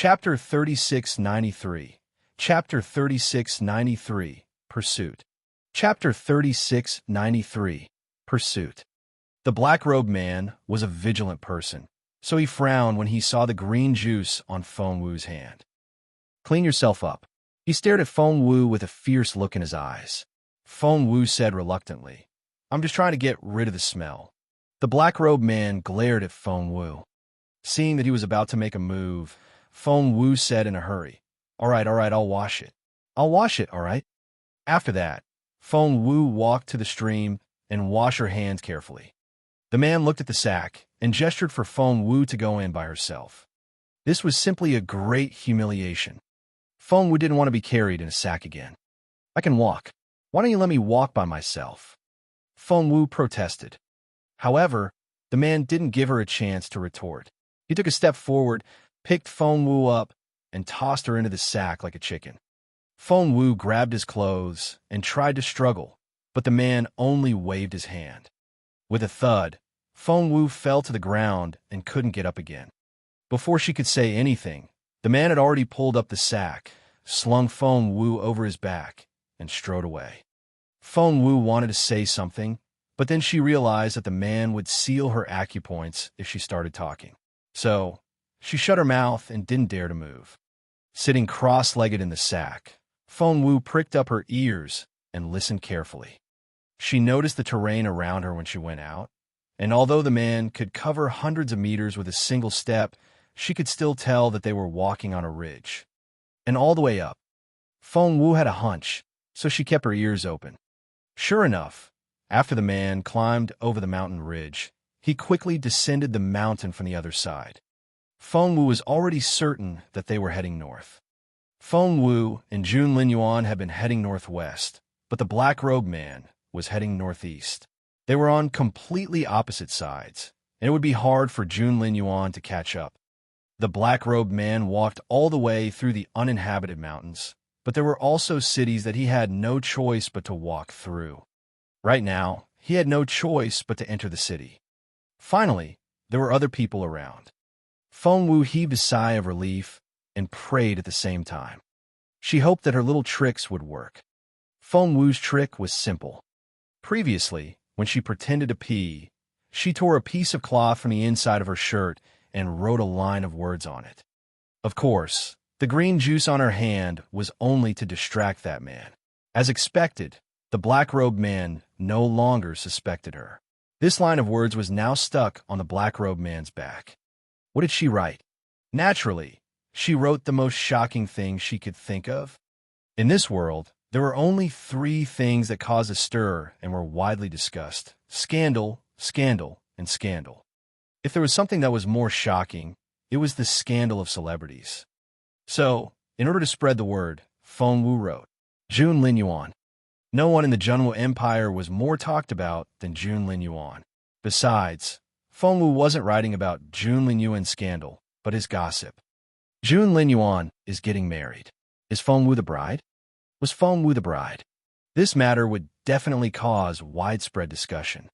Chapter 3693. Chapter 3693. Pursuit. Chapter 3693. Pursuit. The black-robed man was a vigilant person, so he frowned when he saw the green juice on Feng Wu's hand. "Clean yourself up." He stared at Feng Wu with a fierce look in his eyes. Feng Wu said reluctantly, "I'm just trying to get rid of the smell." The black-robed man glared at Feng Wu. Seeing that he was about to make a move, Feng Wu said in a hurry, all right, I'll wash it. I'll wash it, all right?" After that, Feng Wu walked to the stream and washed her hands carefully. The man looked at the sack and gestured for Feng Wu to go in by herself. This was simply a great humiliation. Feng Wu didn't want to be carried in a sack again. "I can walk. Why don't you let me walk by myself?" Feng Wu protested. However, the man didn't give her a chance to retort. He took a step forward, picked Feng Wu up, and tossed her into the sack like a chicken. Feng Wu grabbed his clothes and tried to struggle, but the man only waved his hand. With a thud, Feng Wu fell to the ground and couldn't get up again. Before she could say anything, the man had already pulled up the sack, slung Feng Wu over his back, and strode away. Feng Wu wanted to say something, but then she realized that the man would seal her acupoints if she started talking. So, she shut her mouth and didn't dare to move. Sitting cross-legged in the sack, Feng Wu pricked up her ears and listened carefully. She noticed the terrain around her when she went out, and although the man could cover hundreds of meters with a single step, she could still tell that they were walking on a ridge. And all the way up. Feng Wu had a hunch, so she kept her ears open. Sure enough, after the man climbed over the mountain ridge, he quickly descended the mountain from the other side. Feng Wu was already certain that they were heading north. Feng Wu and Jun Linyuan had been heading northwest, but the black-robed man was heading northeast. They were on completely opposite sides, and it would be hard for Jun Linyuan to catch up. The black-robed man walked all the way through the uninhabited mountains, but there were also cities that he had no choice but to walk through. Right now, he had no choice but to enter the city. Finally, there were other people around. Feng Wu heaved a sigh of relief and prayed at the same time. She hoped that her little tricks would work. Feng Wu's trick was simple. Previously, when she pretended to pee, she tore a piece of cloth from the inside of her shirt and wrote a line of words on it. Of course, the green juice on her hand was only to distract that man. As expected, the black-robed man no longer suspected her. This line of words was now stuck on the black-robed man's back. What did she write? Naturally, she wrote the most shocking thing she could think of. In this world, there were only 3 things that caused a stir and were widely discussed: scandal, scandal, and scandal. If there was something that was more shocking, it was the scandal of celebrities. So, in order to spread the word, Feng Wu wrote, Jun Linyuan. No one in the Junwo Empire was more talked about than Jun Linyuan. Besides, Feng Wu wasn't writing about Jun Linyuan's scandal, but his gossip. Jun Linyuan is getting married. Is Feng Wu the bride? Was Feng Wu the bride? This matter would definitely cause widespread discussion.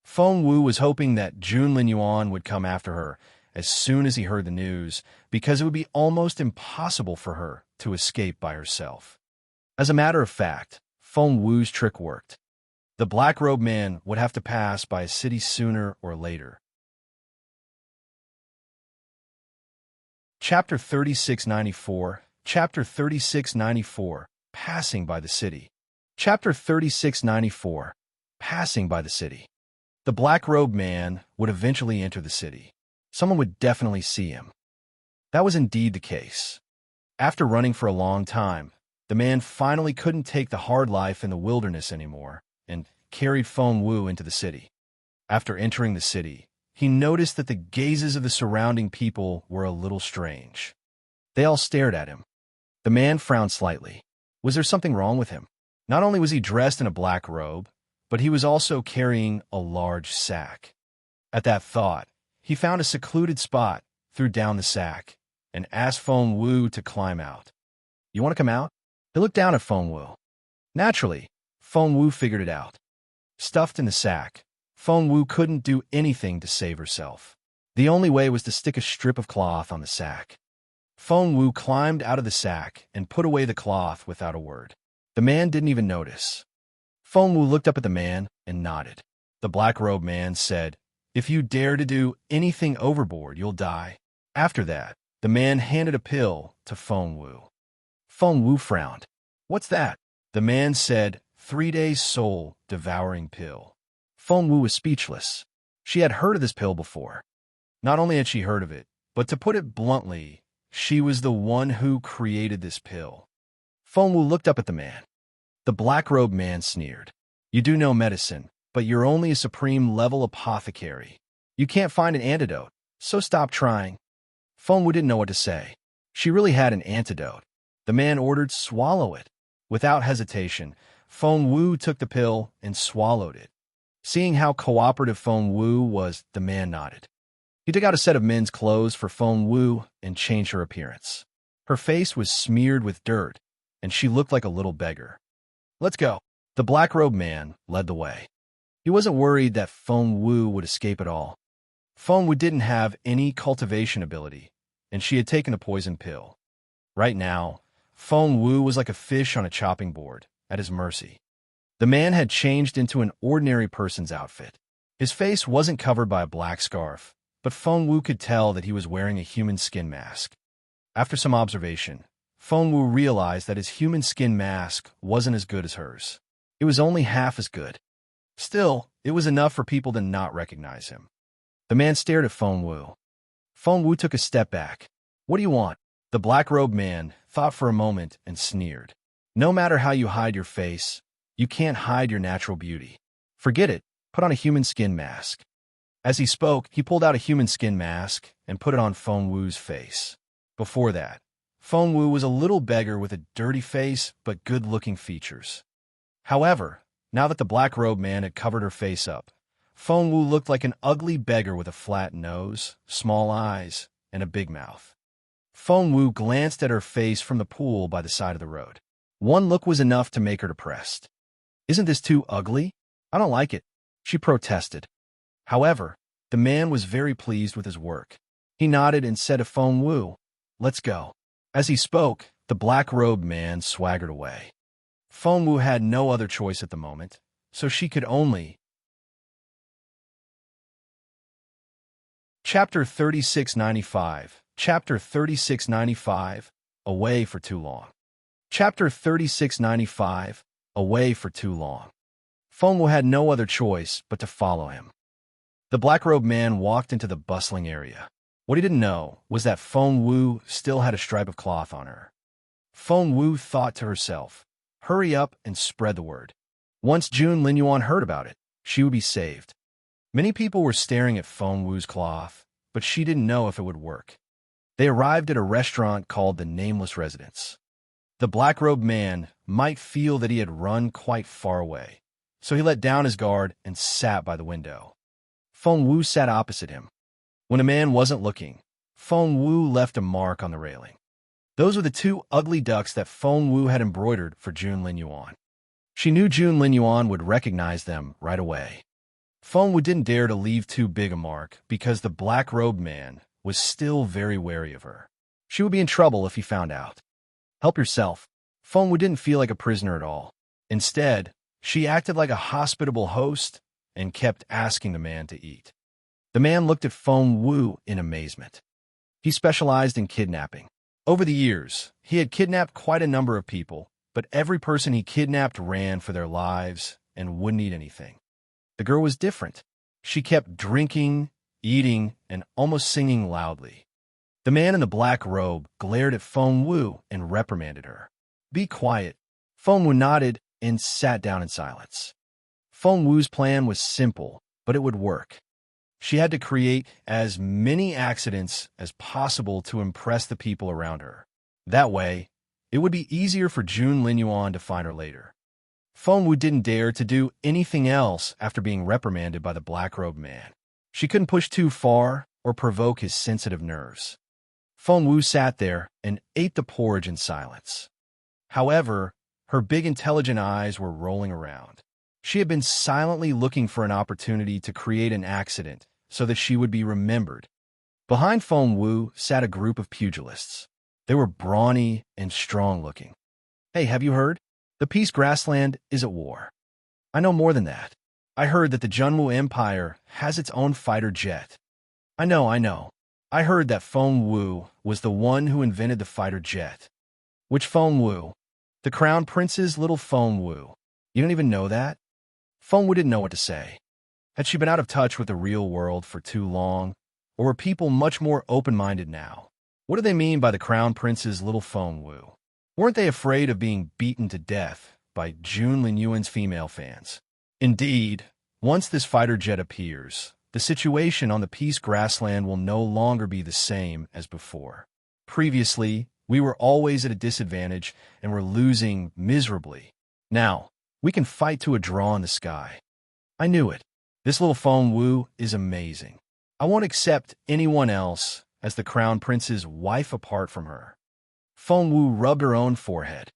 Feng Wu was hoping that Jun Linyuan would come after her as soon as he heard the news, because it would be almost impossible for her to escape by herself. As a matter of fact, Feng Wu's trick worked. The black-robed man would have to pass by a city sooner or later. Chapter 3694. Chapter 3694. Passing by the city. Chapter 3694. Passing by the city. The black-robed man would eventually enter the city. Someone would definitely see him. That was indeed the case. After running for a long time, the man finally couldn't take the hard life in the wilderness anymore and carried Feng Wu into the city. After entering the city, he noticed that the gazes of the surrounding people were a little strange. They all stared at him. The man frowned slightly. Was there something wrong with him? Not only was he dressed in a black robe, but he was also carrying a large sack. At that thought, he found a secluded spot, threw down the sack, and asked Feng Wu to climb out. You want to come out? He looked down at Feng Wu. Naturally, Feng Wu figured it out. Stuffed in the sack, Feng Wu couldn't do anything to save herself. The only way was to stick a strip of cloth on the sack. Feng Wu climbed out of the sack and put away the cloth without a word. The man didn't even notice. Feng Wu looked up at the man and nodded. The black-robed man said, "If you dare to do anything overboard, you'll die." After that, the man handed a pill to Feng Wu. Feng Wu frowned. "What's that?" The man said, 3 days soul-devouring pill. Feng Wu was speechless. She had heard of this pill before. Not only had she heard of it, but to put it bluntly, she was the one who created this pill. Feng Wu looked up at the man. The black-robed man sneered. "You do know medicine, but you're only a supreme-level apothecary. You can't find an antidote, so stop trying." Feng Wu didn't know what to say. She really had an antidote. The man ordered, "Swallow it." Without hesitation, Feng Wu took the pill and swallowed it. Seeing how cooperative Feng Wu was, the man nodded. He took out a set of men's clothes for Feng Wu and changed her appearance. Her face was smeared with dirt, and she looked like a little beggar. "Let's go." The black-robed man led the way. He wasn't worried that Feng Wu would escape at all. Feng Wu didn't have any cultivation ability, and she had taken a poison pill. Right now, Feng Wu was like a fish on a chopping board, at his mercy. The man had changed into an ordinary person's outfit. His face wasn't covered by a black scarf, but Feng Wu could tell that he was wearing a human skin mask. After some observation, Feng Wu realized that his human skin mask wasn't as good as hers. It was only half as good. Still, it was enough for people to not recognize him. The man stared at Feng Wu. Feng Wu took a step back. "What do you want?" The black-robed man thought for a moment and sneered. "No matter how you hide your face, you can't hide your natural beauty. Forget it, put on a human skin mask." As he spoke, he pulled out a human skin mask and put it on Feng Wu's face. Before that, Feng Wu was a little beggar with a dirty face but good-looking features. However, now that the black-robed man had covered her face up, Feng Wu looked like an ugly beggar with a flat nose, small eyes, and a big mouth. Feng Wu glanced at her face from the pool by the side of the road. One look was enough to make her depressed. "Isn't this too ugly? I don't like it," she protested. However, the man was very pleased with his work. He nodded and said to Feng Wu, "Let's go." As he spoke, the black-robed man swaggered away. Feng Wu had no other choice at the moment, so she could only... Chapter 3695. Chapter 3695. Away for too long. Chapter 3695. Away for too long. Feng Wu had no other choice but to follow him. The black-robed man walked into the bustling area. What he didn't know was that Feng Wu still had a stripe of cloth on her. Feng Wu thought to herself, "Hurry up and spread the word." Once Jun Linyuan heard about it, she would be saved. Many people were staring at Feng Wu's cloth, but she didn't know if it would work. They arrived at a restaurant called the Nameless Residence. The black-robed man might feel that he had run quite far away, so he let down his guard and sat by the window. Feng Wu sat opposite him. When a man wasn't looking, Feng Wu left a mark on the railing. Those were the 2 ugly ducks that Feng Wu had embroidered for Jun Linyuan. She knew Jun Linyuan would recognize them right away. Feng Wu didn't dare to leave too big a mark because the black-robed man was still very wary of her. She would be in trouble if he found out. "Help yourself." Feng Wu didn't feel like a prisoner at all. Instead, she acted like a hospitable host and kept asking the man to eat. The man looked at Feng Wu in amazement. He specialized in kidnapping. Over the years, he had kidnapped quite a number of people, but every person he kidnapped ran for their lives and wouldn't eat anything. The girl was different. She kept drinking, eating, and almost singing loudly. The man in the black robe glared at Feng Wu and reprimanded her. "Be quiet." Feng Wu nodded and sat down in silence. Feng Wu's plan was simple, but it would work. She had to create as many accidents as possible to impress the people around her. That way, it would be easier for Jun Linyuan to find her later. Feng Wu didn't dare to do anything else after being reprimanded by the black-robed man. She couldn't push too far or provoke his sensitive nerves. Feng Wu sat there and ate the porridge in silence. However, her big intelligent eyes were rolling around. She had been silently looking for an opportunity to create an accident so that she would be remembered. Behind Feng Wu sat a group of pugilists. They were brawny and strong-looking. "Hey, have you heard? The Peace Grassland is at war." "I know more than that. I heard that the Junwu Empire has its own fighter jet." I know. I heard that Feng Wu was the one who invented the fighter jet." "Which Feng Wu?" "The Crown Prince's little Feng Wu." "You don't even know that?" Feng Wu didn't know what to say. Had she been out of touch with the real world for too long, or were people much more open-minded now? What do they mean by the Crown Prince's little Feng Wu? Weren't they afraid of being beaten to death by Jun Linyuan's female fans? Indeed, once this fighter jet appears, the situation on the Peace Grassland will no longer be the same as before. Previously, we were always at a disadvantage and were losing miserably. Now, we can fight to a draw in the sky. I knew it. This little Feng Wu is amazing. I won't accept anyone else as the Crown Prince's wife apart from her. Feng Wu rubbed her own forehead.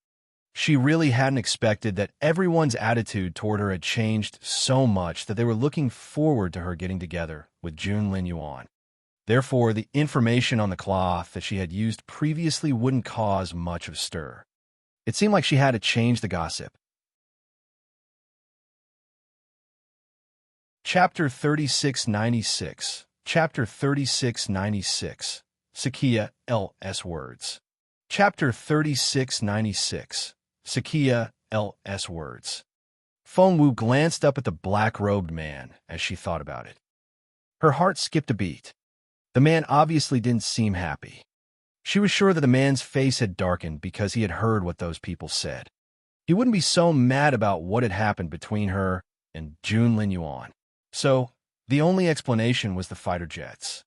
She really hadn't expected that everyone's attitude toward her had changed so much that they were looking forward to her getting together with Jun Linyuan. Therefore, the information on the cloth that she had used previously wouldn't cause much of a stir. It seemed like she had to change the gossip. Chapter 3696. Chapter 3696. Sakia L.S. Words. Chapter 3696. Sakia L.S. Words. Feng Wu glanced up at the black-robed man as she thought about it. Her heart skipped a beat. The man obviously didn't seem happy. She was sure that the man's face had darkened because he had heard what those people said. He wouldn't be so mad about what had happened between her and Jun Linyuan. So, the only explanation was the fighter jets.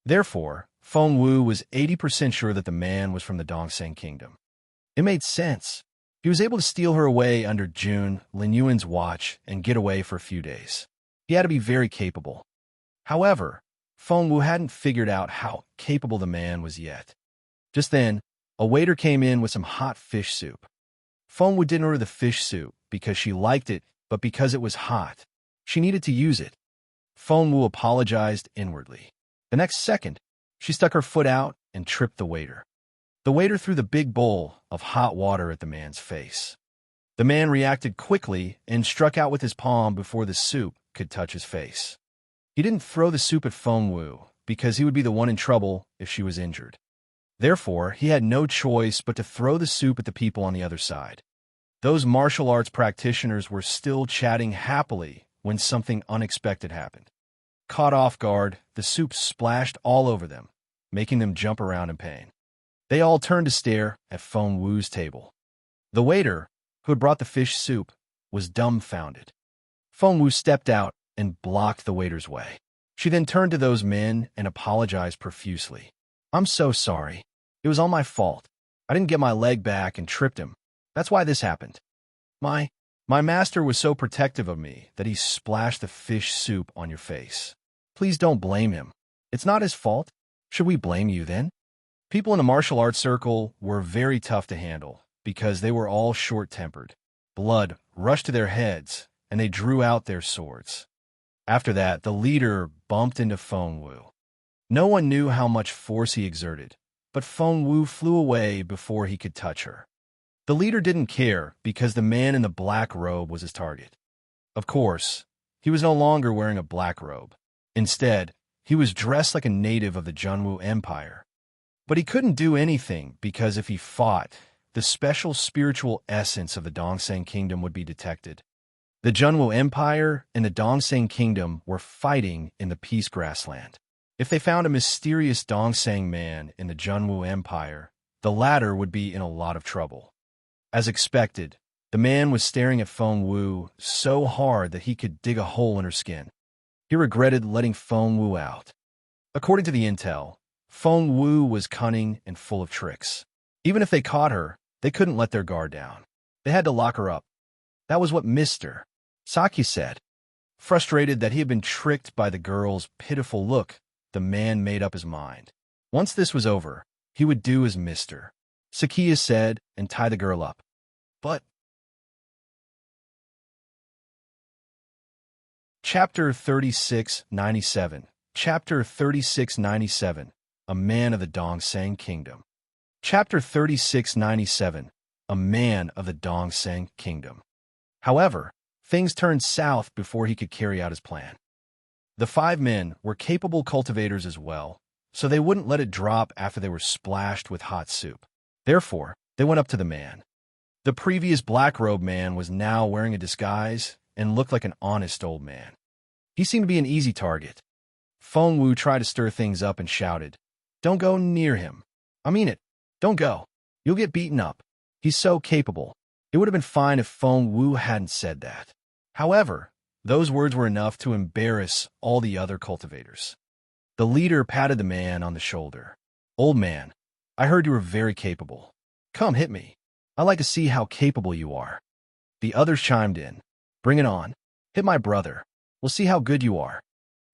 Therefore, Feng Wu was 80% sure that the man was from the Dongseng Kingdom. It made sense. He was able to steal her away under Jun Linyuan's watch and get away for a few days. He had to be very capable. However, Feng Wu hadn't figured out how capable the man was yet. Just then, a waiter came in with some hot fish soup. Feng Wu didn't order the fish soup because she liked it, but because it was hot. She needed to use it. Feng Wu apologized inwardly. The next second, she stuck her foot out and tripped the waiter. The waiter threw the big bowl of hot water at the man's face. The man reacted quickly and struck out with his palm before the soup could touch his face. He didn't throw the soup at Feng Wu because he would be the one in trouble if she was injured. Therefore, he had no choice but to throw the soup at the people on the other side. Those martial arts practitioners were still chatting happily when something unexpected happened. Caught off guard, the soup splashed all over them, making them jump around in pain. They all turned to stare at Feng Wu's table. The waiter, who had brought the fish soup, was dumbfounded. Feng Wu stepped out and blocked the waiter's way. She then turned to those men and apologized profusely. "I'm so sorry. It was all my fault. I didn't get my leg back and tripped him. That's why this happened. My master was so protective of me that he splashed the fish soup on your face. Please don't blame him. It's not his fault. Should we blame you then?" People in the martial arts circle were very tough to handle because they were all short-tempered. Blood rushed to their heads, and they drew out their swords. After that, the leader bumped into Feng Wu. No one knew how much force he exerted, but Feng Wu flew away before he could touch her. The leader didn't care because the man in the black robe was his target. Of course, he was no longer wearing a black robe. Instead, he was dressed like a native of the Junwu Empire. But he couldn't do anything because if he fought, the special spiritual essence of the Dongseng Kingdom would be detected. The Junwu Empire and the Dongseng Kingdom were fighting in the Peace Grassland. If they found a mysterious Dongseng man in the Junwu Empire, the latter would be in a lot of trouble. As expected, the man was staring at Feng Wu so hard that he could dig a hole in her skin. He regretted letting Feng Wu out. According to the intel, Feng Wu was cunning and full of tricks. Even if they caught her, they couldn't let their guard down. They had to lock her up. That was what Mr. Saki said. Frustrated that he had been tricked by the girl's pitiful look, the man made up his mind. Once this was over, he would do as Mr. Sakia said and tie the girl up. But Chapter 3697. Chapter 3697. A man of the Dongseng Kingdom. Chapter 3697, A Man of the Dongseng Kingdom. However, things turned south before he could carry out his plan. The 5 men were capable cultivators as well, so they wouldn't let it drop after they were splashed with hot soup. Therefore, they went up to the man. The previous black-robed man was now wearing a disguise and looked like an honest old man. He seemed to be an easy target. Feng Wu tried to stir things up and shouted, "Don't go near him. I mean it. Don't go. You'll get beaten up. He's so capable." It would have been fine if Feng Wu hadn't said that. However, those words were enough to embarrass all the other cultivators. The leader patted the man on the shoulder. "Old man, I heard you were very capable. Come, hit me. I'd like to see how capable you are." The others chimed in. "Bring it on. Hit my brother. We'll see how good you are."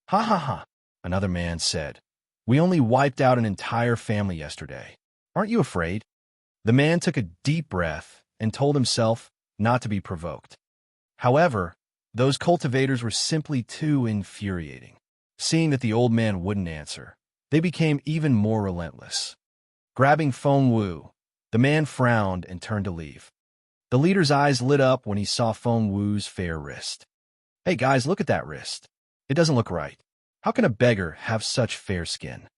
"Ha ha ha," another man said. "We only wiped out an entire family yesterday. Aren't you afraid?" The man took a deep breath and told himself not to be provoked. However, those cultivators were simply too infuriating. Seeing that the old man wouldn't answer, they became even more relentless. Grabbing Feng Wu, the man frowned and turned to leave. The leader's eyes lit up when he saw Feng Wu's fair wrist. "Hey guys, look at that wrist. It doesn't look right. How can a beggar have such fair skin?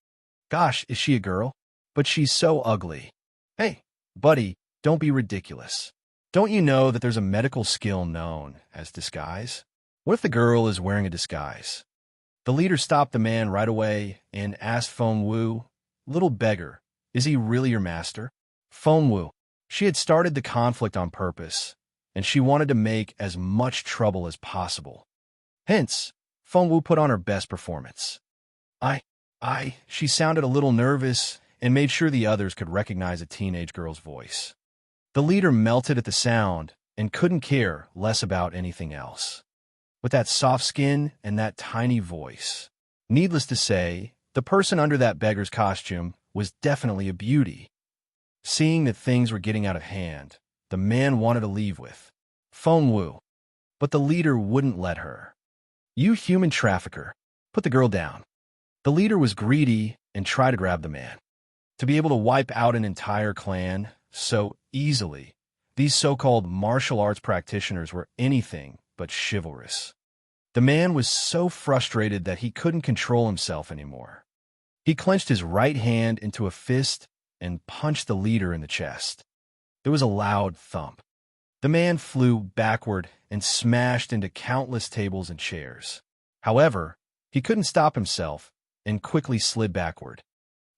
Gosh, is she a girl? But she's so ugly. Hey, buddy, don't be ridiculous. Don't you know that there's a medical skill known as disguise? What if the girl is wearing a disguise?" The leader stopped the man right away and asked Feng Wu, "Little beggar, is he really your master?" Feng Wu. She had started the conflict on purpose, and she wanted to make as much trouble as possible. Hence, Feng Wu put on her best performance. She sounded a little nervous and made sure the others could recognize a teenage girl's voice. The leader melted at the sound and couldn't care less about anything else. With that soft skin and that tiny voice. Needless to say, the person under that beggar's costume was definitely a beauty. Seeing that things were getting out of hand, the man wanted to leave with Feng Wu, but the leader wouldn't let her. "You human trafficker, put the girl down." The leader was greedy and tried to grab the man. To be able to wipe out an entire clan so easily, these so-called martial arts practitioners were anything but chivalrous. The man was so frustrated that he couldn't control himself anymore. He clenched his right hand into a fist and punched the leader in the chest. There was a loud thump. The man flew backward and smashed into countless tables and chairs. However, he couldn't stop himself and quickly slid backward.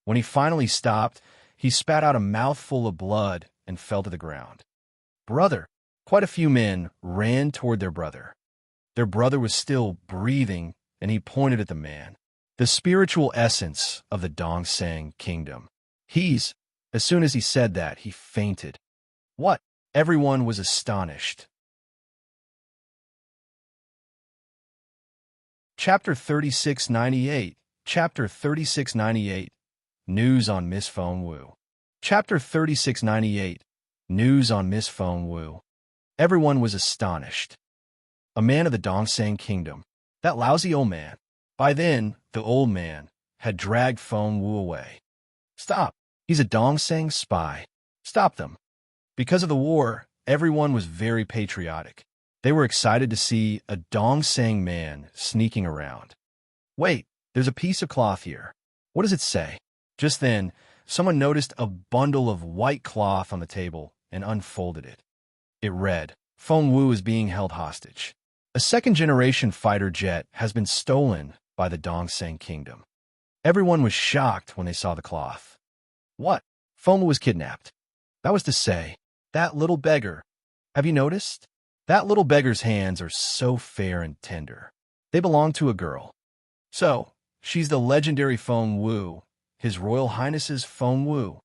When he finally stopped, he spat out a mouthful of blood and fell to the ground. "Brother!" Quite a few men ran toward their brother. Their brother was still breathing, and he pointed at the man. The spiritual essence of the Dongseng Kingdom. As soon as he said that, he fainted. "What?" Everyone was astonished. Chapter 3698. Chapter 3698. News on Miss Feng Wu. Chapter 3698. News on Miss Feng Wu. Everyone was astonished. A man of the Dongseng Kingdom. That lousy old man. By then, the old man had dragged Feng Wu away. "Stop! He's a Dongseng spy. Stop them." Because of the war, everyone was very patriotic. They were excited to see a Dongseng man sneaking around. "Wait, there's a piece of cloth here. What does it say?" Just then, someone noticed a bundle of white cloth on the table and unfolded it. It read, "Feng Wu is being held hostage. A second-generation fighter jet has been stolen by the Dongseng Kingdom." Everyone was shocked when they saw the cloth. What? Feng Wu was kidnapped. That was to say, that little beggar. Have you noticed? That little beggar's hands are so fair and tender. They belong to a girl. So, she's the legendary Feng Wu, His Royal Highness's Feng Wu.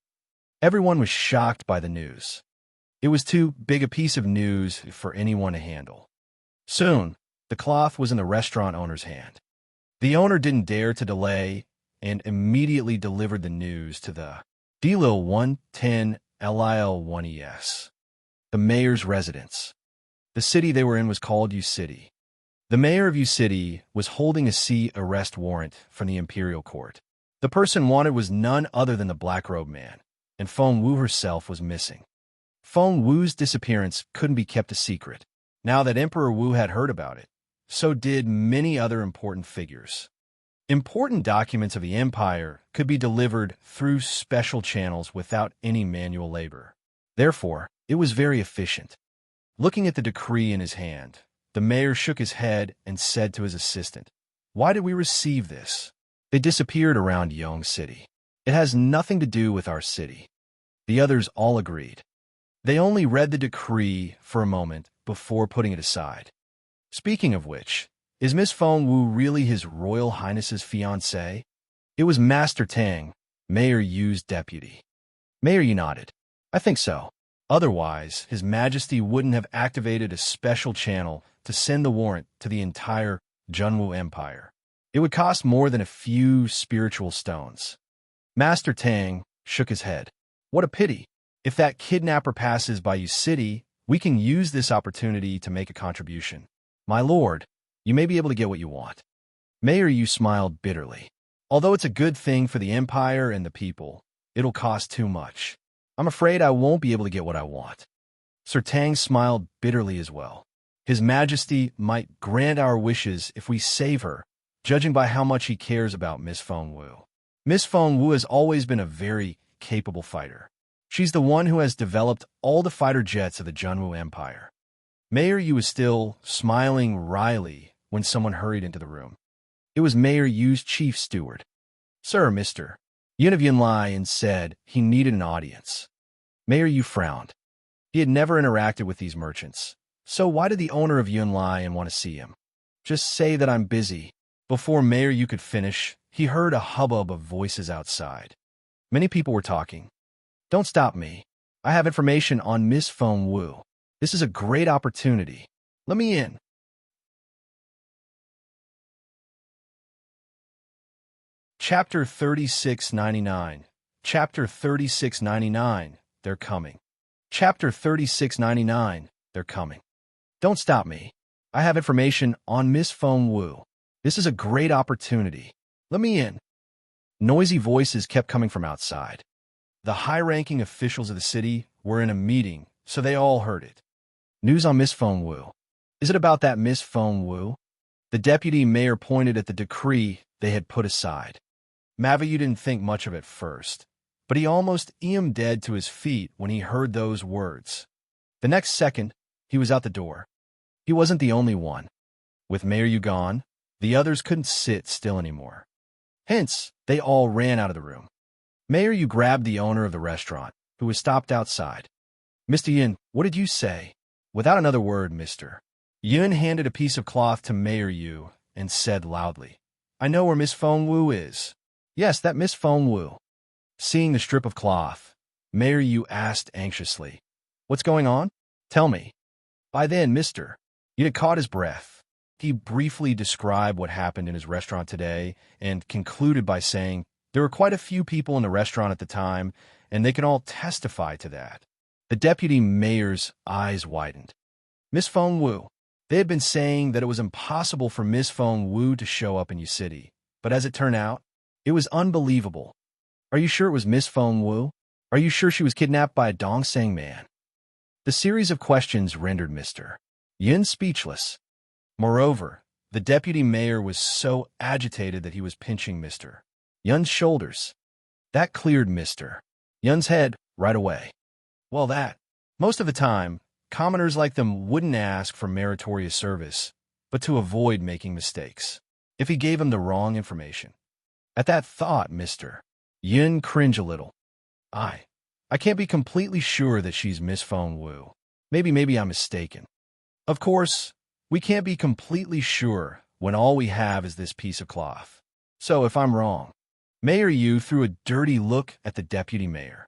Everyone was shocked by the news. It was too big a piece of news for anyone to handle. Soon, the cloth was in the restaurant owner's hand. The owner didn't dare to delay and immediately delivered the news to the Delil 110 Lil 1ES, the mayor's residence. The city they were in was called U City. The mayor of U City was holding a C arrest warrant from the Imperial court. The person wanted was none other than the black-robed man. and Feng Wu herself was missing. Feng Wu's disappearance couldn't be kept a secret. Now that Emperor Wu had heard about it, so did many other important figures. Important documents of the empire could be delivered through special channels without any manual labor. Therefore, it was very efficient. Looking at the decree in his hand, the mayor shook his head and said to his assistant, "Why did we receive this? They disappeared around Yong City. It has nothing to do with our city." The others all agreed. They only read the decree for a moment before putting it aside. Speaking of which, is Miss Feng Wu really His Royal Highness's fiancée? It was Master Tang, Mayor Yu's deputy. Mayor Yu nodded. "I think so. Otherwise, His Majesty wouldn't have activated a special channel to send the warrant to the entire Junwu Empire. It would cost more than a few spiritual stones." Master Tang shook his head. "What a pity. If that kidnapper passes by Yu City, we can use this opportunity to make a contribution. My lord, you may be able to get what you want." Mayor Yu smiled bitterly. "Although it's a good thing for the empire and the people, it'll cost too much. I'm afraid I won't be able to get what I want." Sir Tang smiled bitterly as well. "His Majesty might grant our wishes if we save her, judging by how much he cares about Miss Feng Wu. Miss Feng Wu has always been a very capable fighter. She's the one who has developed all the fighter jets of the Junwu Empire." Mayor Yu was still smiling wryly when someone hurried into the room. It was Mayor Yu's chief steward. "Sir, Mr. Yun of Yunlai," and said he needed an audience. Mayor Yu frowned. He had never interacted with these merchants, so why did the owner of Yunlai and want to see him? "Just say that I'm busy." Before Mayor Yu could finish, he heard a hubbub of voices outside. Many people were talking. "Don't stop me. I have information on Miss Feng Wu. This is a great opportunity. Let me in." Chapter 3699. Chapter 3699. They're coming. Chapter 3699. They're coming. "Don't stop me. I have information on Miss Feng Wu. This is a great opportunity. Let me in." Noisy voices kept coming from outside. The high-ranking officials of the city were in a meeting, so they all heard it. "News on Miss Feng Wu. Is it about that Miss Feng Wu?" The deputy mayor pointed at the decree they had put aside. Maviyu didn't think much of it first, but he almost dead to his feet when he heard those words. The next second, he was out the door. He wasn't the only one. With Mayor Yu gone, the others couldn't sit still anymore. Hence, they all ran out of the room. Mayor Yu grabbed the owner of the restaurant, who was stopped outside. "Mr. Yin, what did you say?" Without another word, Mr. Yun handed a piece of cloth to Mayor Yu and said loudly, "I know where Miss Feng Wu is." "Yes, that Miss Feng Wu." Seeing the strip of cloth, Mayor Yu asked anxiously, "What's going on? Tell me." By then, Mr. Yun had caught his breath. He briefly described what happened in his restaurant today and concluded by saying, "There were quite a few people in the restaurant at the time, and they can all testify to that." The deputy mayor's eyes widened. "Miss Feng Wu." They had been saying that it was impossible for Miss Feng Wu to show up in Yu City, but as it turned out, it was unbelievable. "Are you sure it was Miss Feng Wu? Are you sure she was kidnapped by a Dongsang man?" The series of questions rendered Mr. Yin speechless. Moreover, the deputy mayor was so agitated that he was pinching Mr. Yun's shoulders. That cleared Mr. Yun's head right away. Well, most of the time, commoners like them wouldn't ask for meritorious service, but to avoid making mistakes, if he gave them the wrong information. At that thought, Mr. Yun cringed a little. I can't be completely sure that she's Miss Feng Wu. Maybe I'm mistaken. Of course, we can't be completely sure when all we have is this piece of cloth. So if I'm wrong..." Mayor Yu threw a dirty look at the deputy mayor.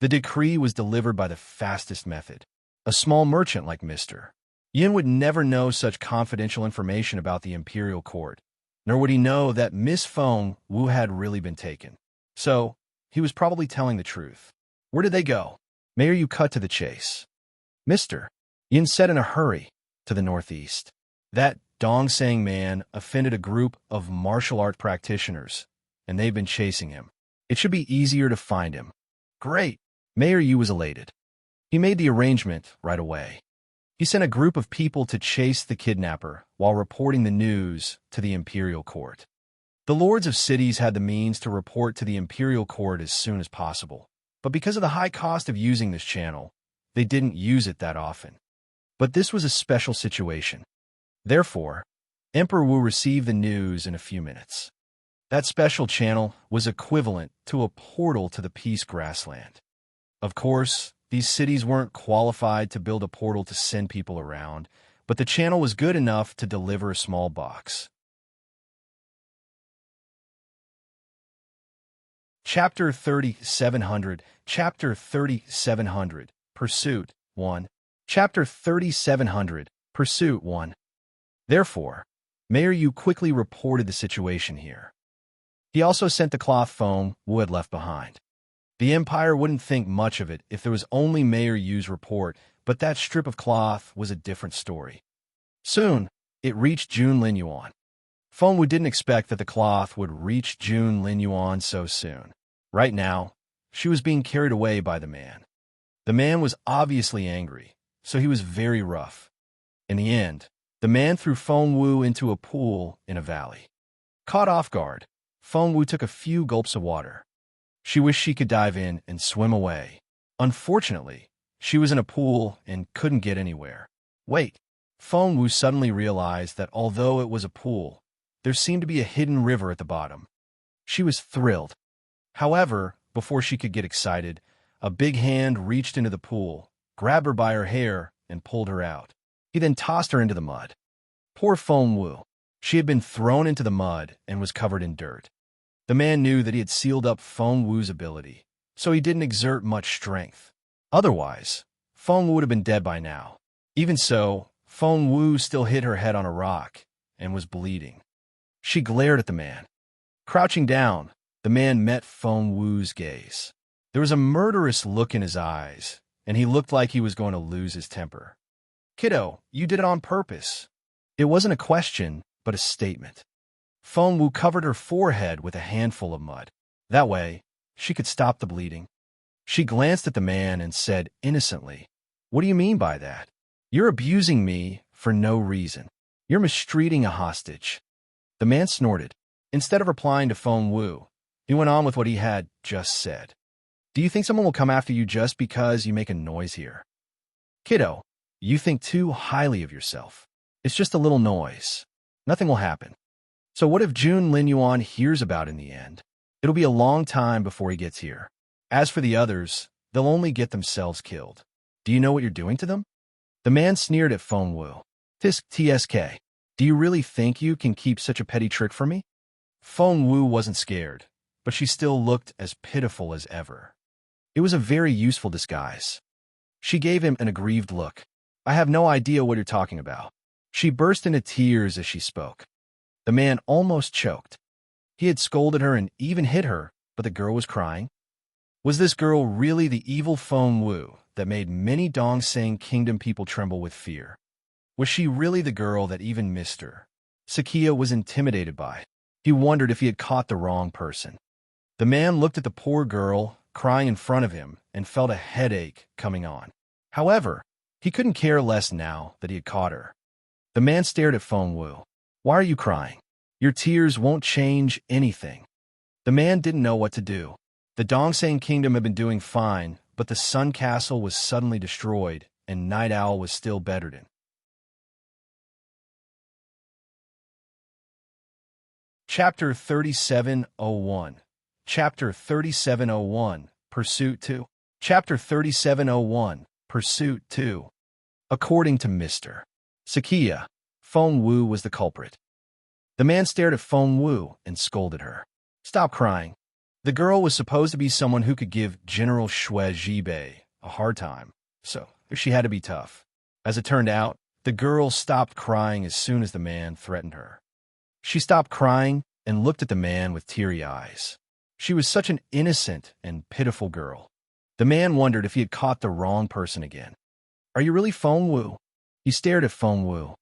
The decree was delivered by the fastest method. A small merchant like Mr. Yin would never know such confidential information about the Imperial court, nor would he know that Miss Feng Wu had really been taken. So, he was probably telling the truth. "Where did they go?" Mayor Yu cut to the chase. Mr. Yin said in a hurry, "To the northeast. That Dongsang man offended a group of martial art practitioners, and they've been chasing him. It should be easier to find him." Great! Mayor Yu was elated. He made the arrangement right away. He sent a group of people to chase the kidnapper while reporting the news to the Imperial court. The lords of cities had the means to report to the Imperial court as soon as possible, but because of the high cost of using this channel, they didn't use it that often. But this was a special situation. Therefore, Emperor Wu received the news in a few minutes. That special channel was equivalent to a portal to the Peace Grassland. Of course, these cities weren't qualified to build a portal to send people around, but the channel was good enough to deliver a small box. Chapter 3700, Chapter 3700, Pursuit 1. Chapter 3700, Pursuit 1. Therefore, Mayor Yu quickly reported the situation here. He also sent the cloth foam Wu had left behind. The Empire wouldn't think much of it if there was only Mayor Yu's report, but that strip of cloth was a different story. Soon, it reached Jun Linyuan. Feng Wu didn't expect that the cloth would reach Jun Linyuan so soon. Right now, she was being carried away by the man. The man was obviously angry, so he was very rough. In the end, the man threw Feng Wu into a pool in a valley. Caught off guard, Feng Wu took a few gulps of water. She wished she could dive in and swim away. Unfortunately, she was in a pool and couldn't get anywhere. Wait, Feng Wu suddenly realized that although it was a pool, there seemed to be a hidden river at the bottom. She was thrilled. However, before she could get excited, a big hand reached into the pool, grabbed her by her hair, and pulled her out. He then tossed her into the mud. Poor Feng Wu. She had been thrown into the mud and was covered in dirt. The man knew that he had sealed up Feng Wu's ability, so he didn't exert much strength. Otherwise, Feng Wu would have been dead by now. Even so, Feng Wu still hit her head on a rock and was bleeding. She glared at the man. Crouching down, the man met Feng Wu's gaze. There was a murderous look in his eyes, and he looked like he was going to lose his temper. "Kiddo, you did it on purpose." It wasn't a question, but a statement. Feng Wu covered her forehead with a handful of mud. That way, she could stop the bleeding. She glanced at the man and said innocently, "What do you mean by that? You're abusing me for no reason. You're mistreating a hostage." The man snorted. Instead of replying to Feng Wu, he went on with what he had just said. "Do you think someone will come after you just because you make a noise here? Kiddo, you think too highly of yourself. It's just a little noise. Nothing will happen. So what if Jun Linyuan hears about it in the end? It'll be a long time before he gets here. As for the others, they'll only get themselves killed. Do you know what you're doing to them?" The man sneered at Feng Wu. "Tisk TSK. Do you really think you can keep such a petty trick from me?" Feng Wu wasn't scared, but she still looked as pitiful as ever. It was a very useful disguise. She gave him an aggrieved look. "I have no idea what you're talking about." She burst into tears as she spoke. The man almost choked. He had scolded her and even hit her, but the girl was crying. Was this girl really the evil Feng Wu that made many Dongseng Kingdom people tremble with fear? Was she really the girl that even missed her? Sakia was intimidated by. He wondered if he had caught the wrong person. The man looked at the poor girl crying in front of him and felt a headache coming on. However, he couldn't care less now that he had caught her. The man stared at Feng Wu. "Why are you crying? Your tears won't change anything." The man didn't know what to do. The Dongseng Kingdom had been doing fine, but the Sun Castle was suddenly destroyed, and Night Owl was still bedridden. Chapter 3701, Chapter 3701, Pursuit 2. Chapter 3701, Pursuit 2. According to Mr. Sakia, Feng Wu was the culprit. The man stared at Feng Wu and scolded her. "Stop crying." The girl was supposed to be someone who could give General Shui Jibei a hard time, so she had to be tough. As it turned out, the girl stopped crying as soon as the man threatened her. She stopped crying and looked at the man with teary eyes. She was such an innocent and pitiful girl. The man wondered if he had caught the wrong person again. "Are you really Feng Wu?" He stared at Feng Wu.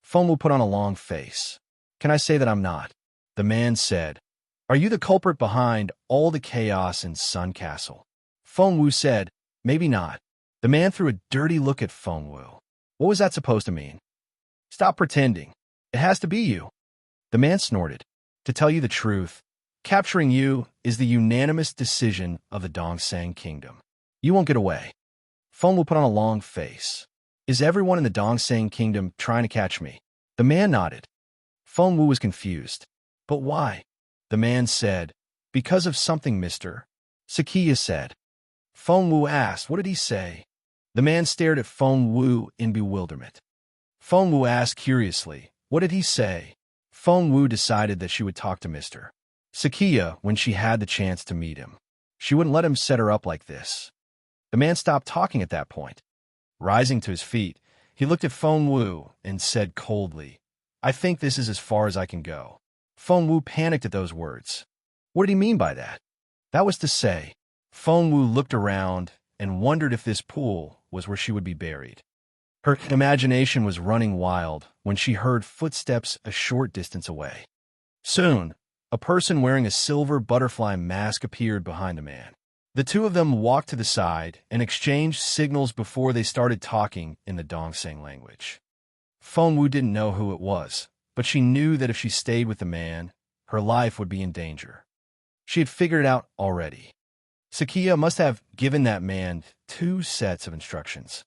Feng Wu put on a long face. "Can I say that I'm not?" The man said, "Are you the culprit behind all the chaos in Sun Castle?" Feng Wu said, "Maybe not." The man threw a dirty look at Feng Wu. What was that supposed to mean? "Stop pretending. It has to be you." The man snorted. "To tell you the truth, capturing you is the unanimous decision of the Dongsang Kingdom. You won't get away." Feng Wu put on a long face. "Is everyone in the Dongsang Kingdom trying to catch me?" The man nodded. Feng Wu was confused. "But why?" The man said, "Because of something, mister." Sakiya said. Feng Wu asked, "What did he say?" The man stared at Feng Wu in bewilderment. Feng Wu asked curiously, "What did he say?" Feng Wu decided that she would talk to Mr. Sakiya when she had the chance to meet him. She wouldn't let him set her up like this. The man stopped talking at that point. Rising to his feet, he looked at Feng Wu and said coldly, "I think this is as far as I can go." Feng Wu panicked at those words. What did he mean by that? That was to say, Feng Wu looked around and wondered if this pool was where she would be buried. Her imagination was running wild when she heard footsteps a short distance away. Soon, a person wearing a silver butterfly mask appeared behind the man. The two of them walked to the side and exchanged signals before they started talking in the Dongsang language. Feng Wu didn't know who it was, but she knew that if she stayed with the man, her life would be in danger. She had figured it out already. Sakiya must have given that man 2 sets of instructions.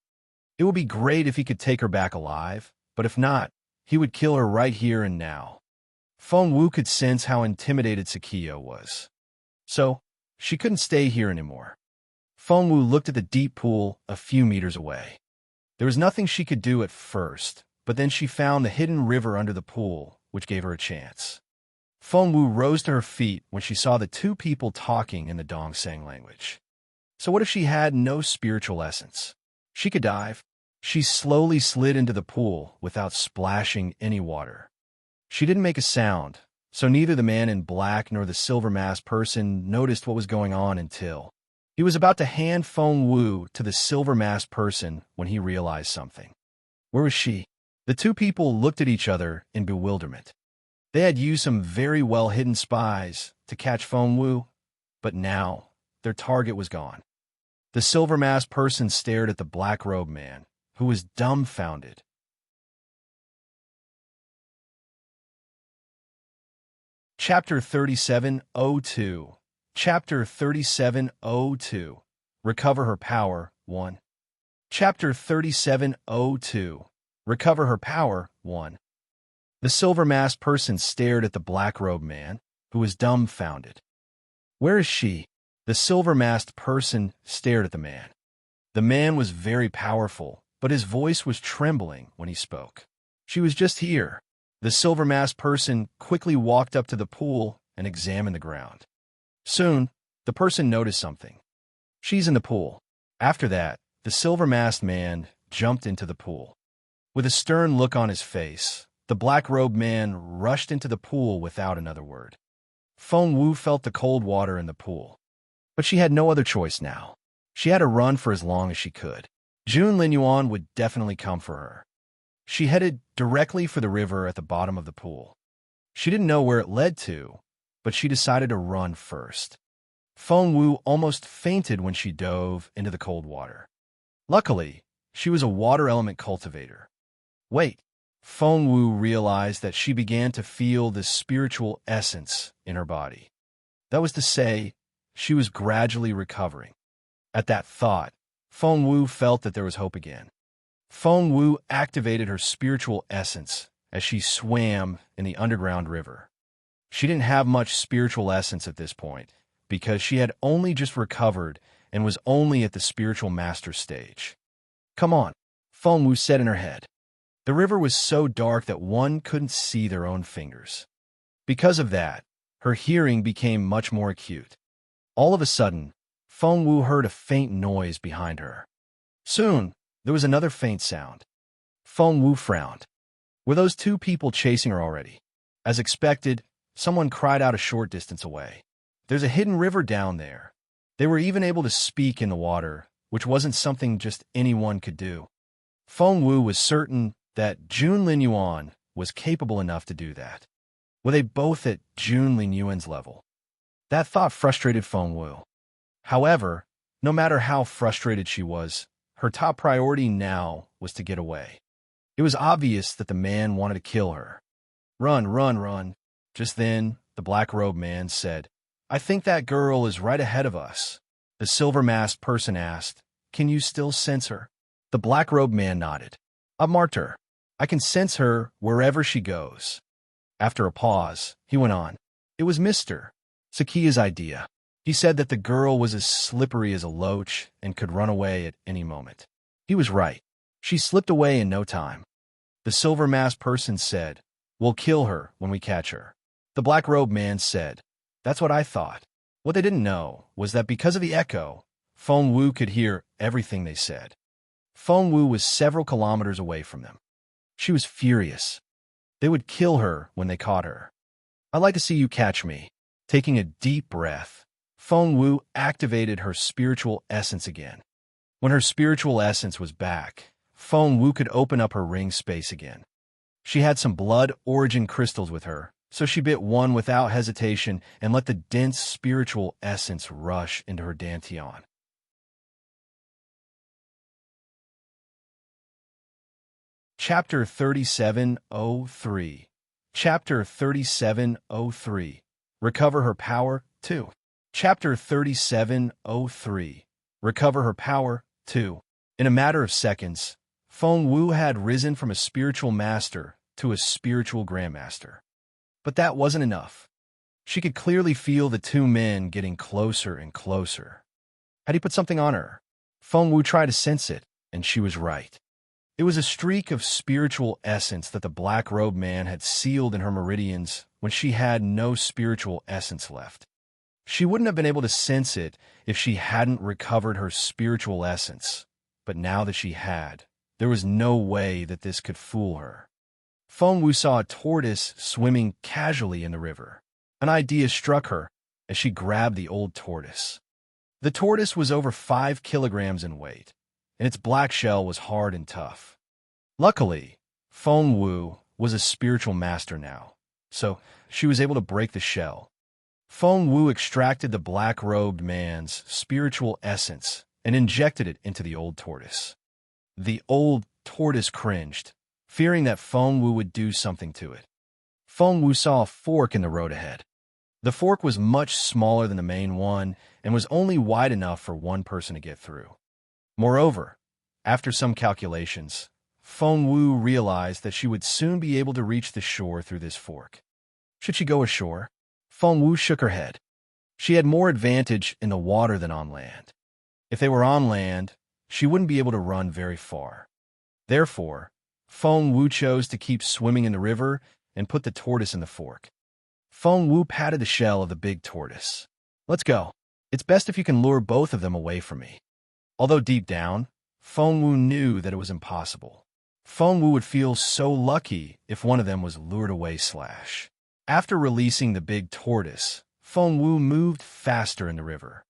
It would be great if he could take her back alive, but if not, he would kill her right here and now. Feng Wu could sense how intimidated Sakiya was. So, she couldn't stay here anymore. Feng Wu looked at the deep pool a few meters away. There was nothing she could do at first, but then she found the hidden river under the pool, which gave her a chance. Feng Wu rose to her feet when she saw the 2 people talking in the Dongsang language. So what if she had no spiritual essence? She could dive. She slowly slid into the pool without splashing any water. She didn't make a sound, so neither the man in black nor the silver-masked person noticed what was going on until he was about to hand Feng Wu to the silver-masked person when he realized something. Where was she? The 2 people looked at each other in bewilderment. They had used some very well-hidden spies to catch Feng Wu, but now their target was gone. The silver-masked person stared at the black-robed man, who was dumbfounded. Chapter 3702. Chapter 3702. Recover her power, 1. Chapter 3702. Recover her power, 1. The silver-masked person stared at the black-robed man, who was dumbfounded. Where is she? The silver-masked person stared at the man. The man was very powerful, but his voice was trembling when he spoke. She was just here. The silver-masked person quickly walked up to the pool and examined the ground. Soon, the person noticed something. She's in the pool. After that, the silver-masked man jumped into the pool. With a stern look on his face, the black-robed man rushed into the pool without another word. Feng Wu felt the cold water in the pool. But she had no other choice now. She had to run for as long as she could. Jun Linyuan would definitely come for her. She headed directly for the river at the bottom of the pool. She didn't know where it led to, but she decided to run first. Feng Wu almost fainted when she dove into the cold water. Luckily, she was a water element cultivator. Wait, Feng Wu realized that she began to feel the spiritual essence in her body. That was to say, she was gradually recovering. At that thought, Feng Wu felt that there was hope again. Feng Wu activated her spiritual essence as she swam in the underground river. She didn't have much spiritual essence at this point, because she had only just recovered and was only at the spiritual master stage. Come on, Feng Wu said in her head. The river was so dark that one couldn't see their own fingers. Because of that, her hearing became much more acute. All of a sudden, Feng Wu heard a faint noise behind her. Soon, there was another faint sound. Feng Wu frowned. Were those 2 people chasing her already? As expected, someone cried out a short distance away. There's a hidden river down there. They were even able to speak in the water, which wasn't something just anyone could do. Feng Wu was certain that Jun Linyuan was capable enough to do that. Were they both at Jun Linyuan's level? That thought frustrated Feng Wu. However, No matter how frustrated she was, her top priority now was to get away. It was obvious that the man wanted to kill her. Run, run, run. Just then, the black-robed man said, I think that girl is right ahead of us. The silver-masked person asked, Can you still sense her? The black-robed man nodded. I've marked her. I can sense her wherever she goes. After a pause, he went on. It was Mr. Sakia's idea. He said that the girl was as slippery as a loach and could run away at any moment. He was right. She slipped away in no time. The silver-masked person said, We'll kill her when we catch her. The black-robed man said, That's what I thought. What they didn't know was that because of the echo, Feng Wu could hear everything they said. Feng Wu was several kilometers away from them. She was furious. They would kill her when they caught her. I'd like to see you catch me. Taking a deep breath, Feng Wu activated her spiritual essence again. When her spiritual essence was back, Feng Wu could open up her ring space again. She had some blood origin crystals with her, so she bit one without hesitation and let the dense spiritual essence rush into her dantian. Chapter 3703. Chapter 3703. Recover her power 2. Chapter 3703. Recover her power 2. In a matter of seconds, Feng Wu had risen from a spiritual master to a spiritual grandmaster. But that wasn't enough. She could clearly feel the two men getting closer and closer. Had he put something on her? Feng Wu tried to sense it, and she was right. It was a streak of spiritual essence that the black-robed man had sealed in her meridians when she had no spiritual essence left. She wouldn't have been able to sense it if she hadn't recovered her spiritual essence, but now that she had, there was no way that this could fool her. Feng Wu saw a tortoise swimming casually in the river. An idea struck her as she grabbed the old tortoise. The tortoise was over 5 kilograms in weight, and its black shell was hard and tough. Luckily, Feng Wu was a spiritual master now, so she was able to break the shell. Feng Wu extracted the black-robed man's spiritual essence and injected it into the old tortoise. The old tortoise cringed, fearing that Feng Wu would do something to it. Feng Wu saw a fork in the road ahead. The fork was much smaller than the main one and was only wide enough for one person to get through. Moreover, after some calculations, Feng Wu realized that she would soon be able to reach the shore through this fork. Should she go ashore? Feng Wu shook her head. She had more advantage in the water than on land. If they were on land, she wouldn't be able to run very far. Therefore, Feng Wu chose to keep swimming in the river and put the tortoise in the fork. Feng Wu patted the shell of the big tortoise. Let's go. It's best if you can lure both of them away from me. Although deep down, Feng Wu knew that it was impossible. Feng Wu would feel so lucky if one of them was lured away. After releasing the big tortoise, Feng Wu moved faster in the river.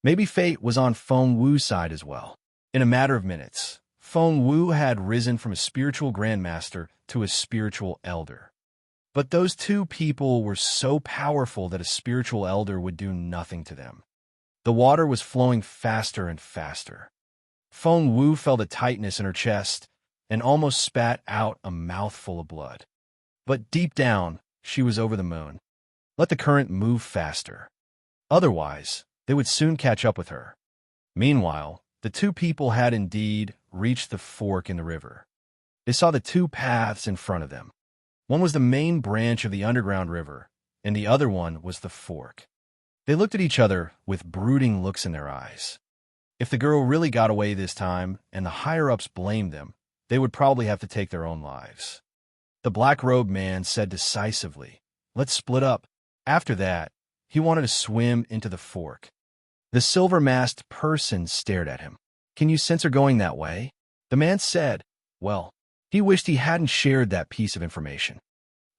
Maybe fate was on Feng Wu's side as well. In a matter of minutes, Feng Wu had risen from a spiritual grandmaster to a spiritual elder. But those two people were so powerful that a spiritual elder would do nothing to them. The water was flowing faster and faster. Feng Wu felt a tightness in her chest and almost spat out a mouthful of blood. But deep down, she was over the moon. Let the current move faster. Otherwise, they would soon catch up with her. Meanwhile, the two people had indeed reached the fork in the river. They saw the two paths in front of them. One was the main branch of the underground river, and the other one was the fork. They looked at each other with brooding looks in their eyes. If the girl really got away this time, and the higher-ups blamed them, they would probably have to take their own lives. The black-robed man said decisively, "Let's split up." After that, he wanted to swim into the fork. The silver-masked person stared at him. "Can you sense her going that way?" The man said, well, he wished he hadn't shared that piece of information.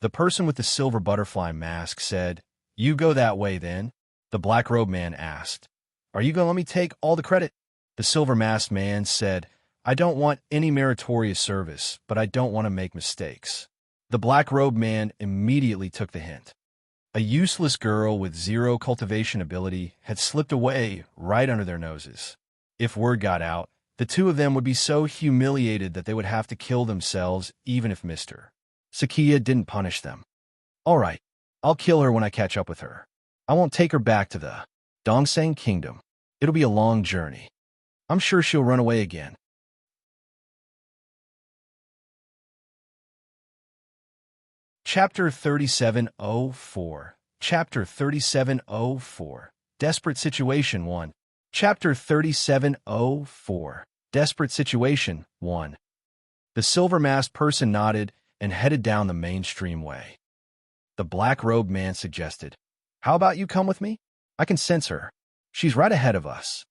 The person with the silver butterfly mask said, "You go that way then?" The black-robed man asked, "Are you going to let me take all the credit?" The silver-masked man said, "I don't want any meritorious service, but I don't want to make mistakes." The black-robed man immediately took the hint. A useless girl with zero cultivation ability had slipped away right under their noses. If word got out, the two of them would be so humiliated that they would have to kill themselves even if Mr. Sakia didn't punish them. All right, I'll kill her when I catch up with her. I won't take her back to the Dongsang Kingdom. It'll be a long journey. I'm sure she'll run away again. Chapter 3704. Chapter 3704. Desperate Situation 1. Chapter 3704. Desperate Situation 1. The silver-masked person nodded and headed down the mainstream way. The black-robed man suggested, "How about you come with me? I can sense her. She's right ahead of us."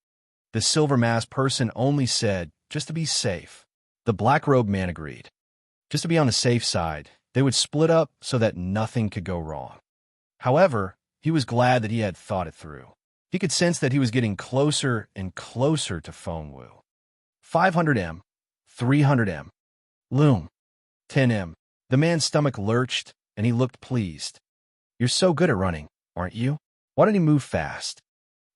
The silver-masked person only said, "Just to be safe." The black-robed man agreed. Just to be on the safe side, they would split up so that nothing could go wrong. However, he was glad that he had thought it through. He could sense that he was getting closer and closer to Feng Wu. 500 m, 300 m, loom, 10 m. The man's stomach lurched, and he looked pleased. "You're so good at running, aren't you? Why don't you move fast?"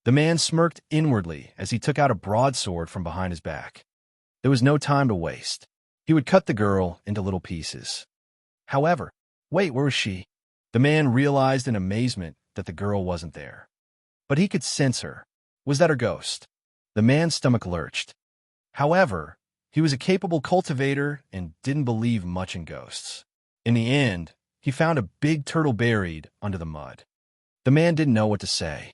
The man smirked inwardly as he took out a broadsword from behind his back. There was no time to waste. He would cut the girl into little pieces. However, wait, where was she? The man realized in amazement that the girl wasn't there. But he could sense her. Was that her ghost? The man's stomach lurched. However, he was a capable cultivator and didn't believe much in ghosts. In the end, he found a big turtle buried under the mud. The man didn't know what to say.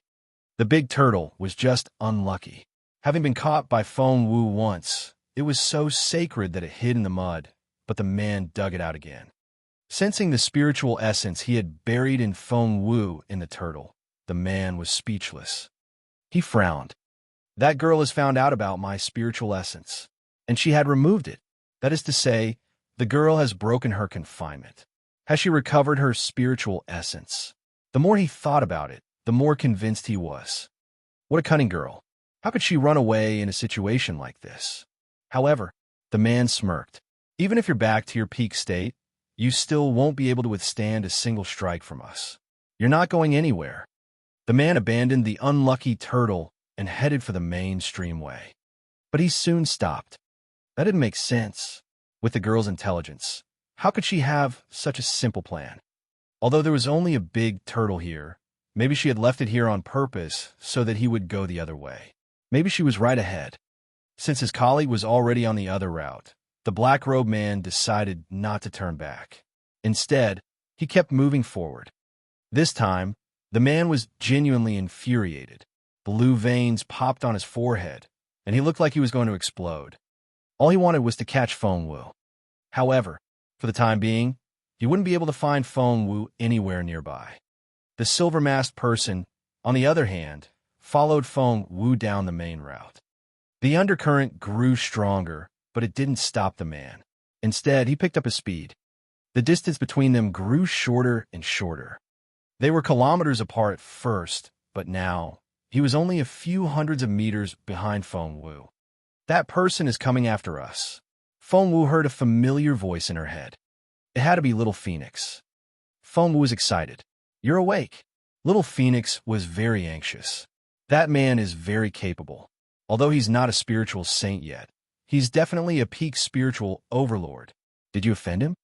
The big turtle was just unlucky. Having been caught by Feng Wu once, it was so sacred that it hid in the mud, but the man dug it out again. Sensing the spiritual essence he had buried in Feng Wu in the turtle, the man was speechless. He frowned. "That girl has found out about my spiritual essence, and she had removed it. That is to say, the girl has broken her confinement. Has she recovered her spiritual essence?" The more he thought about it, the more convinced he was. What a cunning girl. How could she run away in a situation like this? However, the man smirked. "Even if you're back to your peak state, you still won't be able to withstand a single strike from us. You're not going anywhere." The man abandoned the unlucky turtle and headed for the mainstream way. But he soon stopped. That didn't make sense. With the girl's intelligence, how could she have such a simple plan? Although there was only a big turtle here, maybe she had left it here on purpose so that he would go the other way. Maybe she was right ahead. Since his colleague was already on the other route, the black-robed man decided not to turn back. Instead, he kept moving forward. This time, the man was genuinely infuriated. Blue veins popped on his forehead, and he looked like he was going to explode. All he wanted was to catch Feng Wu. However, for the time being, he wouldn't be able to find Feng Wu anywhere nearby. The silver-masked person, on the other hand, followed Feng Wu down the main route. The undercurrent grew stronger, but it didn't stop the man. Instead, he picked up his speed. The distance between them grew shorter and shorter. They were kilometers apart at first, but now, he was only a few hundreds of meters behind Feng Wu. "That person is coming after us." Feng Wu heard a familiar voice in her head. It had to be Little Phoenix. Feng Wu was excited. "You're awake." Little Phoenix was very anxious. "That man is very capable. Although he's not a spiritual saint yet, he's definitely a peak spiritual overlord. Did you offend him?"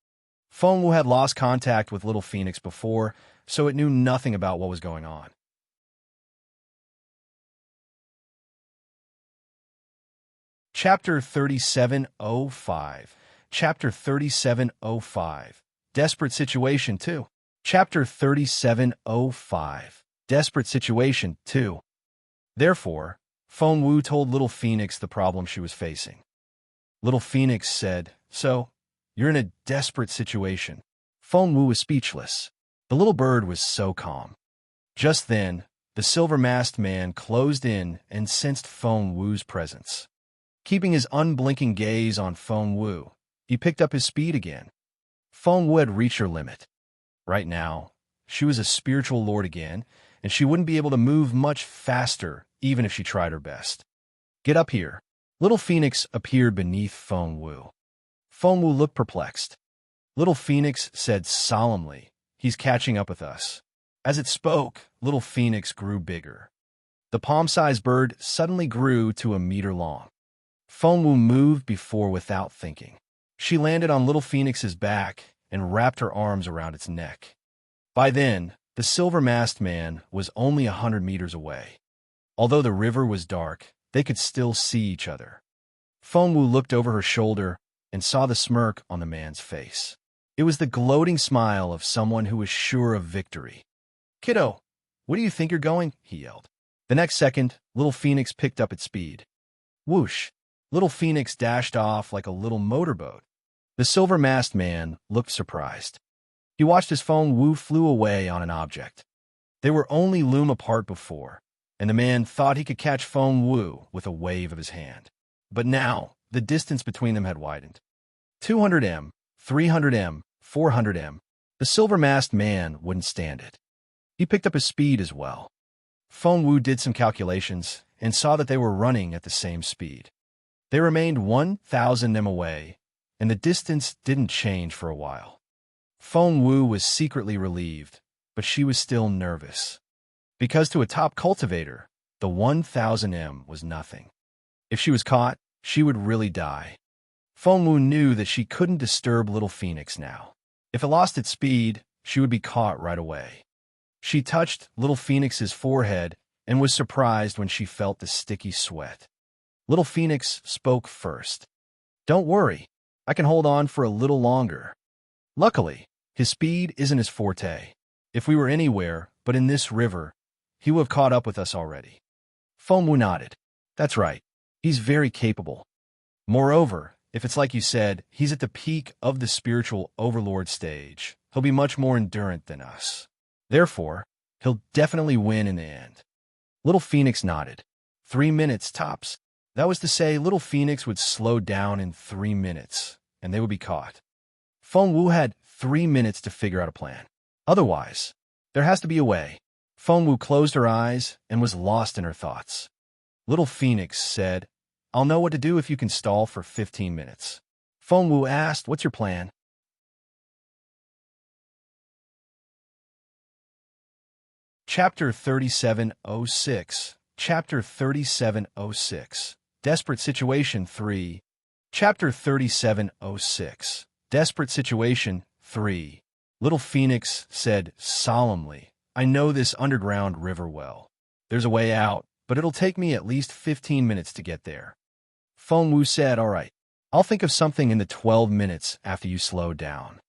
Feng Wu had lost contact with Little Phoenix before, so it knew nothing about what was going on. Chapter 3705. Chapter 3705. Desperate Situation 2. Chapter 3705. Desperate Situation 2. Therefore, Feng Wu told Little Phoenix the problem she was facing. Little Phoenix said, "So, you're in a desperate situation." Feng Wu was speechless. The little bird was so calm. Just then, the silver-masked man closed in and sensed Feng Wu's presence. Keeping his unblinking gaze on Feng Wu, he picked up his speed again. Feng Wu had reached her limit. Right now, she was a spiritual lord again, and she wouldn't be able to move much faster even if she tried her best. "Get up here." Little Phoenix appeared beneath Feng Wu. Feng Wu looked perplexed. Little Phoenix said solemnly, "He's catching up with us." As it spoke, little Phoenix grew bigger. The palm-sized bird suddenly grew to a meter long. Fengwu moved before without thinking. She landed on little Phoenix's back and wrapped her arms around its neck. By then, the silver-masked man was only 100 meters away. Although the river was dark, they could still see each other. Fengwu looked over her shoulder and saw the smirk on the man's face. It was the gloating smile of someone who was sure of victory. "Kiddo, where do you think you're going?" he yelled. The next second, little Phoenix picked up its speed. Whoosh! Little Phoenix dashed off like a little motorboat. The silver-masked man looked surprised. He watched as Fengwu flew away on an object. They were only loom apart before, and the man thought he could catch Fengwu with a wave of his hand. But now, the distance between them had widened. 200 m, 300 m, 400 m. The silver-masked man wouldn't stand it. He picked up his speed as well. Fengwu did some calculations and saw that they were running at the same speed. They remained 1,000 m away, and the distance didn't change for a while. Fengwu was secretly relieved, but she was still nervous. Because to a top cultivator, the 1,000 m was nothing. If she was caught, she would really die. Fengwu knew that she couldn't disturb little Phoenix now. If it lost its speed, she would be caught right away. She touched little Phoenix's forehead and was surprised when she felt the sticky sweat. Little Phoenix spoke first. "Don't worry, I can hold on for a little longer." Luckily, his speed isn't his forte. If we were anywhere but in this river, he would have caught up with us already. Fengwu nodded. "That's right. He's very capable. Moreover, if it's like you said, he's at the peak of the spiritual overlord stage. He'll be much more endurant than us. Therefore, he'll definitely win in the end." Little Phoenix nodded. 3 minutes tops. That was to say, little Phoenix would slow down in 3 minutes, and they would be caught. Fengwu had 3 minutes to figure out a plan. Otherwise, there has to be a way. Fengwu closed her eyes and was lost in her thoughts. Little Phoenix said, "I'll know what to do if you can stall for 15 minutes. Fengwu asked, "What's your plan?" Chapter 3706. Chapter 3706. Desperate Situation 3. Chapter 3706. Desperate Situation 3. Little Phoenix said solemnly, "I know this underground river well. There's a way out, but it'll take me at least 15 minutes to get there." Fengwu said, "All right, I'll think of something in the 12 minutes after you slow down."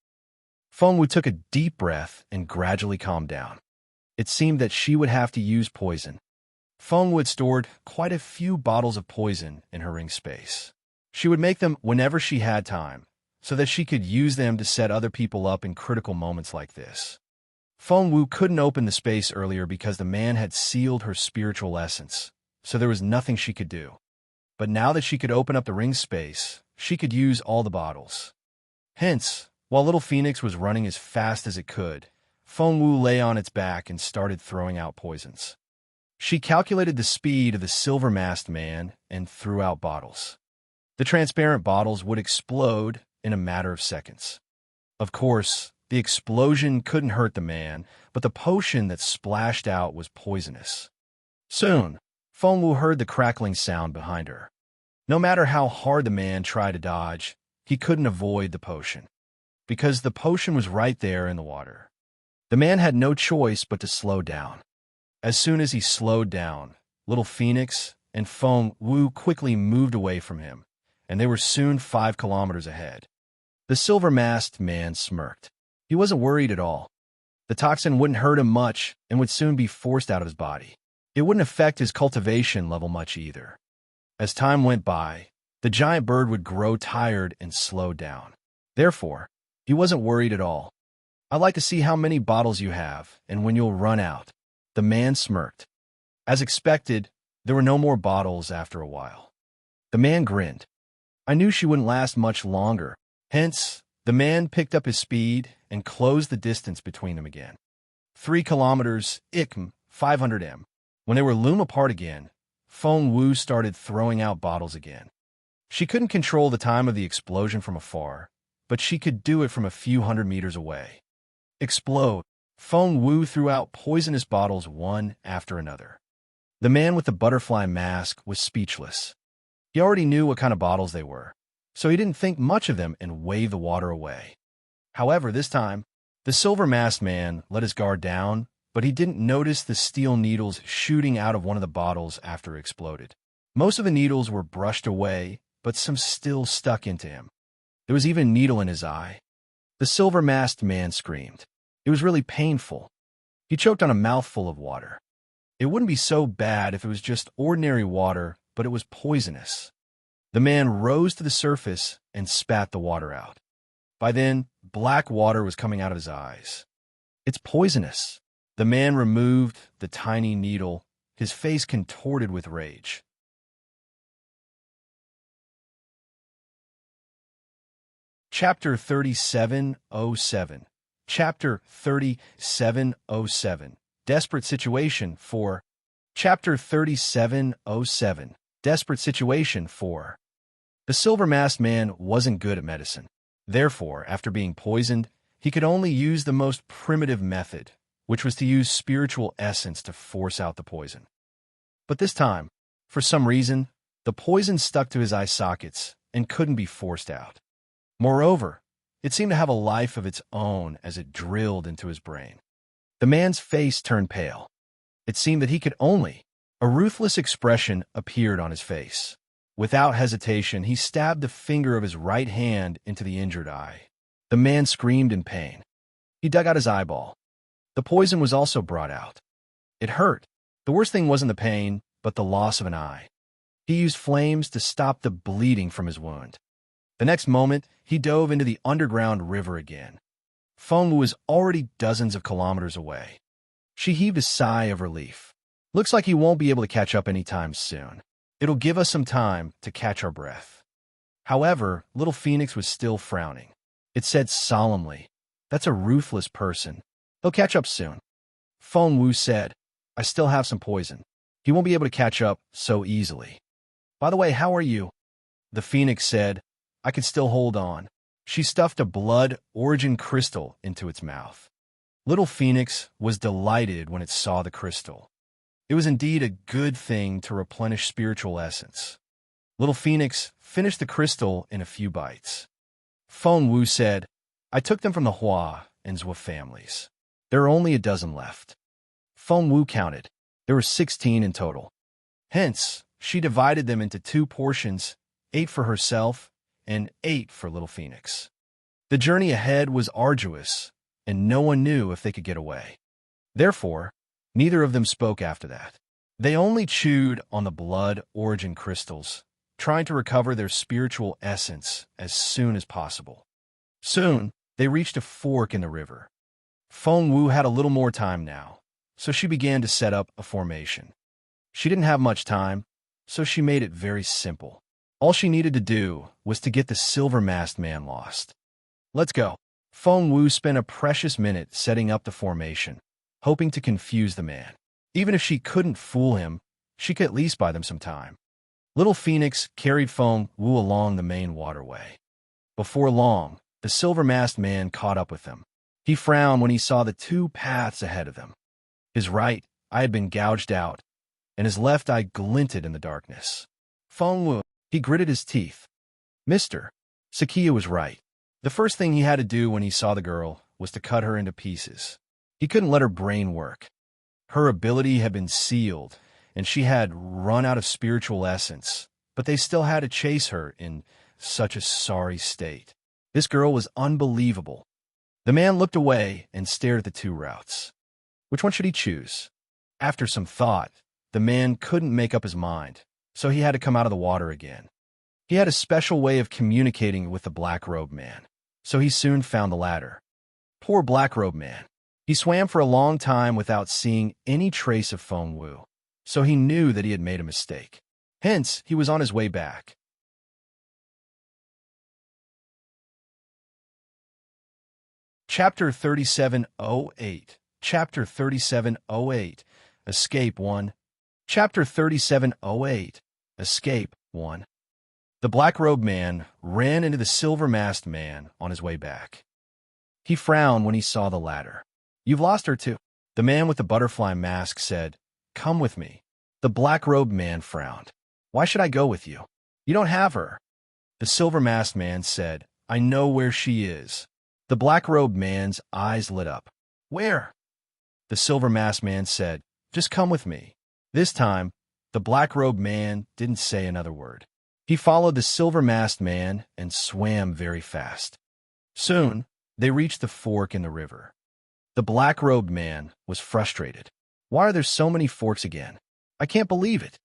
Fengwu took a deep breath and gradually calmed down. It seemed that she would have to use poison. Fengwu had stored quite a few bottles of poison in her ring space. She would make them whenever she had time, so that she could use them to set other people up in critical moments like this. Fengwu couldn't open the space earlier because the man had sealed her spiritual essence, so there was nothing she could do. But now that she could open up the ring space, she could use all the bottles. Hence, while little Phoenix was running as fast as it could, Fengwu lay on its back and started throwing out poisons. She calculated the speed of the silver-masked man and threw out bottles. The transparent bottles would explode in a matter of seconds. Of course, the explosion couldn't hurt the man, but the potion that splashed out was poisonous. Soon, Fengwu heard the crackling sound behind her. No matter how hard the man tried to dodge, he couldn't avoid the potion, because the potion was right there in the water. The man had no choice but to slow down. As soon as he slowed down, little Phoenix and Fengwu quickly moved away from him, and they were soon 5 kilometers ahead. The silver-masked man smirked. He wasn't worried at all. The toxin wouldn't hurt him much and would soon be forced out of his body. It wouldn't affect his cultivation level much either. As time went by, the giant bird would grow tired and slow down. Therefore, he wasn't worried at all. "I'd like to see how many bottles you have and when you'll run out." The man smirked. As expected, there were no more bottles after a while. The man grinned. "I knew she wouldn't last much longer." Hence, the man picked up his speed and closed the distance between them again. 3 kilometers, 500 m. When they were loom apart again, Fengwu started throwing out bottles again. She couldn't control the time of the explosion from afar, but she could do it from a few hundred meters away. Explode! Feng Wu threw out poisonous bottles one after another. The man with the butterfly mask was speechless. He already knew what kind of bottles they were, so he didn't think much of them and waved the water away. However, this time, the silver-masked man let his guard down, but he didn't notice the steel needles shooting out of one of the bottles after it exploded. Most of the needles were brushed away, but some still stuck into him. There was even a needle in his eye. The silver-masked man screamed. It was really painful. He choked on a mouthful of water. It wouldn't be so bad if it was just ordinary water, but it was poisonous. The man rose to the surface and spat the water out. By then, black water was coming out of his eyes. It's poisonous. The man removed the tiny needle, his face contorted with rage. Chapter 3707. Chapter 3707. Desperate Situation 4. Chapter 3707. Desperate Situation 4. The silver-masked man wasn't good at medicine. Therefore, after being poisoned, he could only use the most primitive method, which was to use spiritual essence to force out the poison. But this time, for some reason, the poison stuck to his eye sockets and couldn't be forced out. Moreover, it seemed to have a life of its own as it drilled into his brain. The man's face turned pale. It seemed that he could only. A ruthless expression appeared on his face. Without hesitation, he stabbed the finger of his right hand into the injured eye. The man screamed in pain. He dug out his eyeball. The poison was also brought out. It hurt. The worst thing wasn't the pain, but the loss of an eye. He used flames to stop the bleeding from his wound. The next moment, he dove into the underground river again. Feng Wu was already dozens of kilometers away. She heaved a sigh of relief. Looks like he won't be able to catch up anytime soon. It'll give us some time to catch our breath. However, little Phoenix was still frowning. It said solemnly, "That's a ruthless person. He'll catch up soon." Feng Wu said, "I still have some poison. He won't be able to catch up so easily. By the way, how are you?" The Phoenix said, "I can still hold on." She stuffed a blood origin crystal into its mouth. Little Phoenix was delighted when it saw the crystal. It was indeed a good thing to replenish spiritual essence. Little Phoenix finished the crystal in a few bites. Feng Wu said, "I took them from the Hua and Zhou families. There are only a dozen left." Feng Wu counted. There were 16 in total. Hence, she divided them into 2 portions, 8 for herself and 8 for Little Phoenix. The journey ahead was arduous, and no one knew if they could get away. Therefore, neither of them spoke after that. They only chewed on the blood origin crystals, trying to recover their spiritual essence as soon as possible. Soon, they reached a fork in the river. Feng Wu had a little more time now, so she began to set up a formation. She didn't have much time, so she made it very simple. All she needed to do was to get the silver-masked man lost. "Let's go." Feng Wu spent a precious minute setting up the formation, hoping to confuse the man. Even if she couldn't fool him, she could at least buy them some time. Little Phoenix carried Feng Wu along the main waterway. Before long, the silver-masked man caught up with them. He frowned when he saw the 2 paths ahead of them. His right eye had been gouged out, and his left eye glinted in the darkness. Feng Wu, he gritted his teeth. Mr. Sakia was right. The first thing he had to do when he saw the girl was to cut her into pieces. He couldn't let her brain work. Her ability had been sealed, and she had run out of spiritual essence, but they still had to chase her in such a sorry state. This girl was unbelievable. The man looked away and stared at the 2 routes. Which one should he choose? After some thought, the man couldn't make up his mind, so he had to come out of the water again. He had a special way of communicating with the black-robed man, so he soon found the latter. Poor black-robed man. He swam for a long time without seeing any trace of Feng Wu, so he knew that he had made a mistake. Hence, he was on his way back. Chapter 3708. Chapter 3708. Escape 1. Chapter 3708. Escape 1. The black-robed man ran into the silver-masked man on his way back. He frowned when he saw the latter. You've lost her too. The man with the butterfly mask said, "Come with me." The black-robed man frowned. "Why should I go with you? You don't have her." The silver-masked man said, "I know where she is." The black-robed man's eyes lit up. "Where?" The silver-masked man said, "Just come with me." This time, the black-robed man didn't say another word. He followed the silver-masked man and swam very fast. Soon, they reached the fork in the river. The black-robed man was frustrated. "Why are there so many forks again? I can't believe it."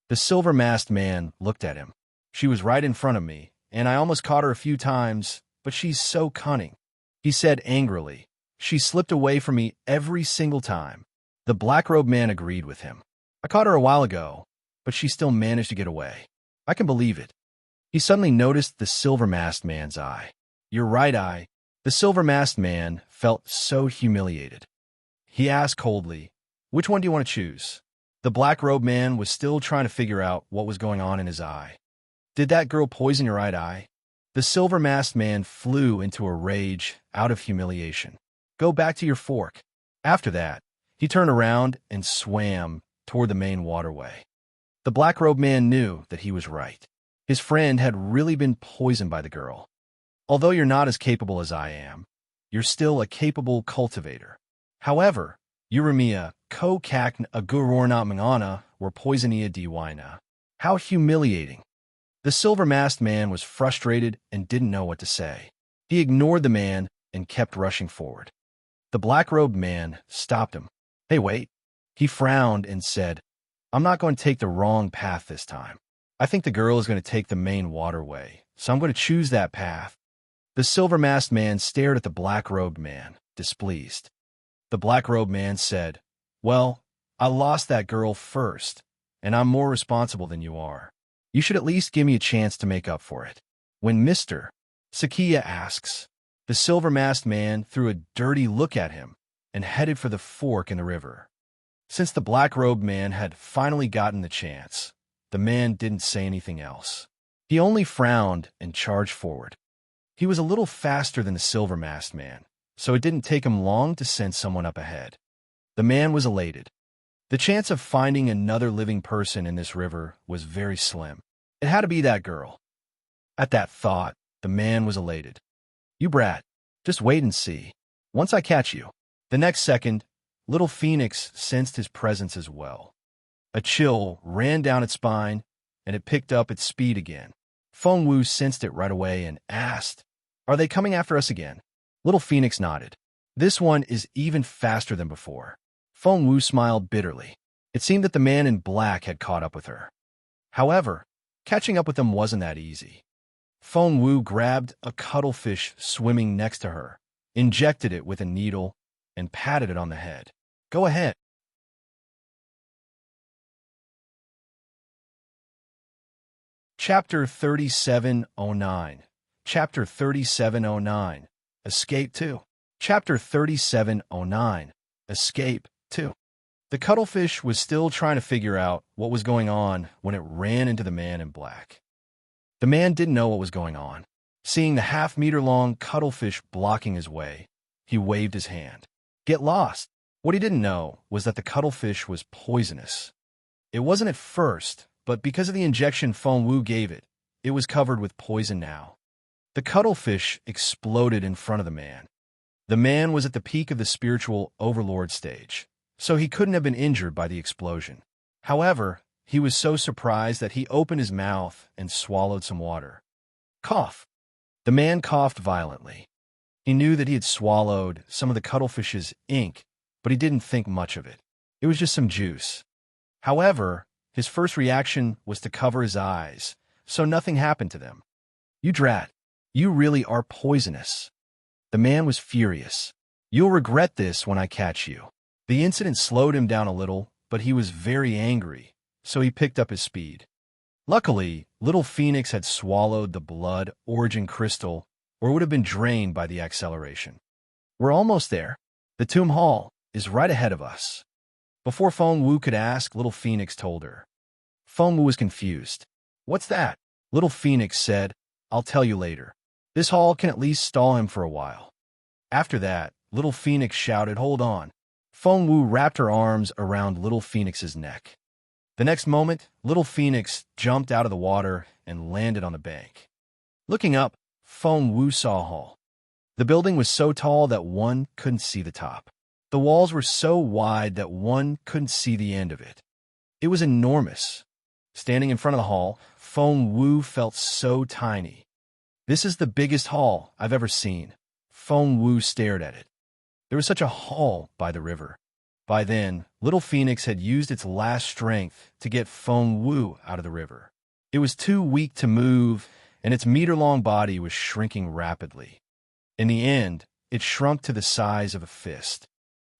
The silver-masked man looked at him. "She was right in front of me, and I almost caught her a few times, but she's so cunning," he said angrily. "She slipped away from me every single time." The black-robed man agreed with him. "I caught her a while ago, but she still managed to get away. I can believe it." He suddenly noticed the silver-masked man's eye. "Your right eye." The silver-masked man felt so humiliated. He asked coldly, "Which one do you want to choose?" The black-robed man was still trying to figure out what was going on in his eye. "Did that girl poison your right eye?" The silver-masked man flew into a rage out of humiliation. "Go back to your fork." After that, he turned around and swam toward the main waterway. The black-robed man knew that he was right. His friend had really been poisoned by the girl. "Although you're not as capable as I am, you're still a capable cultivator. However, Uremia ko kakn agurorna mangana were poisonia diwaina." How humiliating. The silver-masked man was frustrated and didn't know what to say. He ignored the man and kept rushing forward. The black-robed man stopped him. "Hey, wait." He frowned and said, "I'm not going to take the wrong path this time. I think the girl is going to take the main waterway, so I'm going to choose that path." The silver-masked man stared at the black-robed man, displeased. The black-robed man said, "Well, I lost that girl first, and I'm more responsible than you are. You should at least give me a chance to make up for it." When Mr. Sakia asks, the silver-masked man threw a dirty look at him and headed for the fork in the river. Since the black-robed man had finally gotten the chance, the man didn't say anything else. He only frowned and charged forward. He was a little faster than the silver-masked man, so it didn't take him long to send someone up ahead. The man was elated. The chance of finding another living person in this river was very slim. It had to be that girl. At that thought, the man was elated. "You brat, just wait and see. Once I catch you." The next second, little Phoenix sensed his presence as well. A chill ran down its spine, and it picked up its speed again. Feng Wu sensed it right away and asked, "Are they coming after us again?" Little Phoenix nodded. "This one is even faster than before." Feng Wu smiled bitterly. It seemed that the man in black had caught up with her. However, catching up with them wasn't that easy. Feng Wu grabbed a cuttlefish swimming next to her, injected it with a needle, and patted it on the head. "Go ahead." Chapter 3709. Chapter 3709. Escape 2. Chapter 3709. Escape 2. The cuttlefish was still trying to figure out what was going on when it ran into the man in black. The man didn't know what was going on. Seeing the half-meter-long cuttlefish blocking his way, he waved his hand. "Get lost." What he didn't know was that the cuttlefish was poisonous. It wasn't at first, but because of the injection Feng Wu gave it, it was covered with poison now. The cuttlefish exploded in front of the man. The man was at the peak of the spiritual overlord stage, so he couldn't have been injured by the explosion. However, he was so surprised that he opened his mouth and swallowed some water. Cough. The man coughed violently. He knew that he had swallowed some of the cuttlefish's ink, but he didn't think much of it. It was just some juice. However, his first reaction was to cover his eyes, so nothing happened to them. "You drat. You really are poisonous." The man was furious. "You'll regret this when I catch you." The incident slowed him down a little, but he was very angry, so he picked up his speed. Luckily, little Phoenix had swallowed the blood origin crystal, or would have been drained by the acceleration. "We're almost there. The tomb hall is right ahead of us." Before Feng Wu could ask, little Phoenix told her. Feng Wu was confused. "What's that?" Little Phoenix said, "I'll tell you later. This hall can at least stall him for a while." After that, Little Phoenix shouted, "Hold on." Feng Wu wrapped her arms around Little Phoenix's neck. The next moment, Little Phoenix jumped out of the water and landed on the bank. Looking up, Feng Wu saw a hall. The building was so tall that one couldn't see the top. The walls were so wide that one couldn't see the end of it. It was enormous. Standing in front of the hall, Feng Wu felt so tiny. "This is the biggest hall I've ever seen." Feng Wu stared at it. There was such a hall by the river. By then, Little Phoenix had used its last strength to get Feng Wu out of the river. It was too weak to move, and its meter-long body was shrinking rapidly. In the end, it shrunk to the size of a fist.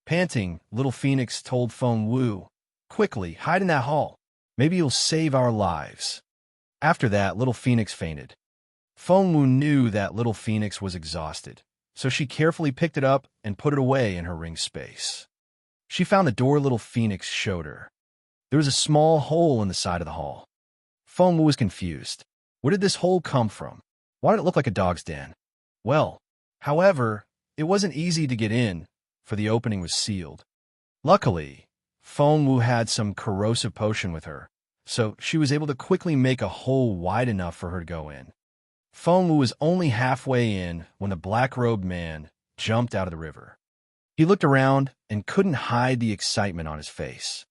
Panting, Little Phoenix told Feng Wu, "Quickly, hide in that hall. Maybe you'll save our lives." After that, Little Phoenix fainted. Feng Wu knew that Little Phoenix was exhausted, so she carefully picked it up and put it away in her ring space. She found the door Little Phoenix showed her. There was a small hole in the side of the hall. Feng Wu was confused. Where did this hole come from? Why did it look like a dog's den? However, it wasn't easy to get in, for the opening was sealed. Luckily, Feng Wu had some corrosive potion with her, so she was able to quickly make a hole wide enough for her to go in. Feng Wu was only halfway in when the black-robed man jumped out of the river. He looked around and couldn't hide the excitement on his face.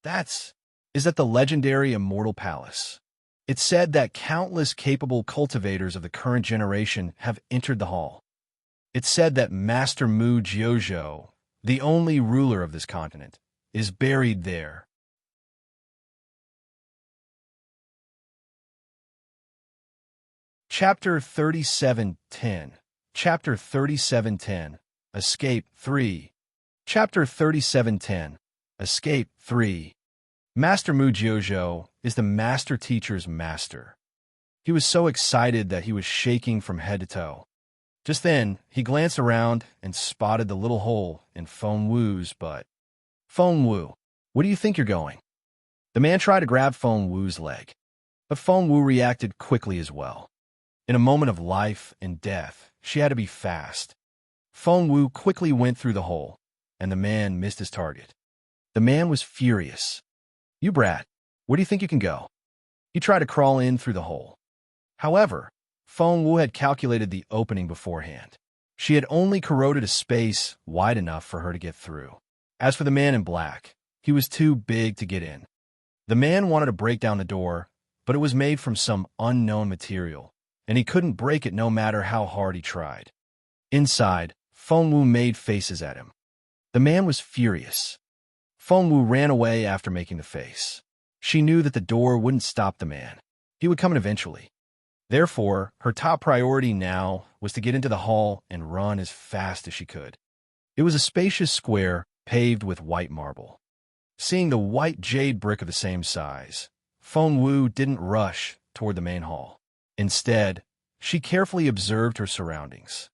Is that the legendary Immortal Palace? It's said that countless capable cultivators of the current generation have entered the hall. It's said that Master Mu Jiuzhou, the only ruler of this continent, is buried there. Chapter 37:10. Chapter 37:10. Escape 3. Chapter 37:10. Escape 3. Master Mu Jiuzhou is the master teacher's master. He was so excited that he was shaking from head to toe. Just then, he glanced around and spotted the little hole in Feng Wu's butt. "Feng Wu, where do you think you're going?" The man tried to grab Feng Wu's leg, but Feng Wu reacted quickly as well. In a moment of life and death, she had to be fast. Feng Wu quickly went through the hole, and the man missed his target. The man was furious. "You brat, where do you think you can go?" He tried to crawl in through the hole. However, Feng Wu had calculated the opening beforehand. She had only corroded a space wide enough for her to get through. As for the man in black, he was too big to get in. The man wanted to break down the door, but it was made from some unknown material, and he couldn't break it no matter how hard he tried. Inside, Feng Wu made faces at him. The man was furious. Feng Wu ran away after making the face. She knew that the door wouldn't stop the man. He would come in eventually. Therefore, her top priority now was to get into the hall and run as fast as she could. It was a spacious square paved with white marble. Seeing the white jade brick of the same size, Feng Wu didn't rush toward the main hall. Instead, she carefully observed her surroundings.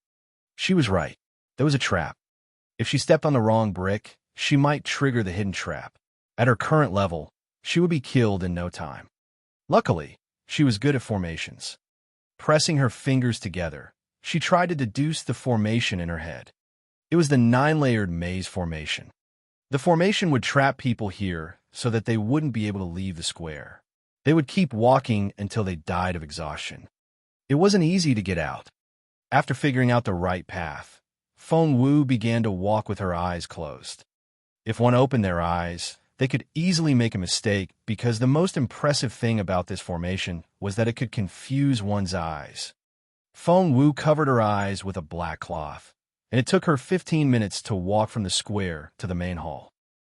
She was right. There was a trap. If she stepped on the wrong brick, she might trigger the hidden trap. At her current level, she would be killed in no time. Luckily, she was good at formations. Pressing her fingers together, she tried to deduce the formation in her head. It was the 9-layered maze formation. The formation would trap people here so that they wouldn't be able to leave the square. They would keep walking until they died of exhaustion. It wasn't easy to get out. After figuring out the right path, Feng Wu began to walk with her eyes closed. If one opened their eyes, they could easily make a mistake because the most impressive thing about this formation was that it could confuse one's eyes. Feng Wu covered her eyes with a black cloth, and it took her 15 minutes to walk from the square to the main hall.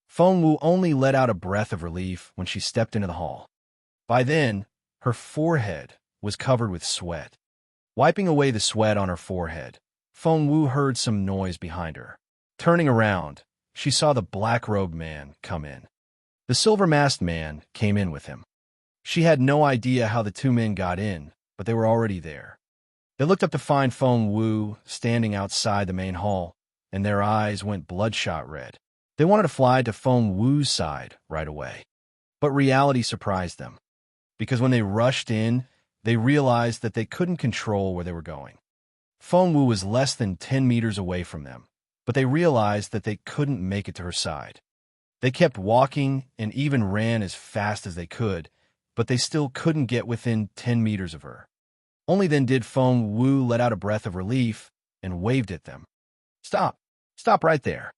Feng Wu only let out a breath of relief when she stepped into the hall. By then, her forehead was covered with sweat. Wiping away the sweat on her forehead, Feng Wu heard some noise behind her. Turning around, she saw the black-robed man come in. The silver-masked man came in with him. She had no idea how the two men got in, but they were already there. They looked up to find Feng Wu standing outside the main hall, and their eyes went bloodshot red. They wanted to fly to Feng Wu's side right away. But reality surprised them, because when they rushed in, they realized that they couldn't control where they were going. Feng Wu was less than 10 meters away from them, but they realized that they couldn't make it to her side. They kept walking and even ran as fast as they could, but they still couldn't get within 10 meters of her. Only then did Feng Wu let out a breath of relief and waved at them. "Stop! Stop right there!"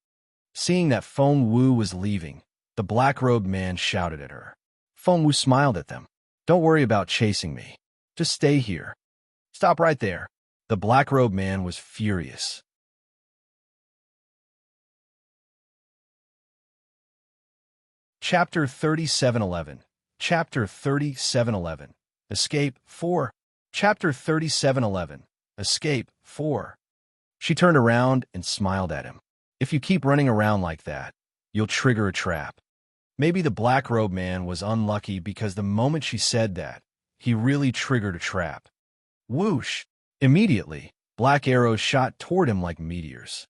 Seeing that Feng Wu was leaving, the black-robed man shouted at her. Feng Wu smiled at them. "Don't worry about chasing me. Just stay here. Stop right there." The black-robed man was furious. Chapter 37:11. Chapter 37:11. Escape 4. Chapter 37:11. Escape 4. She turned around and smiled at him. "If you keep running around like that, you'll trigger a trap." Maybe the black-robed man was unlucky because the moment she said that, he really triggered a trap. Whoosh! Immediately, black arrows shot toward him like meteors.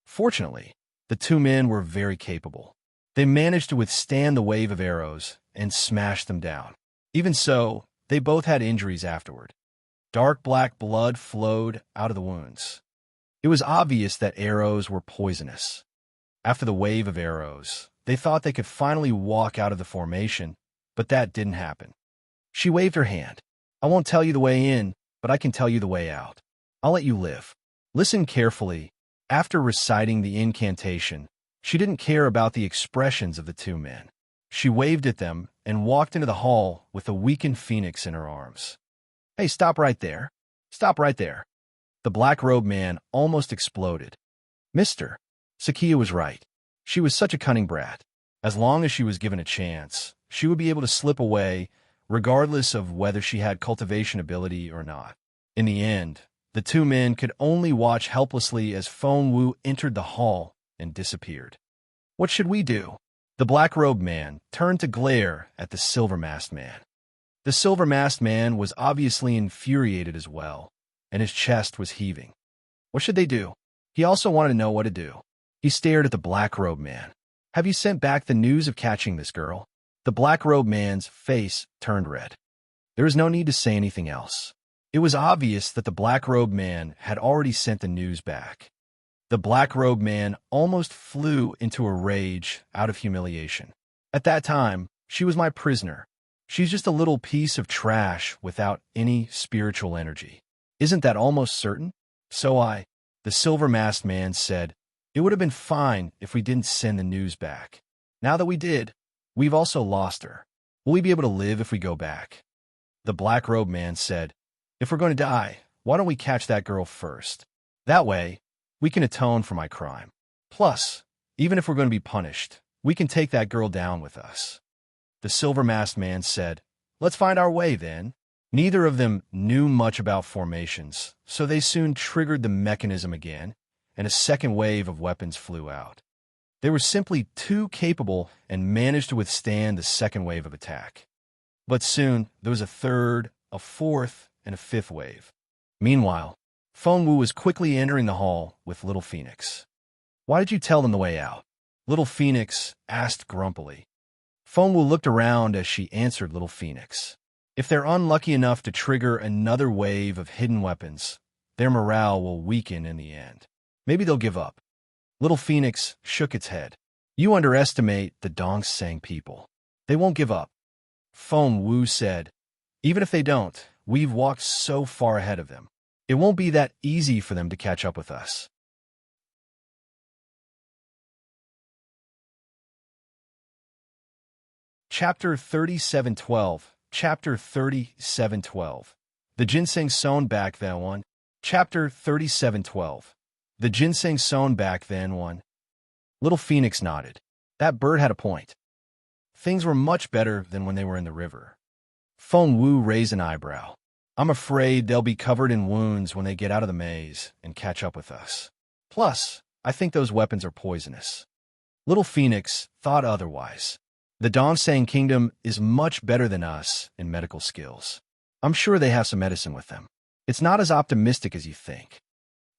Fortunately, the two men were very capable. They managed to withstand the wave of arrows and smash them down. Even so, they both had injuries afterward. Dark black blood flowed out of the wounds. It was obvious that arrows were poisonous. After the wave of arrows, they thought they could finally walk out of the formation, but that didn't happen. She waved her hand. "I won't tell you the way in, but I can tell you the way out. I'll let you live. Listen carefully." After reciting the incantation, she didn't care about the expressions of the two men. She waved at them and walked into the hall with a weakened phoenix in her arms. "Hey, stop right there. Stop right there." The black-robed man almost exploded. "Mister, Sakia was right. She was such a cunning brat. As long as she was given a chance, she would be able to slip away, regardless of whether she had cultivation ability or not." In the end, the two men could only watch helplessly as Feng Wu entered the hall and disappeared. "What should we do?" The black-robed man turned to glare at the silver-masked man. The silver-masked man was obviously infuriated as well, and his chest was heaving. What should they do? He also wanted to know what to do. He stared at the black-robed man. "Have you sent back the news of catching this girl?" The black-robed man's face turned red. There was no need to say anything else. It was obvious that the black-robed man had already sent the news back. The black-robed man almost flew into a rage out of humiliation. "At that time, she was my prisoner. She's just a little piece of trash without any spiritual energy. Isn't that almost certain?" The silver-masked man said, "It would have been fine if we didn't send the news back. Now that we did, we've also lost her. Will we be able to live if we go back?" The black-robed man said, "If we're going to die, why don't we catch that girl first? That way, we can atone for my crime. Plus, even if we're going to be punished, we can take that girl down with us." The silver-masked man said, "Let's find our way, then." Neither of them knew much about formations, so they soon triggered the mechanism again, and a second wave of weapons flew out. They were simply too capable and managed to withstand the second wave of attack. But soon, there was a third, a fourth, and a fifth wave. Meanwhile, Feng Wu was quickly entering the hall with Little Phoenix. "Why did you tell them the way out?" Little Phoenix asked grumpily. Feng Wu looked around as she answered Little Phoenix. "If they're unlucky enough to trigger another wave of hidden weapons, their morale will weaken in the end. Maybe they'll give up." Little Phoenix shook its head. "You underestimate the Dongsang people. They won't give up." Feng Wu said, "Even if they don't, we've walked so far ahead of them. It won't be that easy for them to catch up with us." Chapter 37:12. Chapter 37:12. The ginseng sown back then one. Chapter 37:12. The ginseng sown back then one. Little Phoenix nodded. That bird had a point. Things were much better than when they were in the river. Feng Wu raised an eyebrow. "I'm afraid they'll be covered in wounds when they get out of the maze and catch up with us. Plus, I think those weapons are poisonous." Little Phoenix thought otherwise. "The Dongsang Kingdom is much better than us in medical skills. I'm sure they have some medicine with them. It's not as optimistic as you think."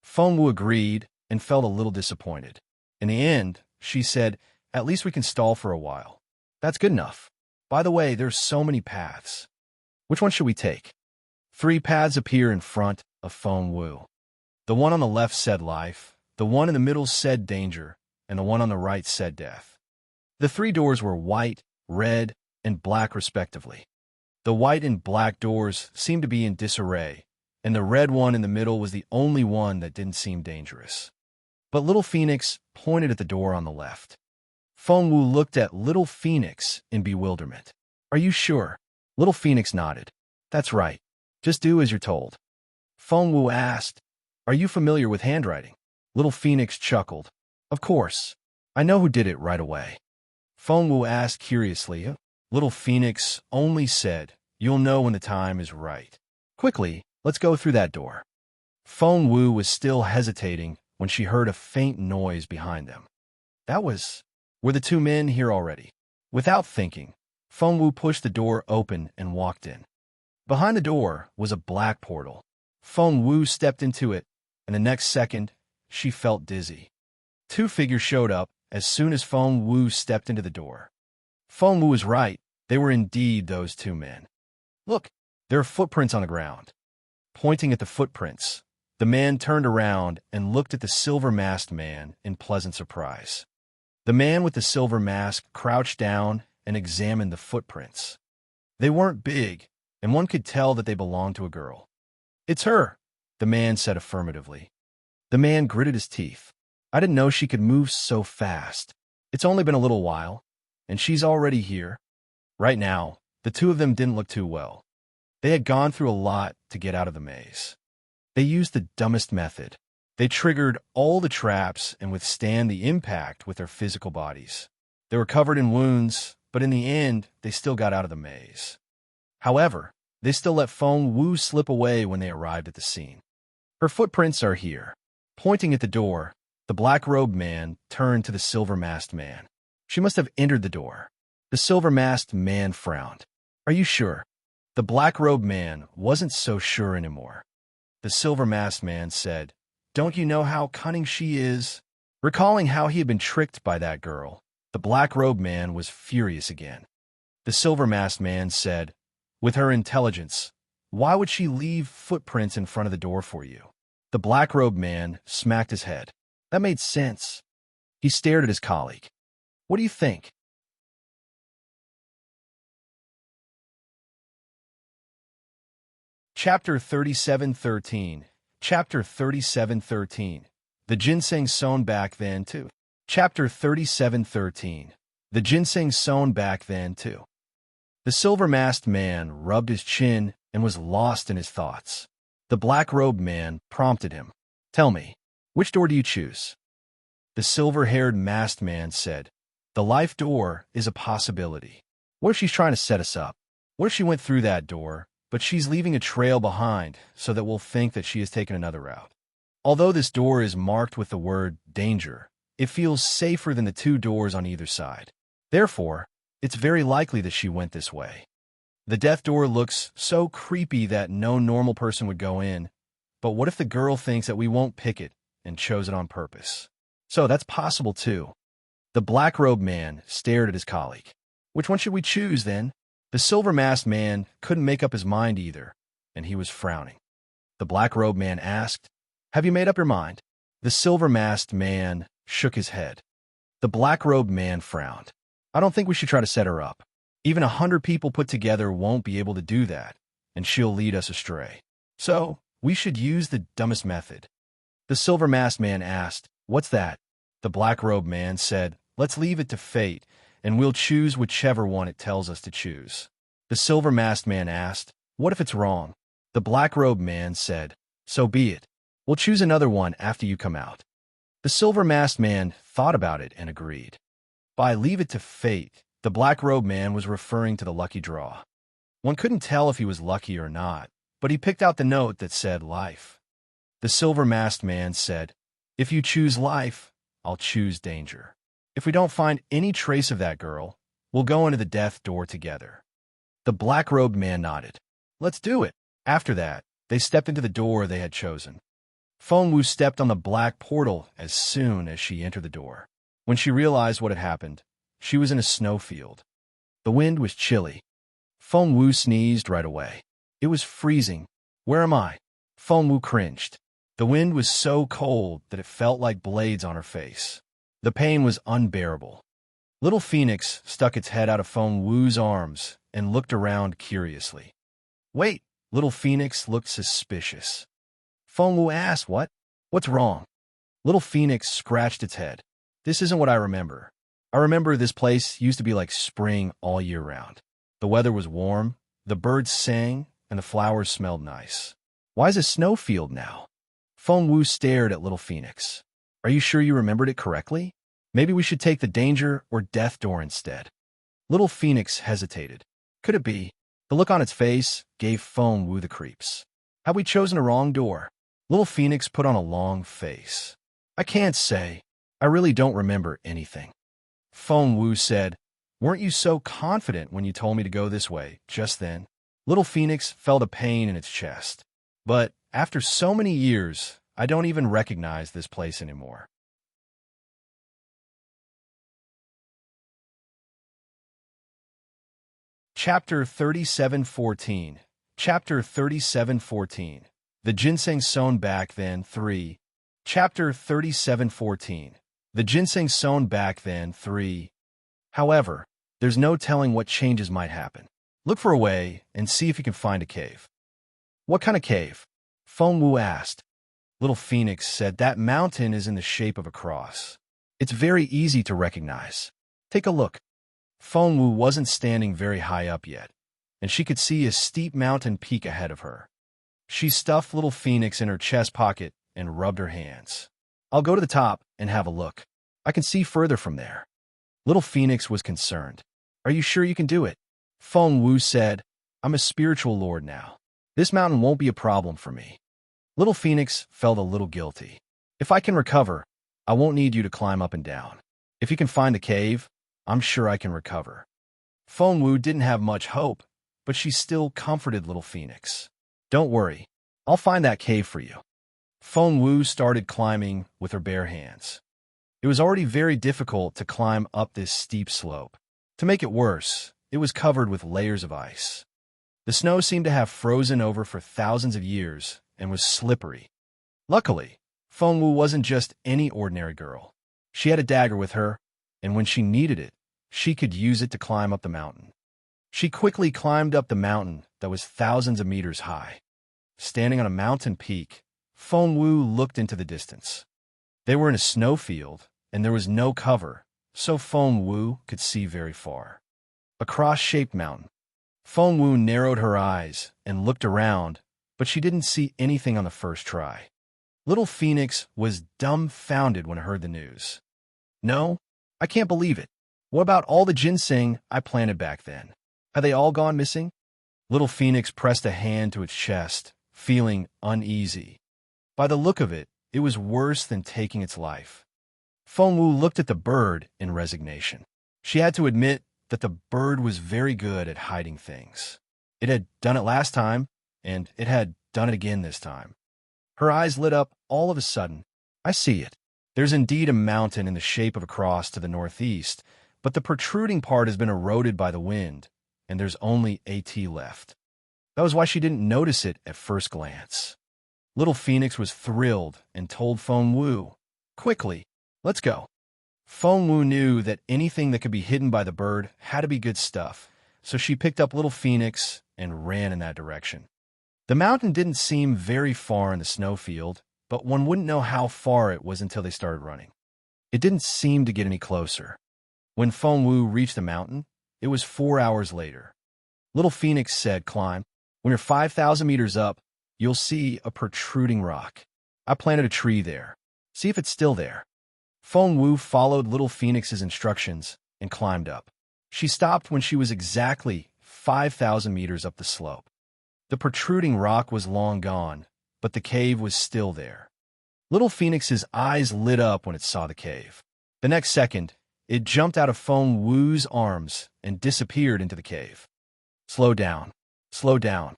Feng Wu agreed and felt a little disappointed. In the end, she said, "At least we can stall for a while. That's good enough. By the way, there's so many paths. Which one should we take?" 3 paths appear in front of Feng Wu. The one on the left said life, The one in the middle said danger, and the one on the right said death. The three doors were white, red, and black respectively. The white and black doors seemed to be in disarray, and the red one in the middle was the only one that didn't seem dangerous. But Little Phoenix pointed at the door on the left. Feng Wu looked at Little Phoenix in bewilderment. "Are you sure?" Little Phoenix nodded. "That's right. Just do as you're told." Feng Wu asked, "Are you familiar with handwriting?" Little Phoenix chuckled. "Of course. I know who did it right away." Feng Wu asked curiously. Little Phoenix only said, "You'll know when the time is right. Quickly, let's go through that door." Feng Wu was still hesitating when she heard a faint noise behind them. Were the two men here already? Without thinking, Feng Wu pushed the door open and walked in. Behind the door was a black portal. Feng Wu stepped into it, and the next second, she felt dizzy. Two figures showed up as soon as Feng Wu stepped into the door. Feng Wu was right. They were indeed those two men. "Look, there are footprints on the ground." Pointing at the footprints, the man turned around and looked at the silver-masked man in pleasant surprise. The man with the silver mask crouched down and examined the footprints. They weren't big, and one could tell that they belonged to a girl. "It's her," the man said affirmatively. The man gritted his teeth. "I didn't know she could move so fast. It's only been a little while, and she's already here." Right now, the two of them didn't look too well. They had gone through a lot to get out of the maze. They used the dumbest method. They triggered all the traps and withstand the impact with their physical bodies. They were covered in wounds, but in the end, they still got out of the maze. However, they still let Feng Wu slip away when they arrived at the scene. "Her footprints are here." Pointing at the door, the black-robed man turned to the silver-masked man. "She must have entered the door." The silver-masked man frowned. "Are you sure?" The black-robed man wasn't so sure anymore. The silver-masked man said, "Don't you know how cunning she is?" Recalling how he had been tricked by that girl, the black-robed man was furious again. The silver-masked man said, "With her intelligence, why would she leave footprints in front of the door for you?" The black-robed man smacked his head. That made sense. He stared at his colleague. "What do you think?" Chapter 37:13. Chapter 37:13. The ginseng sown back then too. Chapter 37:13. The ginseng sown back then too. The silver-masked man rubbed his chin and was lost in his thoughts. The black-robed man prompted him. "Tell me, which door do you choose?" The silver-haired masked man said, "The life door is a possibility. What if she's trying to set us up? What if she went through that door, but she's leaving a trail behind so that we'll think that she has taken another route? Although this door is marked with the word danger, it feels safer than the two doors on either side. Therefore, it's very likely that she went this way. The death door looks so creepy that no normal person would go in, but what if the girl thinks that we won't pick it and chose it on purpose? So that's possible too." The black-robed man stared at his colleague. "Which one should we choose, then?" The silver-masked man couldn't make up his mind either, and he was frowning. The black-robed man asked, "Have you made up your mind?" The silver-masked man shook his head. The black-robed man frowned. "I don't think we should try to set her up. Even 100 people put together won't be able to do that, and she'll lead us astray. So, we should use the dumbest method." The silver-masked man asked, "What's that?" The black-robed man said, "Let's leave it to fate, and we'll choose whichever one it tells us to choose." The silver-masked man asked, "What if it's wrong?" The black-robed man said, "So be it. We'll choose another one after you come out." The silver-masked man thought about it and agreed. By leave it to fate, the black-robed man was referring to the lucky draw. One couldn't tell if he was lucky or not, but he picked out the note that said life. The silver-masked man said, "If you choose life, I'll choose danger. If we don't find any trace of that girl, we'll go into the death door together." The black-robed man nodded. "Let's do it." After that, they stepped into the door they had chosen. Feng Wu stepped on the black portal as soon as she entered the door. When she realized what had happened, she was in a snowfield. The wind was chilly. Feng Wu sneezed right away. It was freezing. "Where am I?" Feng Wu cringed. The wind was so cold that it felt like blades on her face. The pain was unbearable. Little Phoenix stuck its head out of Feng Wu's arms and looked around curiously. Wait, Little Phoenix looked suspicious. Feng Wu asked, What? What's wrong? Little Phoenix scratched its head. This isn't what I remember. I remember this place used to be like spring all year round. The weather was warm, the birds sang, and the flowers smelled nice. Why is it snowfield now? Feng Wu stared at Little Phoenix. Are you sure you remembered it correctly? Maybe we should take the danger or death door instead. Little Phoenix hesitated. Could it be? The look on its face gave Feng Wu the creeps. Have we chosen a wrong door? Little Phoenix put on a long face. I can't say. I really don't remember anything. Feng Wu said, Weren't you so confident when you told me to go this way just then? Little Phoenix felt a pain in its chest. But after so many years, I don't even recognize this place anymore. Chapter 37:14. Chapter 37:14. The ginseng sown back then 3. Chapter 37:14. The ginseng sown back then 3. However, there's no telling what changes might happen. Look for a way and see if you can find a cave. What kind of cave? Feng Wu asked. Little Phoenix said that mountain is in the shape of a cross. It's very easy to recognize. Take a look. Feng Wu wasn't standing very high up yet, and she could see a steep mountain peak ahead of her. She stuffed Little Phoenix in her chest pocket and rubbed her hands. I'll go to the top and have a look. I can see further from there. Little Phoenix was concerned. Are you sure you can do it? Feng Wu said, I'm a spiritual lord now. This mountain won't be a problem for me. Little Phoenix felt a little guilty. If I can recover, I won't need you to climb up and down. If you can find the cave, I'm sure I can recover. Feng Wu didn't have much hope, but she still comforted Little Phoenix. Don't worry, I'll find that cave for you. Feng Wu started climbing with her bare hands. It was already very difficult to climb up this steep slope. To make it worse, it was covered with layers of ice. The snow seemed to have frozen over for thousands of years and was slippery. Luckily, Feng Wu wasn't just any ordinary girl. She had a dagger with her, and when she needed it, she could use it to climb up the mountain. She quickly climbed up the mountain that was thousands of meters high. Standing on a mountain peak, Feng Wu looked into the distance. They were in a snowfield, and there was no cover, so Feng Wu could see very far. A cross-shaped mountain. Feng Wu narrowed her eyes and looked around, but she didn't see anything on the first try. Little Phoenix was dumbfounded when it heard the news. No, I can't believe it. What about all the ginseng I planted back then? Have they all gone missing? Little Phoenix pressed a hand to its chest, feeling uneasy. By the look of it, it was worse than taking its life. Feng Wu looked at the bird in resignation. She had to admit that the bird was very good at hiding things. It had done it last time, and it had done it again this time. Her eyes lit up all of a sudden. I see it. There's indeed a mountain in the shape of a cross to the northeast, but the protruding part has been eroded by the wind, and there's only AT left. That was why she didn't notice it at first glance. Little Phoenix was thrilled and told Feng Wu, Quickly, let's go. Feng Wu knew that anything that could be hidden by the bird had to be good stuff, so she picked up Little Phoenix and ran in that direction. The mountain didn't seem very far in the snowfield, but one wouldn't know how far it was until they started running. It didn't seem to get any closer. When Feng Wu reached the mountain, it was 4 hours later. Little Phoenix said, Climb. When you're 5,000 meters up, you'll see a protruding rock. I planted a tree there. See if it's still there. Feng Wu followed Little Phoenix's instructions and climbed up. She stopped when she was exactly 5,000 meters up the slope. The protruding rock was long gone, but the cave was still there. Little Phoenix's eyes lit up when it saw the cave. The next second, it jumped out of Feng Wu's arms and disappeared into the cave. Slow down. Slow down.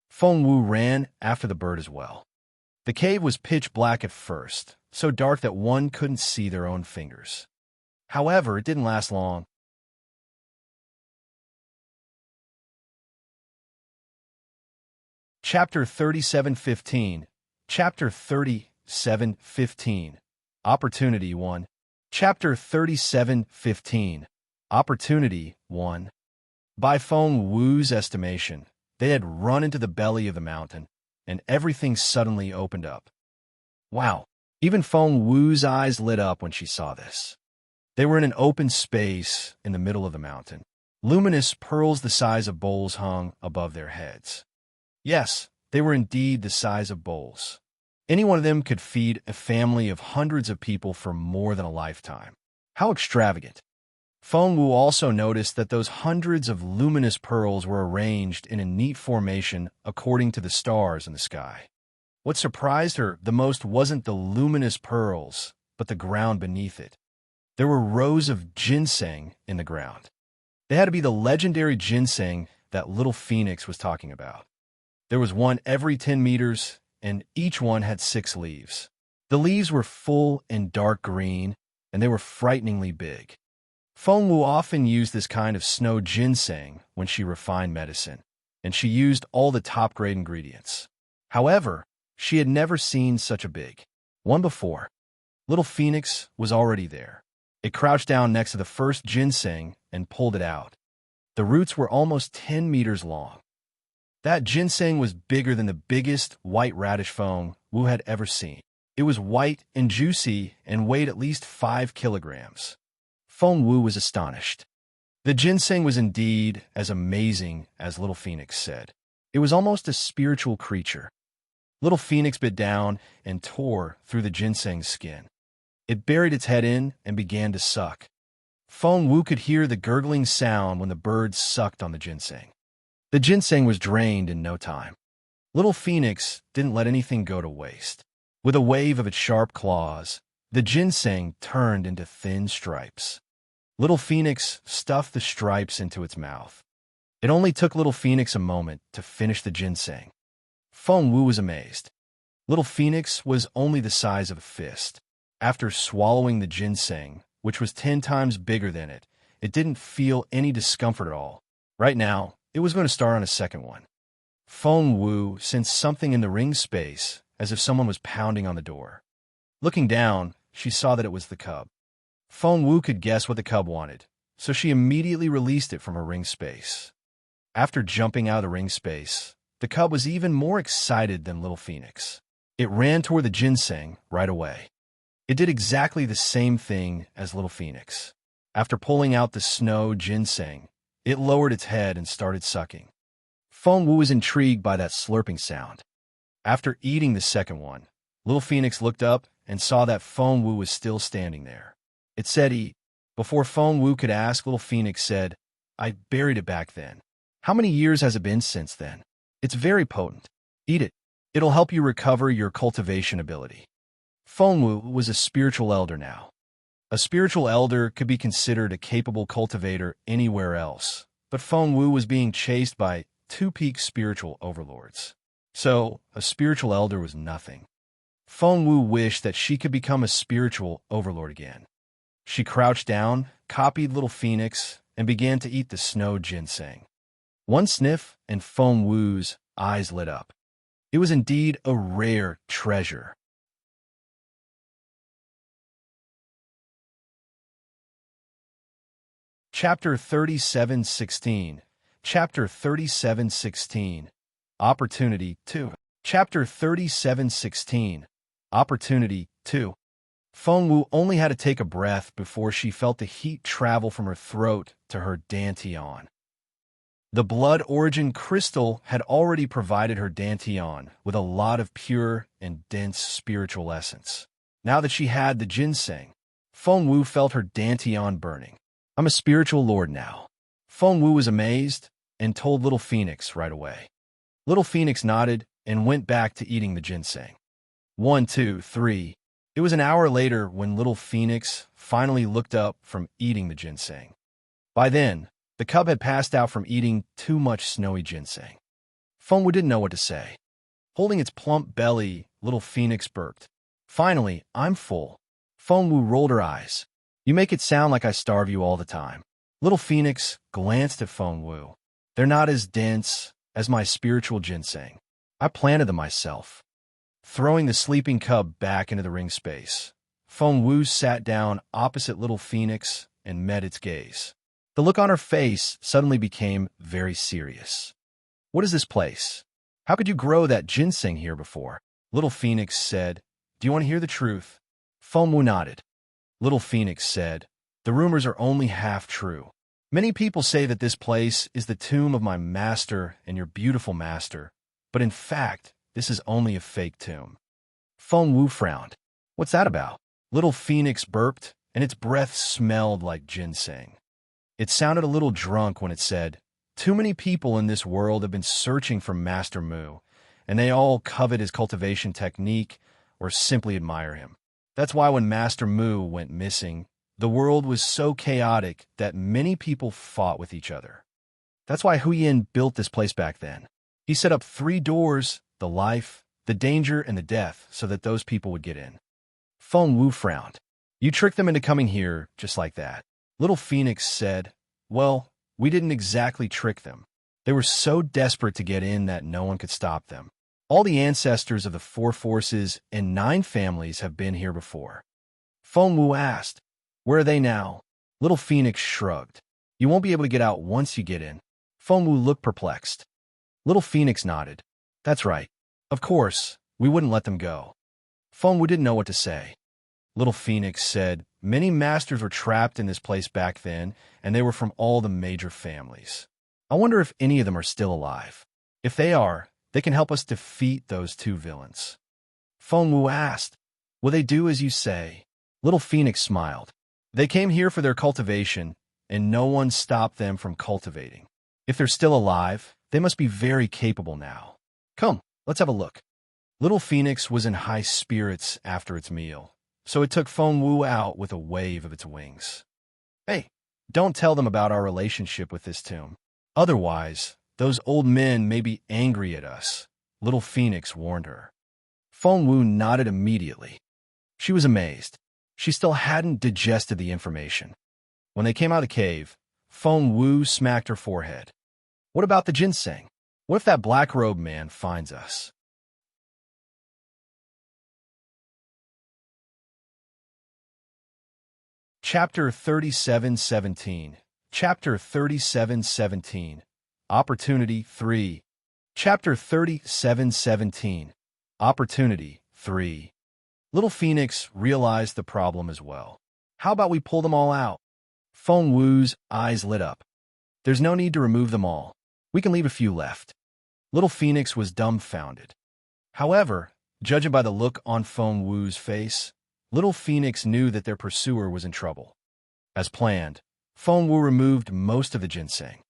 Feng Wu ran after the bird as well. The cave was pitch black at first, so dark that one couldn't see their own fingers. However, it didn't last long. Chapter 37:15. Chapter 37:15. Opportunity 1. Chapter 37:15. Opportunity 1. By Feng Wu's estimation, they had run into the belly of the mountain, and everything suddenly opened up. Wow! Even Feng Wu's eyes lit up when she saw this. They were in an open space in the middle of the mountain. Luminous pearls the size of bowls hung above their heads. Yes, they were indeed the size of bowls. Any one of them could feed a family of hundreds of people for more than a lifetime. How extravagant! Feng Wu also noticed that those hundreds of luminous pearls were arranged in a neat formation according to the stars in the sky. What surprised her the most wasn't the luminous pearls, but the ground beneath it. There were rows of ginseng in the ground. They had to be the legendary ginseng that Little Phoenix was talking about. There was one every 10 meters, and each one had 6 leaves. The leaves were full and dark green, and they were frighteningly big. Feng Wu often used this kind of snow ginseng when she refined medicine, and she used all the top-grade ingredients. However, she had never seen such a big one before. Little Phoenix was already there. It crouched down next to the first ginseng and pulled it out. The roots were almost 10 meters long. That ginseng was bigger than the biggest white radish Feng Wu had ever seen. It was white and juicy and weighed at least 5 kilograms. Feng Wu was astonished. The ginseng was indeed as amazing as Little Phoenix said. It was almost a spiritual creature. Little Phoenix bit down and tore through the ginseng's skin. It buried its head in and began to suck. Feng Wu could hear the gurgling sound when the bird sucked on the ginseng. The ginseng was drained in no time. Little Phoenix didn't let anything go to waste. With a wave of its sharp claws, the ginseng turned into thin stripes. Little Phoenix stuffed the stripes into its mouth. It only took Little Phoenix a moment to finish the ginseng. Feng Wu was amazed. Little Phoenix was only the size of a fist. After swallowing the ginseng, which was 10 times bigger than it, it didn't feel any discomfort at all. Right now, it was going to start on a second one. Feng Wu sensed something in the ring space, as if someone was pounding on the door. Looking down, she saw that it was the cub. Feng Wu could guess what the cub wanted, so she immediately released it from her ring space. After jumping out of the ring space, the cub was even more excited than Little Phoenix. It ran toward the ginseng right away. It did exactly the same thing as Little Phoenix. After pulling out the snow ginseng, it lowered its head and started sucking. Feng Wu was intrigued by that slurping sound. After eating the second one, Little Phoenix looked up and saw that Feng Wu was still standing there. It said eat. Before Feng Wu could ask, Little Phoenix said, I buried it back then. How many years has it been since then? It's very potent. Eat it. It'll help you recover your cultivation ability. Feng Wu was a spiritual elder now. A spiritual elder could be considered a capable cultivator anywhere else, but Feng Wu was being chased by 2 peak spiritual overlords. So, a spiritual elder was nothing. Feng Wu wished that she could become a spiritual overlord again. She crouched down, copied Little Phoenix, and began to eat the snow ginseng. One sniff, and Feng Wu's eyes lit up. It was indeed a rare treasure. Chapter 37:16. Chapter 37:16. Opportunity 2. Chapter 37:16. Opportunity 2. Feng Wu only had to take a breath before she felt the heat travel from her throat to her dantian. The blood origin crystal had already provided her dantian with a lot of pure and dense spiritual essence. Now that she had the ginseng, Feng Wu felt her dantian burning. I'm a spiritual lord now. Feng Wu was amazed and told Little Phoenix right away. Little Phoenix nodded and went back to eating the ginseng. 1, 2, 3. It was an hour later when Little Phoenix finally looked up from eating the ginseng. By then, the cub had passed out from eating too much snowy ginseng. Feng Wu didn't know what to say. Holding its plump belly, Little Phoenix burped. Finally, I'm full. Feng Wu rolled her eyes. You make it sound like I starve you all the time. Little Phoenix glanced at Feng Wu. They're not as dense as my spiritual ginseng. I planted them myself. throwing the sleeping cub back into the ring space. Feng Wu sat down opposite Little Phoenix and met its gaze. The look on her face suddenly became very serious. "What is this place? How could you grow that ginseng here before?" Little Phoenix said. "Do you want to hear the truth?" Feng Wu nodded. Little Phoenix said, "The rumors are only half true. Many people say that this place is the tomb of my master and your beautiful master, but in fact, this is only a fake tomb." Feng Wu frowned. "What's that about?" Little Phoenix burped, and its breath smelled like ginseng. It sounded a little drunk when it said, "Too many people in this world have been searching for Master Mu, and they all covet his cultivation technique or simply admire him. That's why when Master Mu went missing, the world was so chaotic that many people fought with each other. That's why Huyin built this place back then. He set up 3 doors, the life, the danger, and the death, so that those people would get in." Feng Wu frowned. "You tricked them into coming here just like that." Little Phoenix said, "Well, we didn't exactly trick them. They were so desperate to get in that no one could stop them. All the ancestors of the 4 forces and 9 families have been here before." Feng Wu asked, "Where are they now?" Little Phoenix shrugged. "You won't be able to get out once you get in." Feng Wu looked perplexed. Little Phoenix nodded. "That's right. Of course, we wouldn't let them go." Feng Wu didn't know what to say. Little Phoenix said, "Many masters were trapped in this place back then, and they were from all the major families. I wonder if any of them are still alive. If they are, they can help us defeat those 2 villains." Feng Wu asked, "Will they do as you say?" Little Phoenix smiled. "They came here for their cultivation, and no one stopped them from cultivating. If they're still alive, they must be very capable now. Come, let's have a look." Little Phoenix was in high spirits after its meal, so it took Feng Wu out with a wave of its wings. "Hey, don't tell them about our relationship with this tomb. Otherwise, those old men may be angry at us," Little Phoenix warned her. Feng Wu nodded immediately. She was amazed. She still hadn't digested the information. When they came out of the cave, Feng Wu smacked her forehead. "What about the ginseng? What if that black-robed man finds us?" Chapter 37:17. Chapter 37:17. Opportunity 3. Chapter 37:17. Opportunity 3. Little Phoenix realized the problem as well. "How about we pull them all out?" Feng Wu's eyes lit up. "There's no need to remove them all. We can leave a few left." Little Phoenix was dumbfounded. However, judging by the look on Feng Wu's face, Little Phoenix knew that their pursuer was in trouble. As planned, Feng Wu removed most of the ginseng.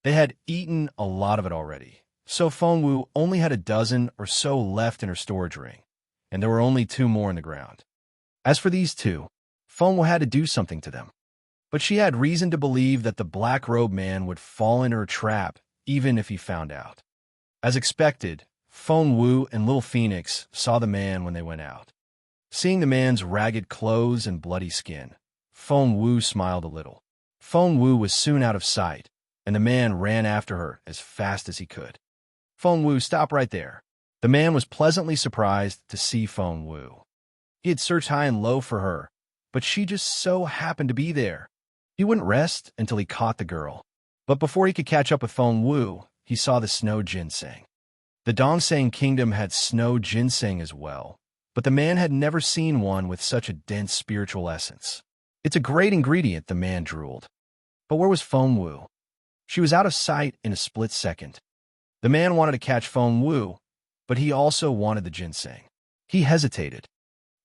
They had eaten a lot of it already, so Feng Wu only had a dozen or so left in her storage ring, and there were only 2 more in the ground. As for these 2, Feng Wu had to do something to them. But she had reason to believe that the black-robed man would fall into her trap, even if he found out. As expected, Feng Wu and Little Phoenix saw the man when they went out. Seeing the man's ragged clothes and bloody skin, Feng Wu smiled a little. Feng Wu was soon out of sight, and the man ran after her as fast as he could. "Feng Wu, stop right there." The man was pleasantly surprised to see Feng Wu. He had searched high and low for her, but she just so happened to be there. He wouldn't rest until he caught the girl. But before he could catch up with Feng Wu, he saw the snow ginseng. The Dongseng Kingdom had snow ginseng as well, but the man had never seen one with such a dense spiritual essence. "It's a great ingredient," the man drooled. But where was Feng Wu? She was out of sight in a split second. The man wanted to catch Feng Wu, but he also wanted the ginseng. He hesitated.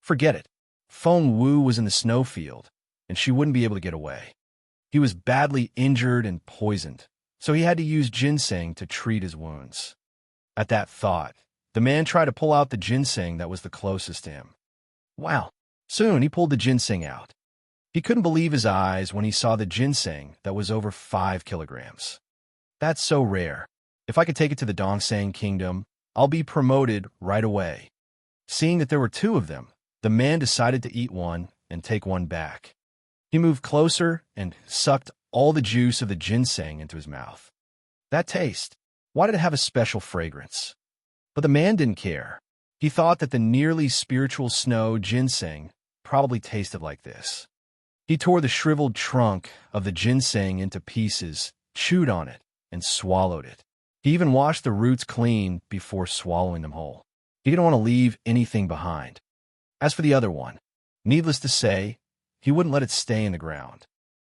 Forget it. Feng Wu was in the snowfield, and she wouldn't be able to get away. He was badly injured and poisoned, so he had to use ginseng to treat his wounds. At that thought, the man tried to pull out the ginseng that was the closest to him. Wow! Soon he pulled the ginseng out. He couldn't believe his eyes when he saw the ginseng that was over 5 kilograms. "That's so rare. If I could take it to the Dongseng Kingdom, I'll be promoted right away." Seeing that there were 2 of them, the man decided to eat one and take one back. He moved closer and sucked all the juice of the ginseng into his mouth. That taste! Why did it have a special fragrance? But the man didn't care. He thought that the nearly spiritual snow ginseng probably tasted like this. He tore the shriveled trunk of the ginseng into pieces, chewed on it, and swallowed it. He even washed the roots clean before swallowing them whole. He didn't want to leave anything behind. As for the other one, needless to say, he wouldn't let it stay in the ground.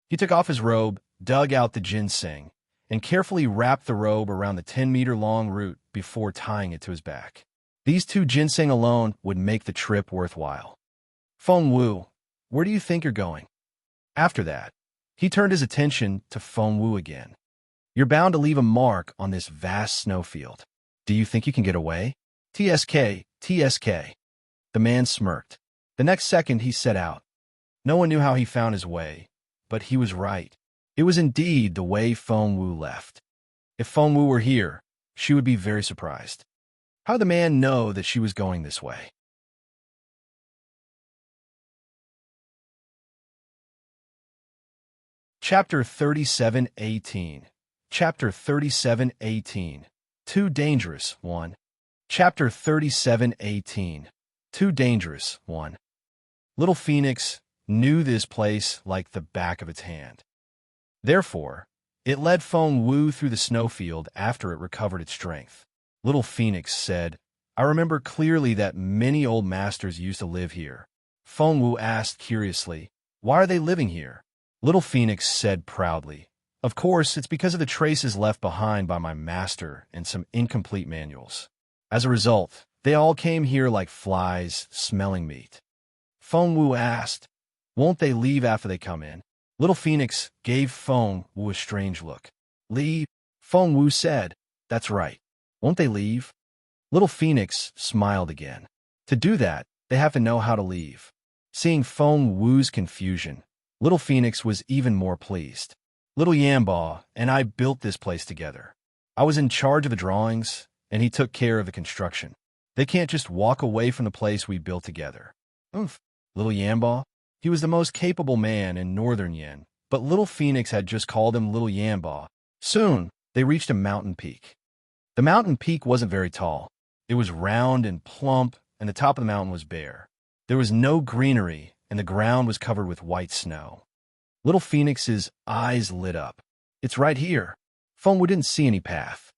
He took off his robe, dug out the ginseng, and carefully wrapped the robe around the 10-meter-long root before tying it to his back. These 2 ginseng alone would make the trip worthwhile. Feng Wu, where do you think you're going? After that, he turned his attention to Feng Wu again. You're bound to leave a mark on this vast snowfield. Do you think you can get away? TSK, TSK. The man smirked. The next second he set out. No one knew how he found his way, but he was right. It was indeed the way Feng Wu left. If Feng Wu were here, she would be very surprised. How did the man know that she was going this way? Chapter 37:18. Chapter 37:18. Too dangerous, 1. Chapter 37:18. Too dangerous, 1. Little Phoenix knew this place like the back of its hand. Therefore, it led Feng Wu through the snowfield after it recovered its strength. Little Phoenix said, I remember clearly that many old masters used to live here. Feng Wu asked curiously, why are they living here? Little Phoenix said proudly, of course, it's because of the traces left behind by my master and some incomplete manuals. As a result, they all came here like flies smelling meat. Feng Wu asked, won't they leave after they come in? Little Phoenix gave Feng Wu a strange look. Leave? Feng Wu said, that's right. Won't they leave? Little Phoenix smiled again. To do that, they have to know how to leave. Seeing Feng Wu's confusion, Little Phoenix was even more pleased. Little Yamba and I built this place together. I was in charge of the drawings, and he took care of the construction. They can't just walk away from the place we built together. Oomph. Little Yamba, he was the most capable man in northern Yen, but Little Phoenix had just called him Little Yamba. Soon, they reached a mountain peak. The mountain peak wasn't very tall. It was round and plump, and the top of the mountain was bare. There was no greenery, and the ground was covered with white snow. Little Phoenix's eyes lit up. It's right here. Feng Wu didn't see any path.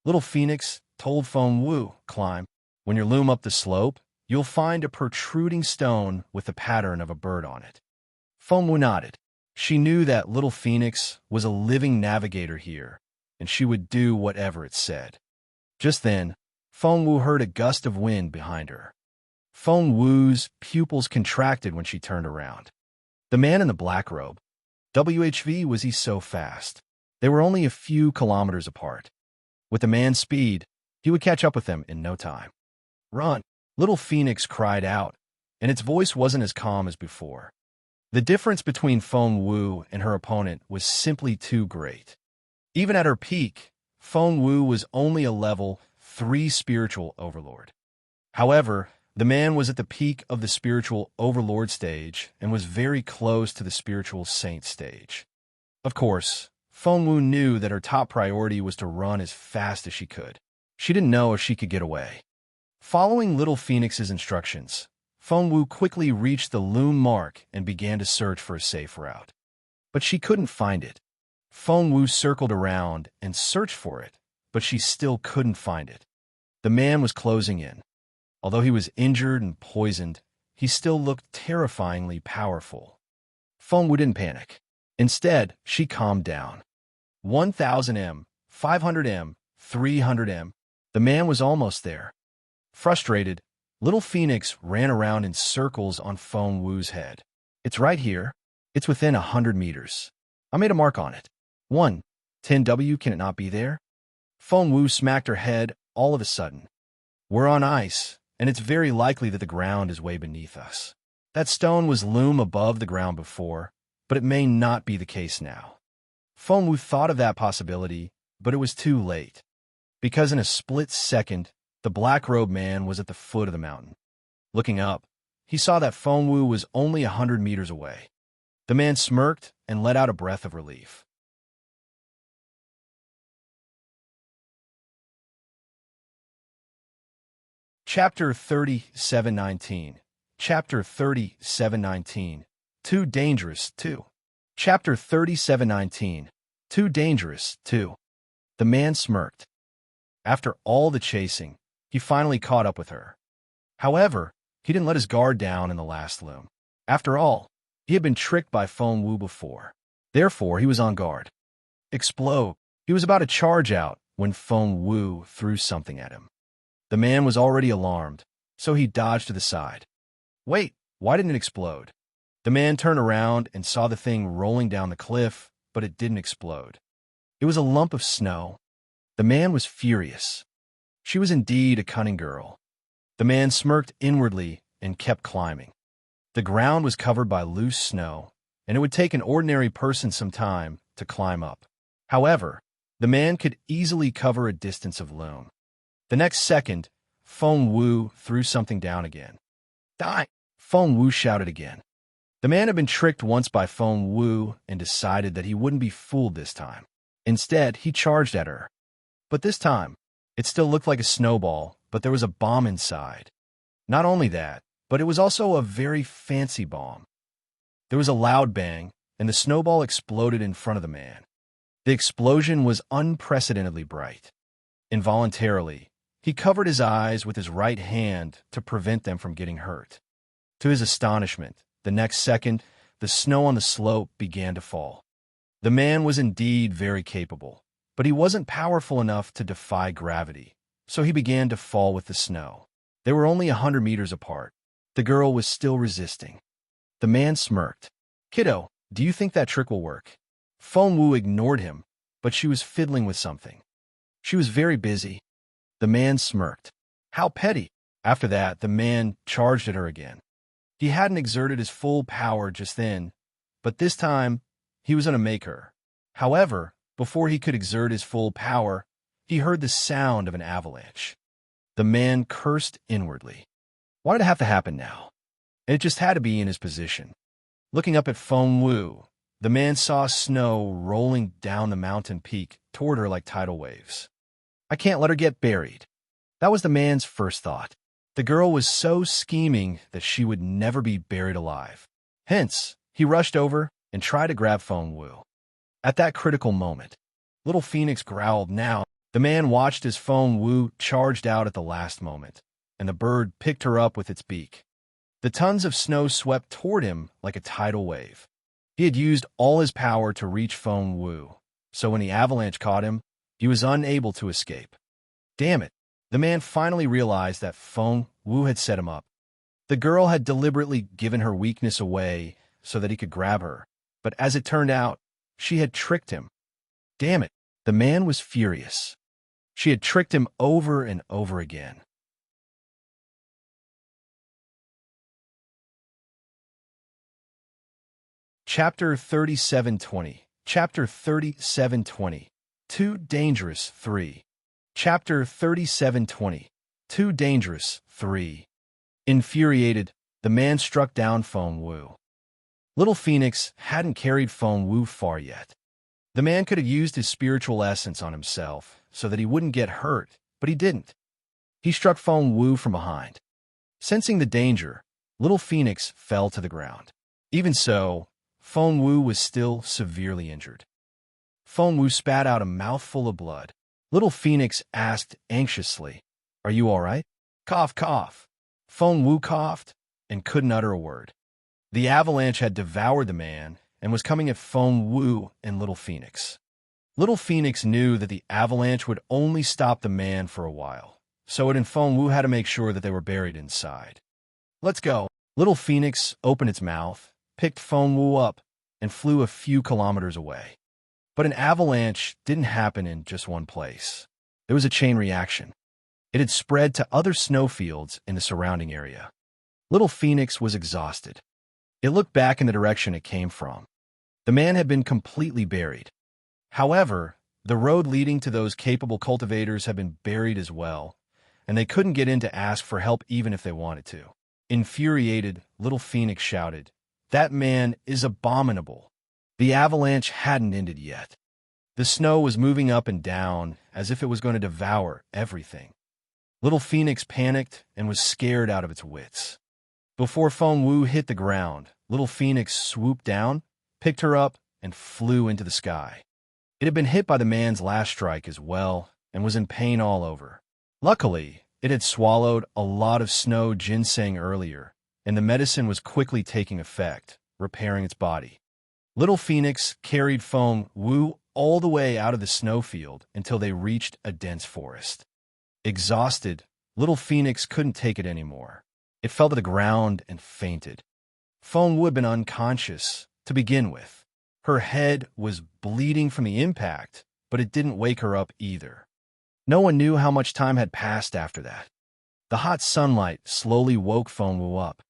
Little Phoenix told Feng Wu, climb. When you loom up the slope, you'll find a protruding stone with the pattern of a bird on it. Feng Wu nodded. She knew that Little Phoenix was a living navigator here, and she would do whatever it said. Just then, Feng Wu heard a gust of wind behind her. Feng Wu's pupils contracted when she turned around. The man in the black robe. WHV was he so fast? They were only a few kilometers apart. With the man's speed, he would catch up with them in no time. Run! Little Phoenix cried out, and its voice wasn't as calm as before. The difference between Feng Wu and her opponent was simply too great. Even at her peak, Feng Wu was only a level 3 spiritual overlord. However, the man was at the peak of the spiritual overlord stage and was very close to the spiritual saint stage. Of course, Feng Wu knew that her top priority was to run as fast as she could. She didn't know if she could get away. Following Little Phoenix's instructions, Feng Wu quickly reached the loom mark and began to search for a safe route. But she couldn't find it. Feng Wu circled around and searched for it, but she still couldn't find it. The man was closing in. Although he was injured and poisoned, he still looked terrifyingly powerful. Feng Wu didn't panic. Instead, she calmed down. 1,000 m, 500 m, 300 m. The man was almost there. Frustrated, Little Phoenix ran around in circles on Feng Wu's head. It's right here. It's within 100 meters. I made a mark on it. 1. 10W, can it not be there? Feng Wu smacked her head all of a sudden. We're on ice, and it's very likely that the ground is way beneath us. That stone was loom above the ground before, but it may not be the case now. Feng Wu thought of that possibility, but it was too late. Because in a split second, the black-robed man was at the foot of the mountain. Looking up, he saw that Feng Wu was only 100 meters away. The man smirked and let out a breath of relief. Chapter 37:19. Chapter 37:19. Too dangerous, too. Chapter 37:19. Too dangerous, too. The man smirked. After all the chasing, he finally caught up with her. However, he didn't let his guard down in the last loom. After all, he had been tricked by Feng Wu before. Therefore, he was on guard. Explode. He was about to charge out when Feng Wu threw something at him. The man was already alarmed, so he dodged to the side. Wait, why didn't it explode? The man turned around and saw the thing rolling down the cliff, but it didn't explode. It was a lump of snow. The man was furious. She was indeed a cunning girl. The man smirked inwardly and kept climbing. The ground was covered by loose snow, and it would take an ordinary person some time to climb up. However, the man could easily cover a distance of loom. The next second, Feng Wu threw something down again. Die! Feng Wu shouted again. The man had been tricked once by Feng Wu and decided that he wouldn't be fooled this time. Instead, he charged at her. But this time, it still looked like a snowball, but there was a bomb inside. Not only that, but it was also a very fancy bomb. There was a loud bang, and the snowball exploded in front of the man. The explosion was unprecedentedly bright. Involuntarily, he covered his eyes with his right hand to prevent them from getting hurt. To his astonishment, the next second, the snow on the slope began to fall. The man was indeed very capable, but he wasn't powerful enough to defy gravity, so he began to fall with the snow. They were only 100 meters apart. The girl was still resisting. The man smirked. Kiddo, do you think that trick will work? Feng Wu ignored him, but she was fiddling with something. She was very busy. The man smirked. How petty. After that, the man charged at her again. He hadn't exerted his full power just then, but this time, he was going to make her. However, before he could exert his full power, he heard the sound of an avalanche. The man cursed inwardly. Why did it have to happen now? And it just had to be in his position. Looking up at Feng Wu, the man saw snow rolling down the mountain peak toward her like tidal waves. I can't let her get buried. That was the man's first thought. The girl was so scheming that she would never be buried alive. Hence, he rushed over and tried to grab Feng Wu. At that critical moment, little Phoenix growled. Now, the man watched as Feng Wu charged out at the last moment, and the bird picked her up with its beak. The tons of snow swept toward him like a tidal wave. He had used all his power to reach Feng Wu, so when the avalanche caught him, he was unable to escape. Damn it! The man finally realized that Feng Wu had set him up. The girl had deliberately given her weakness away so that he could grab her, but as it turned out, she had tricked him. Damn it! The man was furious. She had tricked him over and over again. Chapter 37:20. Chapter 37:20. Too dangerous, 3. Chapter 37:20. Too dangerous, 3. Infuriated, the man struck down Feng Wu. Little Phoenix hadn't carried Feng Wu far yet. The man could have used his spiritual essence on himself so that he wouldn't get hurt, but he didn't. He struck Feng Wu from behind. Sensing the danger, Little Phoenix fell to the ground. Even so, Feng Wu was still severely injured. Feng Wu spat out a mouthful of blood. Little Phoenix asked anxiously, "Are you all right?" Cough, cough. Feng Wu coughed and couldn't utter a word. The avalanche had devoured the man and was coming at Feng Wu and Little Phoenix. Little Phoenix knew that the avalanche would only stop the man for a while, so it and Feng Wu had to make sure that they were buried inside. Let's go. Little Phoenix opened its mouth, picked Feng Wu up, and flew a few kilometers away. But an avalanche didn't happen in just one place. There was a chain reaction. It had spread to other snowfields in the surrounding area. Little Phoenix was exhausted. It looked back in the direction it came from. The man had been completely buried. However, the road leading to those capable cultivators had been buried as well, and they couldn't get in to ask for help even if they wanted to. Infuriated, Little Phoenix shouted, "That man is abominable." The avalanche hadn't ended yet. The snow was moving up and down as if it was going to devour everything. Little Phoenix panicked and was scared out of its wits. Before Feng Wu hit the ground, Little Phoenix swooped down, picked her up, and flew into the sky. It had been hit by the man's last strike as well, and was in pain all over. Luckily, it had swallowed a lot of snow ginseng earlier, and the medicine was quickly taking effect, repairing its body. Little Phoenix carried Feng Wu all the way out of the snowfield until they reached a dense forest. Exhausted, Little Phoenix couldn't take it anymore. It fell to the ground and fainted. Feng Wu had been unconscious to begin with. Her head was bleeding from the impact, but it didn't wake her up either. No one knew how much time had passed after that. The hot sunlight slowly woke Feng Wu up.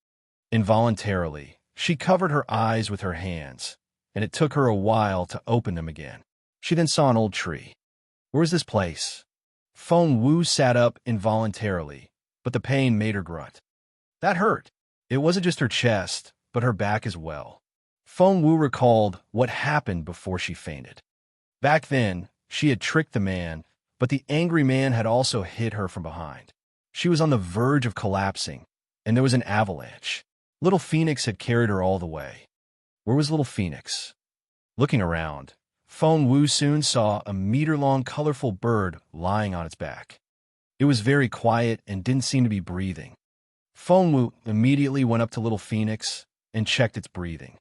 Involuntarily, she covered her eyes with her hands, and it took her a while to open them again. She then saw an old tree. Where is this place? Feng Wu sat up involuntarily, but the pain made her grunt. That hurt. It wasn't just her chest, but her back as well. Feng Wu recalled what happened before she fainted. Back then, she had tricked the man, but the angry man had also hit her from behind. She was on the verge of collapsing, and there was an avalanche. Little Phoenix had carried her all the way. Where was Little Phoenix? Looking around, Feng Wu soon saw a meter-long colorful bird lying on its back. It was very quiet and didn't seem to be breathing. Feng Wu immediately went up to Little Phoenix and checked its breathing.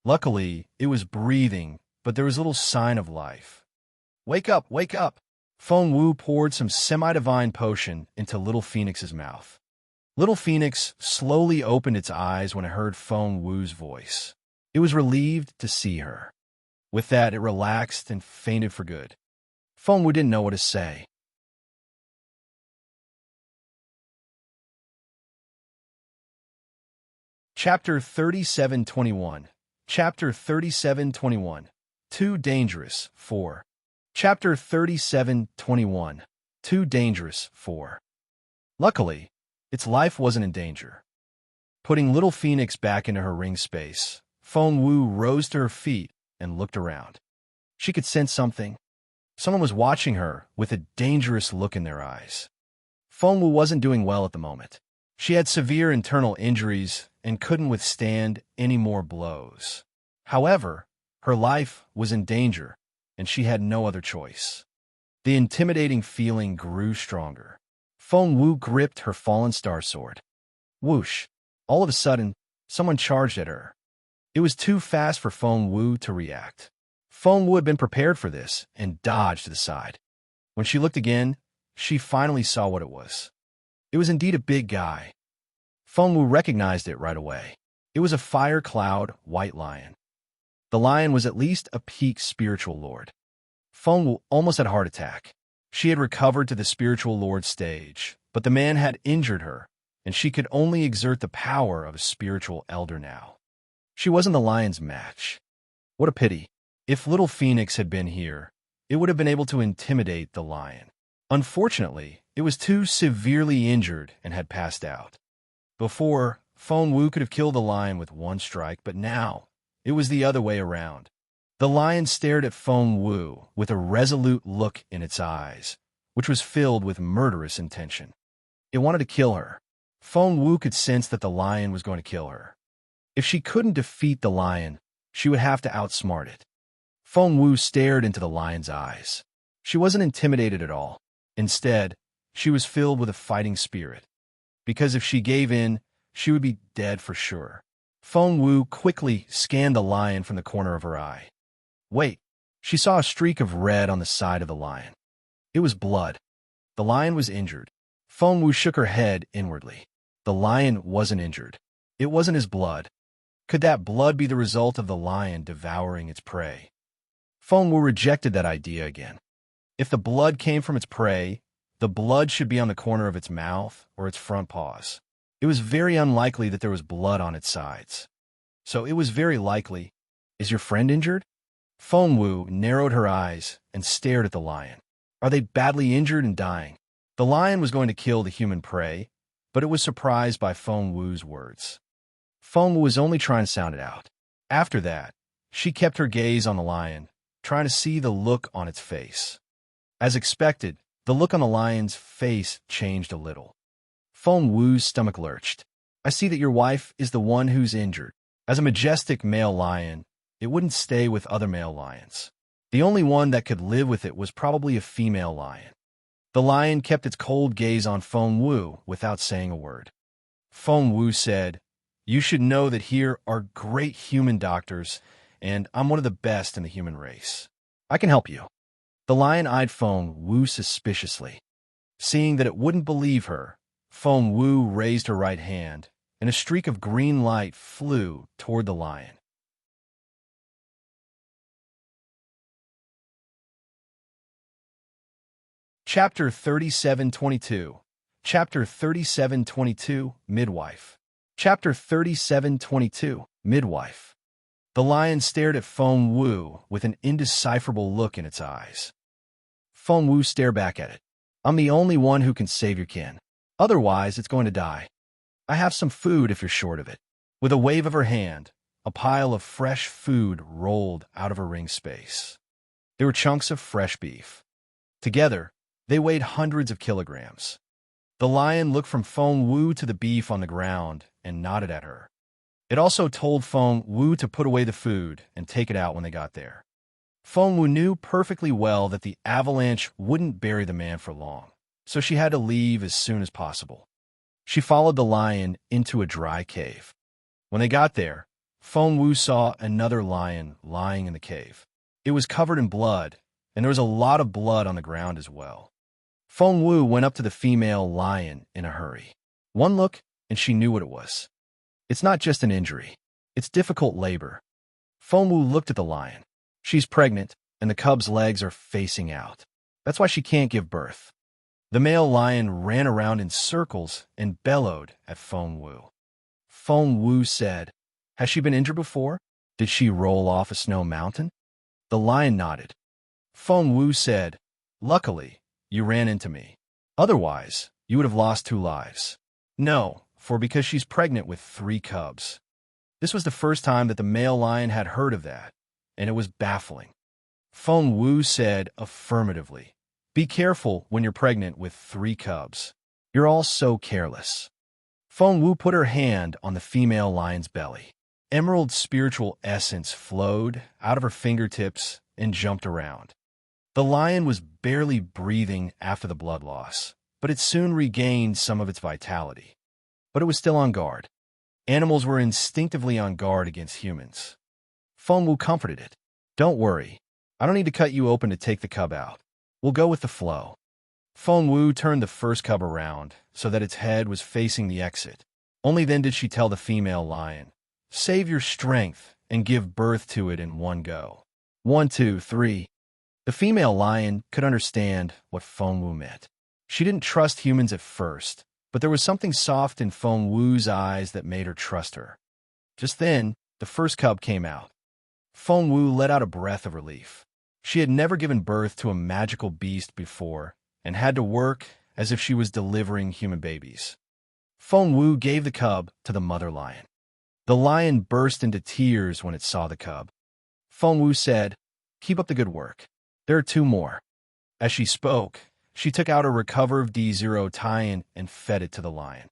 Luckily, it was breathing, but there was little sign of life. Wake up, wake up! Feng Wu poured some semi-divine potion into Little Phoenix's mouth. Little Phoenix slowly opened its eyes when it heard Feng Wu's voice. It was relieved to see her. With that, it relaxed and fainted for good. Feng Wu didn't know what to say. Chapter 37:21. Chapter 37:21. Too dangerous, 4. Chapter 37:21. Too dangerous, 4. Luckily, its life wasn't in danger. Putting Little Phoenix back into her ring space, Feng Wu rose to her feet and looked around. She could sense something. Someone was watching her with a dangerous look in their eyes. Feng Wu wasn't doing well at the moment. She had severe internal injuries and couldn't withstand any more blows. However, her life was in danger, and she had no other choice. The intimidating feeling grew stronger. Feng Wu gripped her fallen star sword. Whoosh! All of a sudden, someone charged at her. It was too fast for Feng Wu to react. Feng Wu had been prepared for this and dodged to the side. When she looked again, she finally saw what it was. It was indeed a big guy. Feng Wu recognized it right away. It was a fire cloud white lion. The lion was at least a peak spiritual lord. Feng Wu almost had a heart attack. She had recovered to the spiritual lord stage, but the man had injured her, and she could only exert the power of a spiritual elder now. She wasn't the lion's match. What a pity. If Little Phoenix had been here, it would have been able to intimidate the lion. Unfortunately, it was too severely injured and had passed out. Before, Feng Wu could have killed the lion with one strike, but now, it was the other way around. The lion stared at Feng Wu with a resolute look in its eyes, which was filled with murderous intention. It wanted to kill her. Feng Wu could sense that the lion was going to kill her. If she couldn't defeat the lion, she would have to outsmart it. Feng Wu stared into the lion's eyes. She wasn't intimidated at all. Instead, she was filled with a fighting spirit. Because if she gave in, she would be dead for sure. Feng Wu quickly scanned the lion from the corner of her eye. Wait, she saw a streak of red on the side of the lion. It was blood. The lion was injured. Feng Wu shook her head inwardly. The lion wasn't injured. It wasn't his blood. Could that blood be the result of the lion devouring its prey? Feng Wu rejected that idea again. If the blood came from its prey, the blood should be on the corner of its mouth or its front paws. It was very unlikely that there was blood on its sides. So it was very likely, is your friend injured? Feng Wu narrowed her eyes and stared at the lion. Are they badly injured and dying? The lion was going to kill the human prey, but it was surprised by Feng Wu's words. Feng Wu was only trying to sound it out. After that, she kept her gaze on the lion, trying to see the look on its face. As expected, The look on the lion's face changed a little. Feng Wu's stomach lurched. I see that your wife is the one who's injured. As a majestic male lion, it wouldn't stay with other male lions. The only one that could live with it was probably a female lion. The lion kept its cold gaze on Feng Wu without saying a word. Feng Wu said, "You should know that here are great human doctors, and I'm one of the best in the human race. I can help you." The lion eyed Feng Wu suspiciously. Seeing that it wouldn't believe her, Feng Wu raised her right hand, and a streak of green light flew toward the lion. Chapter 37:22. Chapter 37:22, Midwife. Chapter 37:22, Midwife. The lion stared at Feng Wu with an indecipherable look in its eyes. Feng Wu stared back at it. "I'm the only one who can save your kin. Otherwise, it's going to die. I have some food if you're short of it." With a wave of her hand, a pile of fresh food rolled out of her ring space. They were chunks of fresh beef. Together, they weighed hundreds of kilograms. The lion looked from Feng Wu to the beef on the ground and nodded at her. It also told Feng Wu to put away the food and take it out when they got there. Feng Wu knew perfectly well that the avalanche wouldn't bury the man for long, so she had to leave as soon as possible. She followed the lion into a dry cave. When they got there, Feng Wu saw another lion lying in the cave. It was covered in blood, and there was a lot of blood on the ground as well. Feng Wu went up to the female lion in a hurry. One look, and she knew what it was. It's not just an injury. It's difficult labor. Feng Wu looked at the lion. She's pregnant, and the cub's legs are facing out. That's why she can't give birth. The male lion ran around in circles and bellowed at Feng Wu. Feng Wu said, "Has she been injured before? Did she roll off a snow mountain?" The lion nodded. Feng Wu said, "Luckily, you ran into me. Otherwise, you would have lost 2 lives. No, because she's pregnant with 3 cubs." This was the first time that the male lion had heard of that, and it was baffling. Feng Wu said affirmatively, "Be careful when you're pregnant with 3 cubs. You're all so careless." Feng Wu put her hand on the female lion's belly. Emerald spiritual essence flowed out of her fingertips and jumped around. The lion was barely breathing after the blood loss, but it soon regained some of its vitality. But it was still on guard. Animals were instinctively on guard against humans. Feng Wu comforted it. "Don't worry. I don't need to cut you open to take the cub out. We'll go with the flow." Feng Wu turned the first cub around so that its head was facing the exit. Only then did she tell the female lion, "Save your strength and give birth to it in one go. 1, 2, 3. The female lion could understand what Feng Wu meant. She didn't trust humans at first, but there was something soft in Feng Wu's eyes that made her trust her. Just then, the first cub came out. Feng Wu let out a breath of relief. She had never given birth to a magical beast before and had to work as if she was delivering human babies. Feng Wu gave the cub to the mother lion. The lion burst into tears when it saw the cub. Feng Wu said, "Keep up the good work. There are 2 more." As she spoke, she took out a recovered D0 tie-in and fed it to the lion.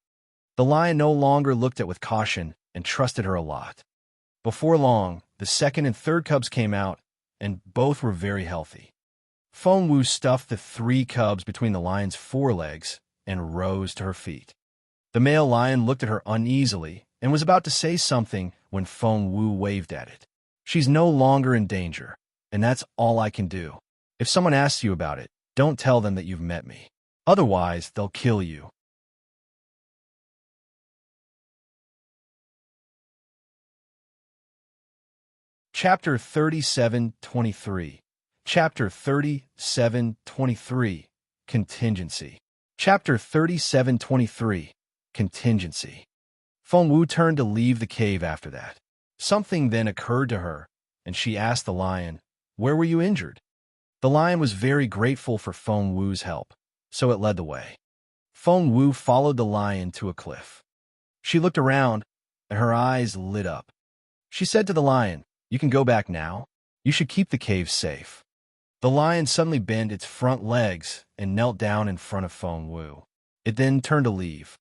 The lion no longer looked at with caution and trusted her a lot. Before long, the second and third cubs came out, and both were very healthy. Feng Wu stuffed the 3 cubs between the lion's forelegs and rose to her feet. The male lion looked at her uneasily and was about to say something when Feng Wu waved at it. "She's no longer in danger, and that's all I can do. If someone asks you about it, don't tell them that you've met me. Otherwise, they'll kill you." Chapter 37:23. Chapter 37:23. Contingency. Chapter 37:23. Contingency. Feng Wu turned to leave the cave after that. Something then occurred to her, and she asked the lion, "Where were you injured?" The lion was very grateful for Feng Wu's help, so it led the way. Feng Wu followed the lion to a cliff. She looked around, and her eyes lit up. She said to the lion, "You can go back now. You should keep the cave safe." The lion suddenly bent its front legs and knelt down in front of Feng Wu. It then turned to leave.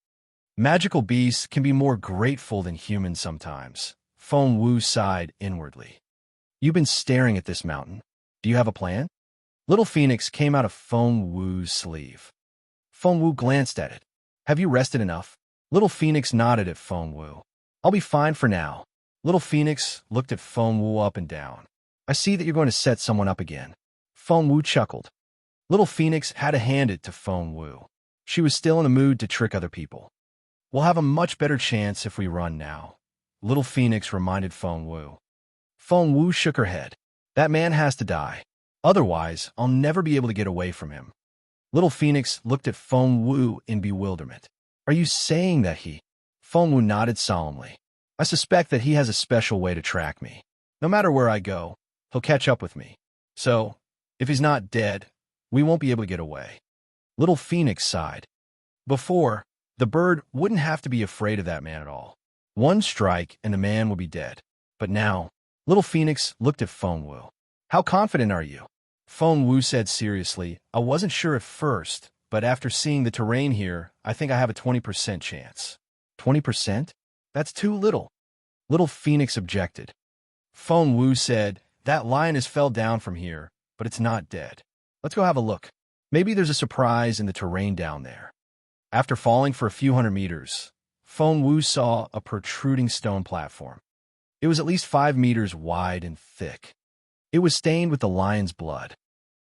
Magical beasts can be more grateful than humans sometimes. Feng Wu sighed inwardly. You've been staring at this mountain. Do you have a plan? Little Phoenix came out of Feng Wu's sleeve. Feng Wu glanced at it. Have you rested enough? Little Phoenix nodded at Feng Wu. I'll be fine for now. Little Phoenix looked at Feng Wu up and down. I see that you're going to set someone up again. Feng Wu chuckled. Little Phoenix had to hand it to Feng Wu. She was still in the mood to trick other people. We'll have a much better chance if we run now, Little Phoenix reminded Feng Wu. Feng Wu shook her head. That man has to die. Otherwise, I'll never be able to get away from him. Little Phoenix looked at Feng Wu in bewilderment. Are you saying that he? Feng Wu nodded solemnly. I suspect that he has a special way to track me. No matter where I go, he'll catch up with me. So, if he's not dead, we won't be able to get away. Little Phoenix sighed. Before, the bird wouldn't have to be afraid of that man at all. One strike and the man would be dead. But now, Little Phoenix looked at Feng Wu. How confident are you? Feng Wu said seriously, I wasn't sure at first, but after seeing the terrain here, I think I have a 20% chance. 20%? That's too little. Little Phoenix objected. Feng Wu said, that lioness fell down from here, but it's not dead. Let's go have a look. Maybe there's a surprise in the terrain down there. After falling for a few hundred meters, Feng Wu saw a protruding stone platform. It was at least 5 meters wide and thick. It was stained with the lion's blood.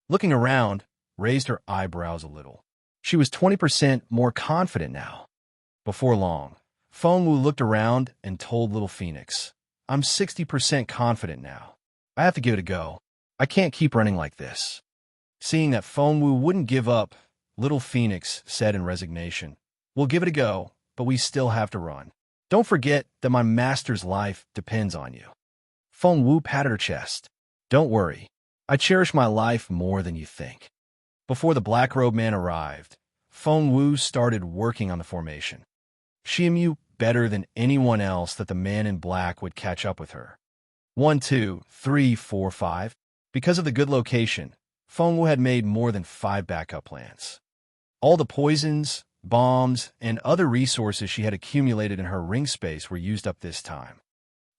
Looking around, raised her eyebrows a little. She was 20% more confident now. Before long, Feng Wu looked around and told Little Phoenix, I'm 60% confident now. I have to give it a go. I can't keep running like this. Seeing that Feng Wu wouldn't give up, Little Phoenix said in resignation, We'll give it a go, but we still have to run. Don't forget that my master's life depends on you. Feng Wu patted her chest. Don't worry. I cherish my life more than you think. Before the black-robed man arrived, Feng Wu started working on the formation. She knew better than anyone else that the man in black would catch up with her. 1, 2, 3, 4, 5. Because of the good location, Feng Wu had made more than 5 backup plans. All the poisons, bombs, and other resources she had accumulated in her ring space were used up this time.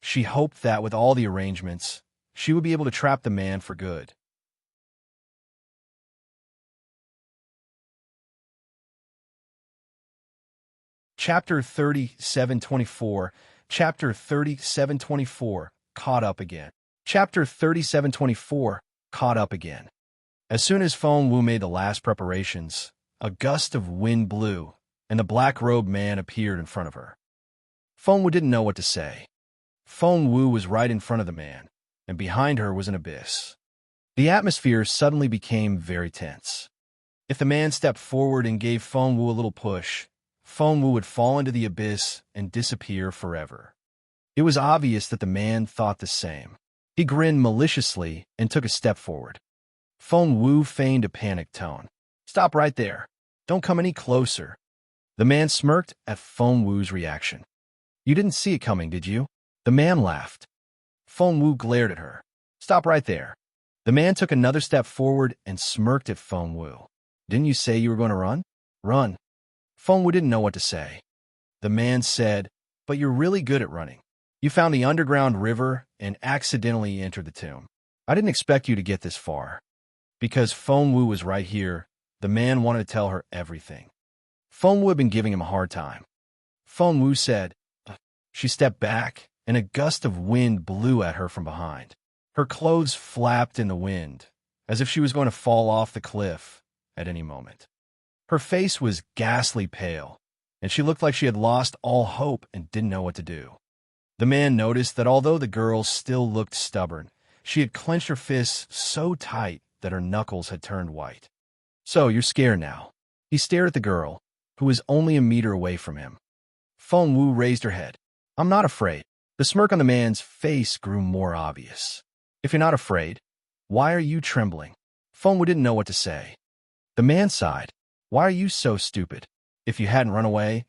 She hoped that with all the arrangements, she would be able to trap the man for good. Chapter 3724, Chapter 3724, Caught Up Again. Chapter 3724, Caught Up Again. As soon as Feng Wu made the last preparations, a gust of wind blew, and the black-robed man appeared in front of her. Feng Wu didn't know what to say. Feng Wu was right in front of the man, and behind her was an abyss. The atmosphere suddenly became very tense. If the man stepped forward and gave Feng Wu a little push, Feng Wu would fall into the abyss and disappear forever. It was obvious that the man thought the same. He grinned maliciously and took a step forward. Feng Wu feigned a panicked tone. Stop right there. Don't come any closer. The man smirked at Feng Wu's reaction. You didn't see it coming, did you? The man laughed. Feng Wu glared at her. Stop right there. The man took another step forward and smirked at Feng Wu. Didn't you say you were going to run? Run. Feng Wu didn't know what to say. The man said, but you're really good at running. You found the underground river and accidentally entered the tomb. I didn't expect you to get this far. Because Feng Wu was right here, the man wanted to tell her everything. Feng Wu had been giving him a hard time. Feng Wu said, She stepped back, and a gust of wind blew at her from behind. Her clothes flapped in the wind, as if she was going to fall off the cliff at any moment. Her face was ghastly pale, and she looked like she had lost all hope and didn't know what to do. The man noticed that although the girl still looked stubborn, she had clenched her fists so tight that her knuckles had turned white. So, you're scared now. He stared at the girl, who was only a meter away from him. Feng Wu raised her head. I'm not afraid. The smirk on the man's face grew more obvious. If you're not afraid, why are you trembling? Feng Wu didn't know what to say. The man sighed. Why are you so stupid? If you hadn't run away,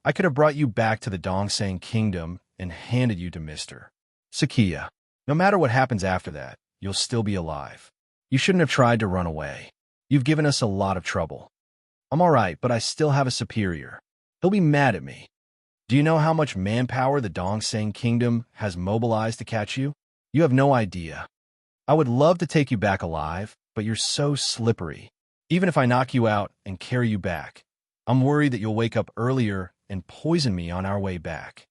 I could have brought you back to the Dongsang Kingdom and handed you to Mr. Sakia. No matter what happens after that, you'll still be alive. You shouldn't have tried to run away. You've given us a lot of trouble. I'm all right, but I still have a superior. He'll be mad at me. Do you know how much manpower the Dongseng Kingdom has mobilized to catch you? You have no idea. I would love to take you back alive, but you're so slippery. Even if I knock you out and carry you back, I'm worried that you'll wake up earlier and poison me on our way back.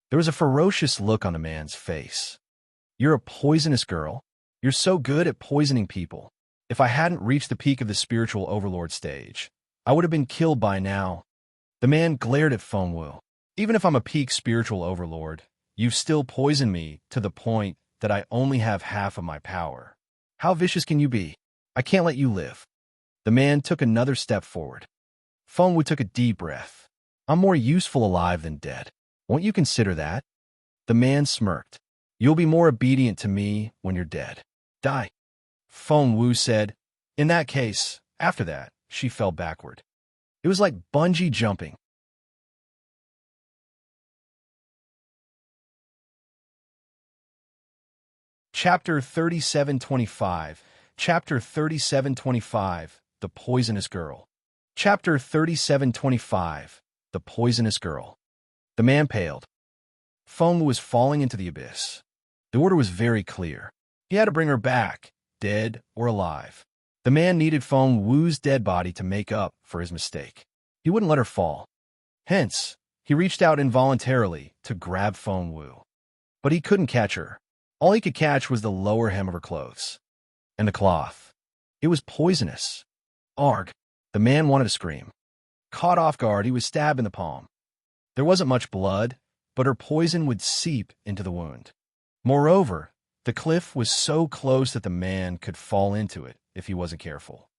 There was a ferocious look on the man's face. You're a poisonous girl? You're so good at poisoning people. If I hadn't reached the peak of the spiritual overlord stage, I would have been killed by now. The man glared at Fengwu. Even if I'm a peak spiritual overlord, you've still poisoned me to the point that I only have half of my power. How vicious can you be? I can't let you live. The man took another step forward. Fengwu took a deep breath. I'm more useful alive than dead. Won't you consider that? The man smirked. You'll be more obedient to me when you're dead. Die. Fengwu said. In that case, after that, she fell backward. It was like bungee jumping. Chapter 3725. Chapter 3725. The Poisonous Girl. Chapter 3725. The Poisonous Girl. The man paled. Fengwu was falling into the abyss. The order was very clear. He had to bring her back, dead or alive. The man needed Fengwu's dead body to make up for his mistake. He wouldn't let her fall. Hence, he reached out involuntarily to grab Fengwu. But he couldn't catch her. All he could catch was the lower hem of her clothes. And the cloth. It was poisonous. Arg! The man wanted to scream. Caught off guard, he was stabbed in the palm. There wasn't much blood, but her poison would seep into the wound. Moreover, the cliff was so close that the man could fall into it if he wasn't careful.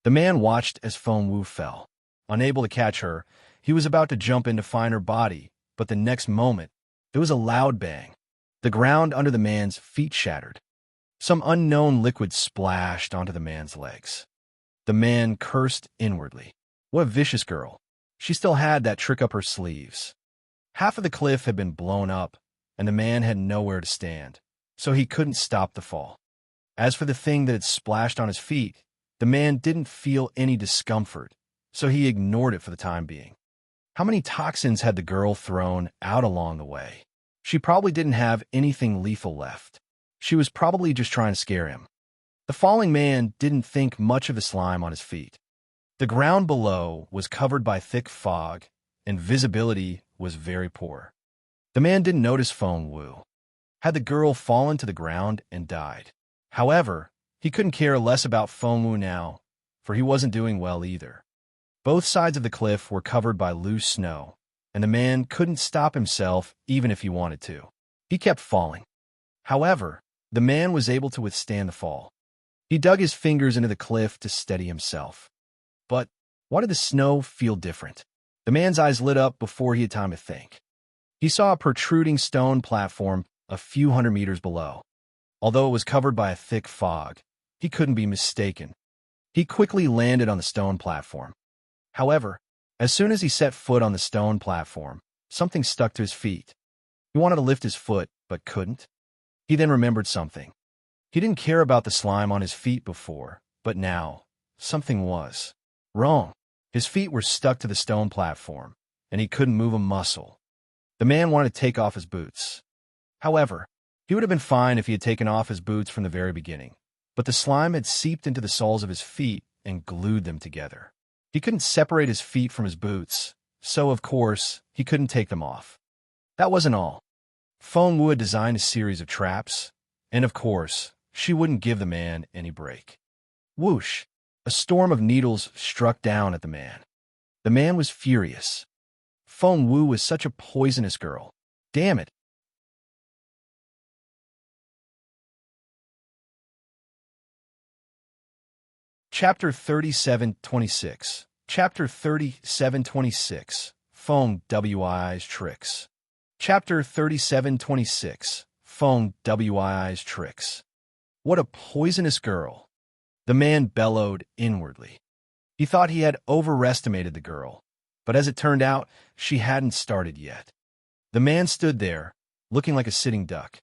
The man watched as Fengwu fell. Unable to catch her, he was about to jump in to find her body, but the next moment, there was a loud bang. The ground under the man's feet shattered. Some unknown liquid splashed onto the man's legs. The man cursed inwardly. What a vicious girl. She still had that trick up her sleeves. Half of the cliff had been blown up, and the man had nowhere to stand, so he couldn't stop the fall. As for the thing that had splashed on his feet, the man didn't feel any discomfort, so he ignored it for the time being. How many toxins had the girl thrown out along the way? She probably didn't have anything lethal left. She was probably just trying to scare him. The falling man didn't think much of the slime on his feet. The ground below was covered by thick fog, and visibility was very poor. The man didn't notice Fengwu. Had the girl fallen to the ground and died? However, he couldn't care less about Fengwu now, for he wasn't doing well either. Both sides of the cliff were covered by loose snow, and the man couldn't stop himself even if he wanted to. He kept falling. However, the man was able to withstand the fall. He dug his fingers into the cliff to steady himself. But why did the snow feel different? The man's eyes lit up before he had time to think. He saw a protruding stone platform a few hundred meters below. Although it was covered by a thick fog, he couldn't be mistaken. He quickly landed on the stone platform. However, as soon as he set foot on the stone platform, something stuck to his feet. He wanted to lift his foot, but couldn't. He then remembered something. He didn't care about the slime on his feet before, but now, something was wrong. His feet were stuck to the stone platform, and he couldn't move a muscle. The man wanted to take off his boots. However, he would have been fine if he had taken off his boots from the very beginning, but the slime had seeped into the soles of his feet and glued them together. He couldn't separate his feet from his boots, so of course, he couldn't take them off. That wasn't all. Fengwu had designed a series of traps, and of course, she wouldn't give the man any break. Whoosh! A storm of needles struck down at the man. The man was furious. Fengwu was such a poisonous girl. Damn it! Chapter 3726. Chapter 3726. Fengwu's Tricks. Chapter 3726. Fengwu's Tricks. What a poisonous girl! The man bellowed inwardly. He thought he had overestimated the girl, but as it turned out, she hadn't started yet. The man stood there, looking like a sitting duck.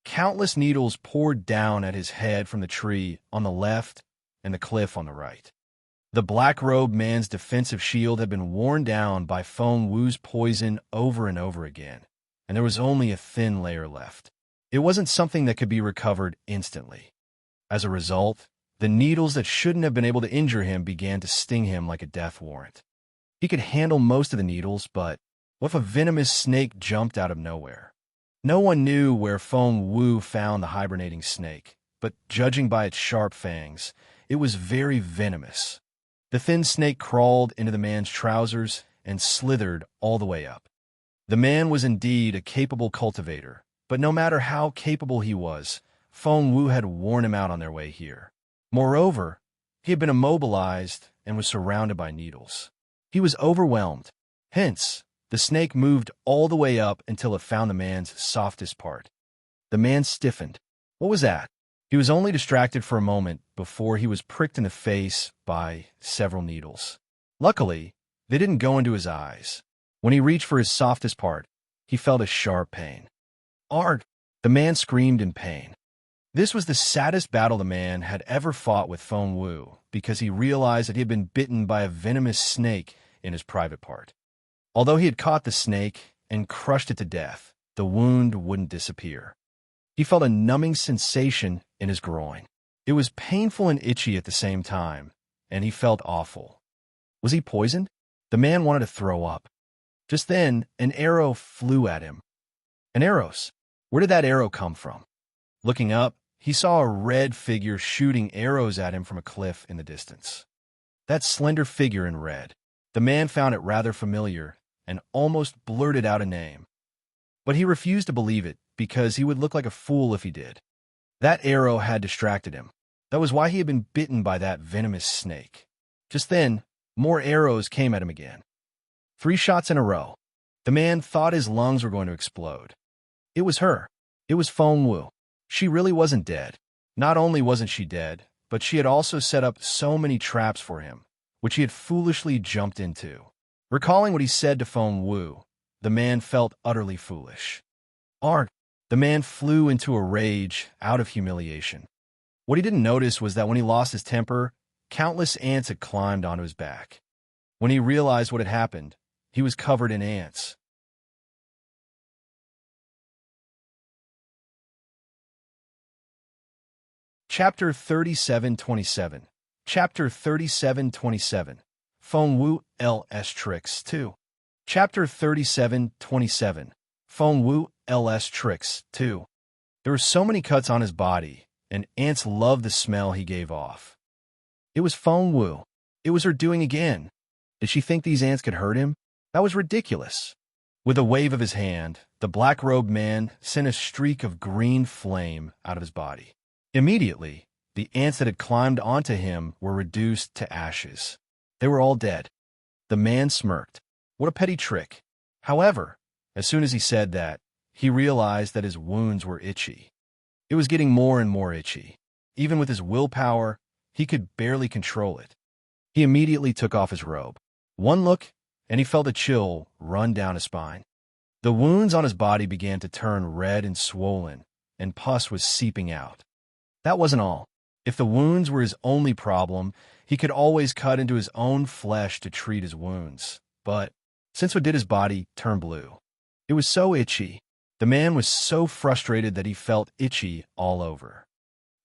Countless needles poured down at his head from the tree on the left and the cliff on the right. The black-robed man's defensive shield had been worn down by Feng Wu's poison over and over again, and there was only a thin layer left. It wasn't something that could be recovered instantly. As a result, the needles that shouldn't have been able to injure him began to sting him like a death warrant. He could handle most of the needles, but what if a venomous snake jumped out of nowhere? No one knew where Feng Wu found the hibernating snake, but judging by its sharp fangs, it was very venomous. The thin snake crawled into the man's trousers and slithered all the way up. The man was indeed a capable cultivator, but no matter how capable he was, Feng Wu had worn him out on their way here. Moreover, he had been immobilized and was surrounded by needles. He was overwhelmed. Hence, the snake moved all the way up until it found the man's softest part. The man stiffened. What was that? He was only distracted for a moment before he was pricked in the face by several needles. Luckily, they didn't go into his eyes. When he reached for his softest part, he felt a sharp pain. "Art!" The man screamed in pain. This was the saddest battle the man had ever fought with Feng Wu, because he realized that he had been bitten by a venomous snake in his private part. Although he had caught the snake and crushed it to death, the wound wouldn't disappear. He felt a numbing sensation in his groin. It was painful and itchy at the same time, and he felt awful. Was he poisoned? The man wanted to throw up. Just then, an arrow flew at him. An arrow? Where did that arrow come from? Looking up, he saw a red figure shooting arrows at him from a cliff in the distance. That slender figure in red. The man found it rather familiar and almost blurted out a name. But he refused to believe it because he would look like a fool if he did. That arrow had distracted him. That was why he had been bitten by that venomous snake. Just then, more arrows came at him again. 3 shots in a row. The man thought his lungs were going to explode. It was her. It was Feng Wu. She really wasn't dead. Not only wasn't she dead, but she had also set up so many traps for him, which he had foolishly jumped into. Recalling what he said to Feng Wu, the man felt utterly foolish. "Art!" The man flew into a rage out of humiliation. What he didn't notice was that when he lost his temper, countless ants had climbed onto his back. When he realized what had happened, he was covered in ants. Chapter 37:27. Chapter 37:27. Feng Wu LS Tricks 2. Chapter 37:27. Feng Wu LS Tricks 2. There were so many cuts on his body, and ants loved the smell he gave off. It was Feng Wu. It was her doing again. Did she think these ants could hurt him? That was ridiculous. With a wave of his hand, the black-robed man sent a streak of green flame out of his body. Immediately, the ants that had climbed onto him were reduced to ashes. They were all dead. The man smirked. What a petty trick. However, as soon as he said that, he realized that his wounds were itchy. It was getting more and more itchy. Even with his willpower, he could barely control it. He immediately took off his robe. One look, and he felt a chill run down his spine. The wounds on his body began to turn red and swollen, and pus was seeping out. That wasn't all. If the wounds were his only problem, he could always cut into his own flesh to treat his wounds. But since what did his body turn blue? It was so itchy. The man was so frustrated that he felt itchy all over.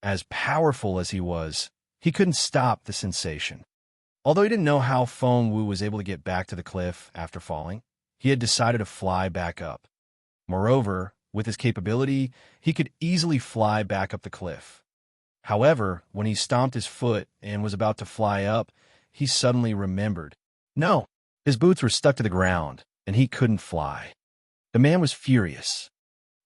As powerful as he was, he couldn't stop the sensation. Although he didn't know how Feng Wu was able to get back to the cliff after falling, he had decided to fly back up. Moreover, with his capability, he could easily fly back up the cliff. However, when he stomped his foot and was about to fly up, he suddenly remembered. No, his boots were stuck to the ground, and he couldn't fly. The man was furious.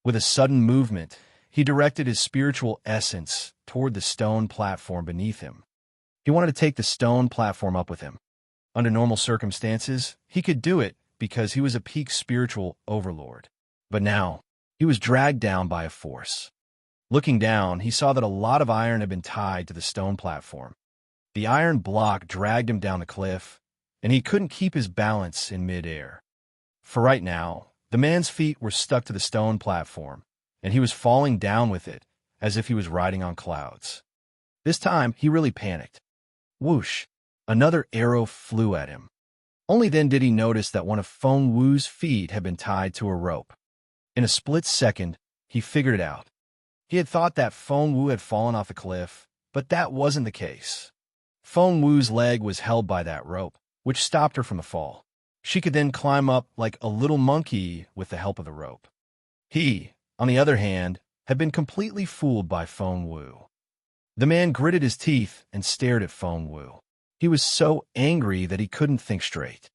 With a sudden movement, he directed his spiritual essence toward the stone platform beneath him. He wanted to take the stone platform up with him. Under normal circumstances, he could do it because he was a peak spiritual overlord. But now, he was dragged down by a force. Looking down, he saw that a lot of iron had been tied to the stone platform. The iron block dragged him down the cliff, and he couldn't keep his balance in midair. For right now, the man's feet were stuck to the stone platform, and he was falling down with it, as if he was riding on clouds. This time, he really panicked. Whoosh! Another arrow flew at him. Only then did he notice that one of Feng Wu's feet had been tied to a rope. In a split second, he figured it out. He had thought that Feng Wu had fallen off the cliff, but that wasn't the case. Feng Wu's leg was held by that rope, which stopped her from the fall. She could then climb up like a little monkey with the help of the rope. He, on the other hand, had been completely fooled by Feng Wu. The man gritted his teeth and stared at Feng Wu. He was so angry that he couldn't think straight.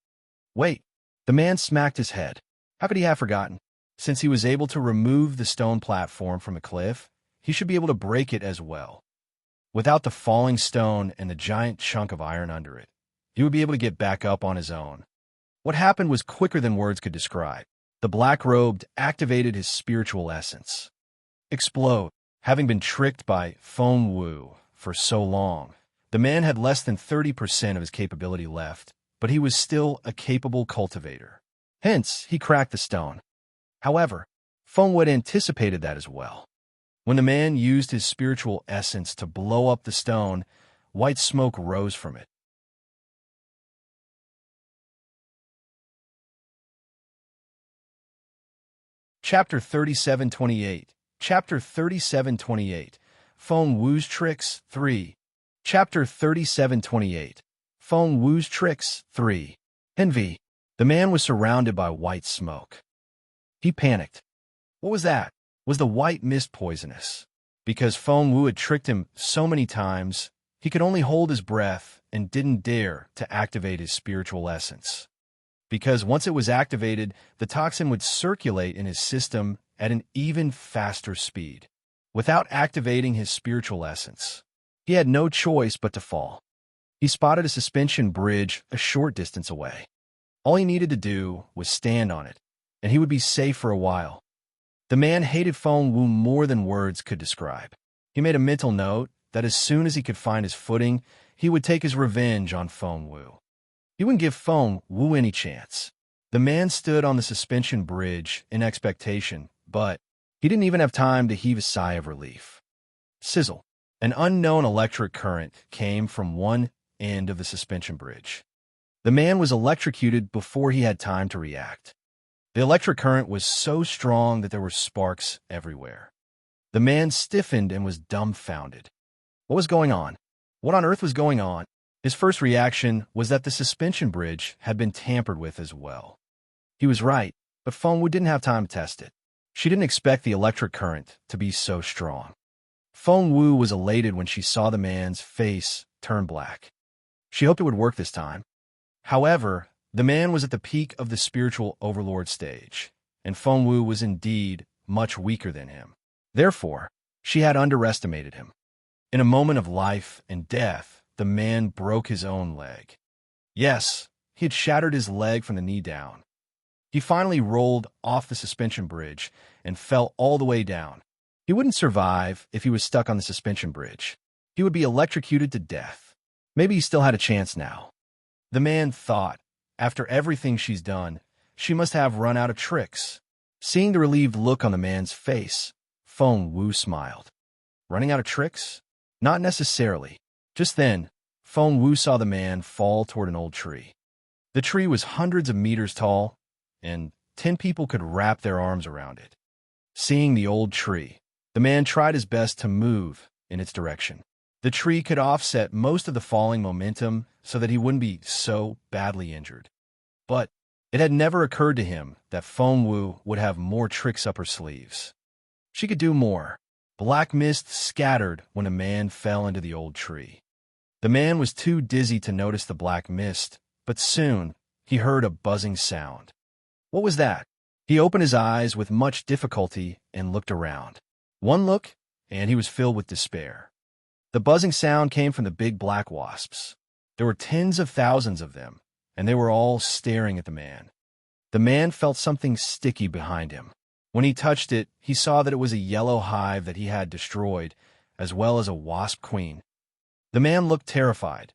Wait, the man smacked his head. How could he have forgotten? Since he was able to remove the stone platform from the cliff, he should be able to break it as well. Without the falling stone and the giant chunk of iron under it, he would be able to get back up on his own. What happened was quicker than words could describe. The black-robed activated his spiritual essence. Explode. Having been tricked by Feng Wu for so long, the man had less than 30% of his capability left, but he was still a capable cultivator. Hence, he cracked the stone. However, Feng Wu had anticipated that as well. When the man used his spiritual essence to blow up the stone, white smoke rose from it. Chapter 37:28. Chapter 37:28. Feng Wu's Tricks 3. Chapter 37:28. Feng Wu's Tricks 3. Envy. The man was surrounded by white smoke. He panicked. What was that? Was the white mist poisonous? Because Feng Wu had tricked him so many times, he could only hold his breath and didn't dare to activate his spiritual essence. Because once it was activated, the toxin would circulate in his system at an even faster speed. Without activating his spiritual essence, he had no choice but to fall. He spotted a suspension bridge a short distance away. All he needed to do was stand on it, and he would be safe for a while. The man hated Feng Wu more than words could describe. He made a mental note that as soon as he could find his footing, he would take his revenge on Feng Wu. He wouldn't give Feng Wu any chance. The man stood on the suspension bridge in expectation, but he didn't even have time to heave a sigh of relief. Sizzle. An unknown electric current came from one end of the suspension bridge. The man was electrocuted before he had time to react. The electric current was so strong that there were sparks everywhere. The man stiffened and was dumbfounded. What was going on? What on earth was going on? His first reaction was that the suspension bridge had been tampered with as well. He was right, but Feng Wu didn't have time to test it. She didn't expect the electric current to be so strong. Feng Wu was elated when she saw the man's face turn black. She hoped it would work this time. However, the man was at the peak of the spiritual overlord stage, and Feng Wu was indeed much weaker than him. Therefore, she had underestimated him. In a moment of life and death, the man broke his own leg. Yes, he had shattered his leg from the knee down. He finally rolled off the suspension bridge and fell all the way down. He wouldn't survive if he was stuck on the suspension bridge. He would be electrocuted to death. Maybe he still had a chance now. The man thought, after everything she's done, she must have run out of tricks. Seeing the relieved look on the man's face, Feng Wu smiled. Running out of tricks? Not necessarily. Just then, Feng Wu saw the man fall toward an old tree. The tree was hundreds of meters tall, and 10 people could wrap their arms around it. Seeing the old tree, the man tried his best to move in its direction. The tree could offset most of the falling momentum so that he wouldn't be so badly injured. But it had never occurred to him that Feng Wu would have more tricks up her sleeves. She could do more. Black mist scattered when a man fell into the old tree. The man was too dizzy to notice the black mist, but soon he heard a buzzing sound. What was that? He opened his eyes with much difficulty and looked around. One look, and he was filled with despair. The buzzing sound came from the big black wasps. There were tens of thousands of them, and they were all staring at the man. The man felt something sticky behind him. When he touched it, he saw that it was a yellow hive that he had destroyed, as well as a wasp queen. The man looked terrified.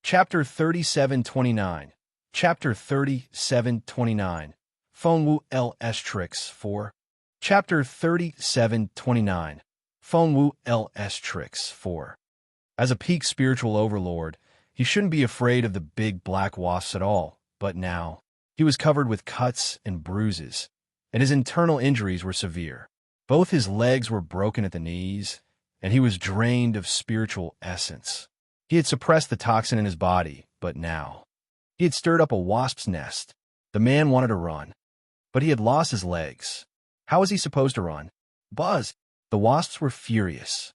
Chapter 37:29. Chapter 3729. Feng Wu L's Tricks 4. Chapter 3729. Feng Wu L's Tricks 4. As a peak spiritual overlord, he shouldn't be afraid of the big black wasps at all, but now, he was covered with cuts and bruises, and his internal injuries were severe. Both his legs were broken at the knees, and he was drained of spiritual essence. He had suppressed the toxin in his body, but now, he had stirred up a wasp's nest. The man wanted to run, but he had lost his legs. How was he supposed to run? Buzz! The wasps were furious.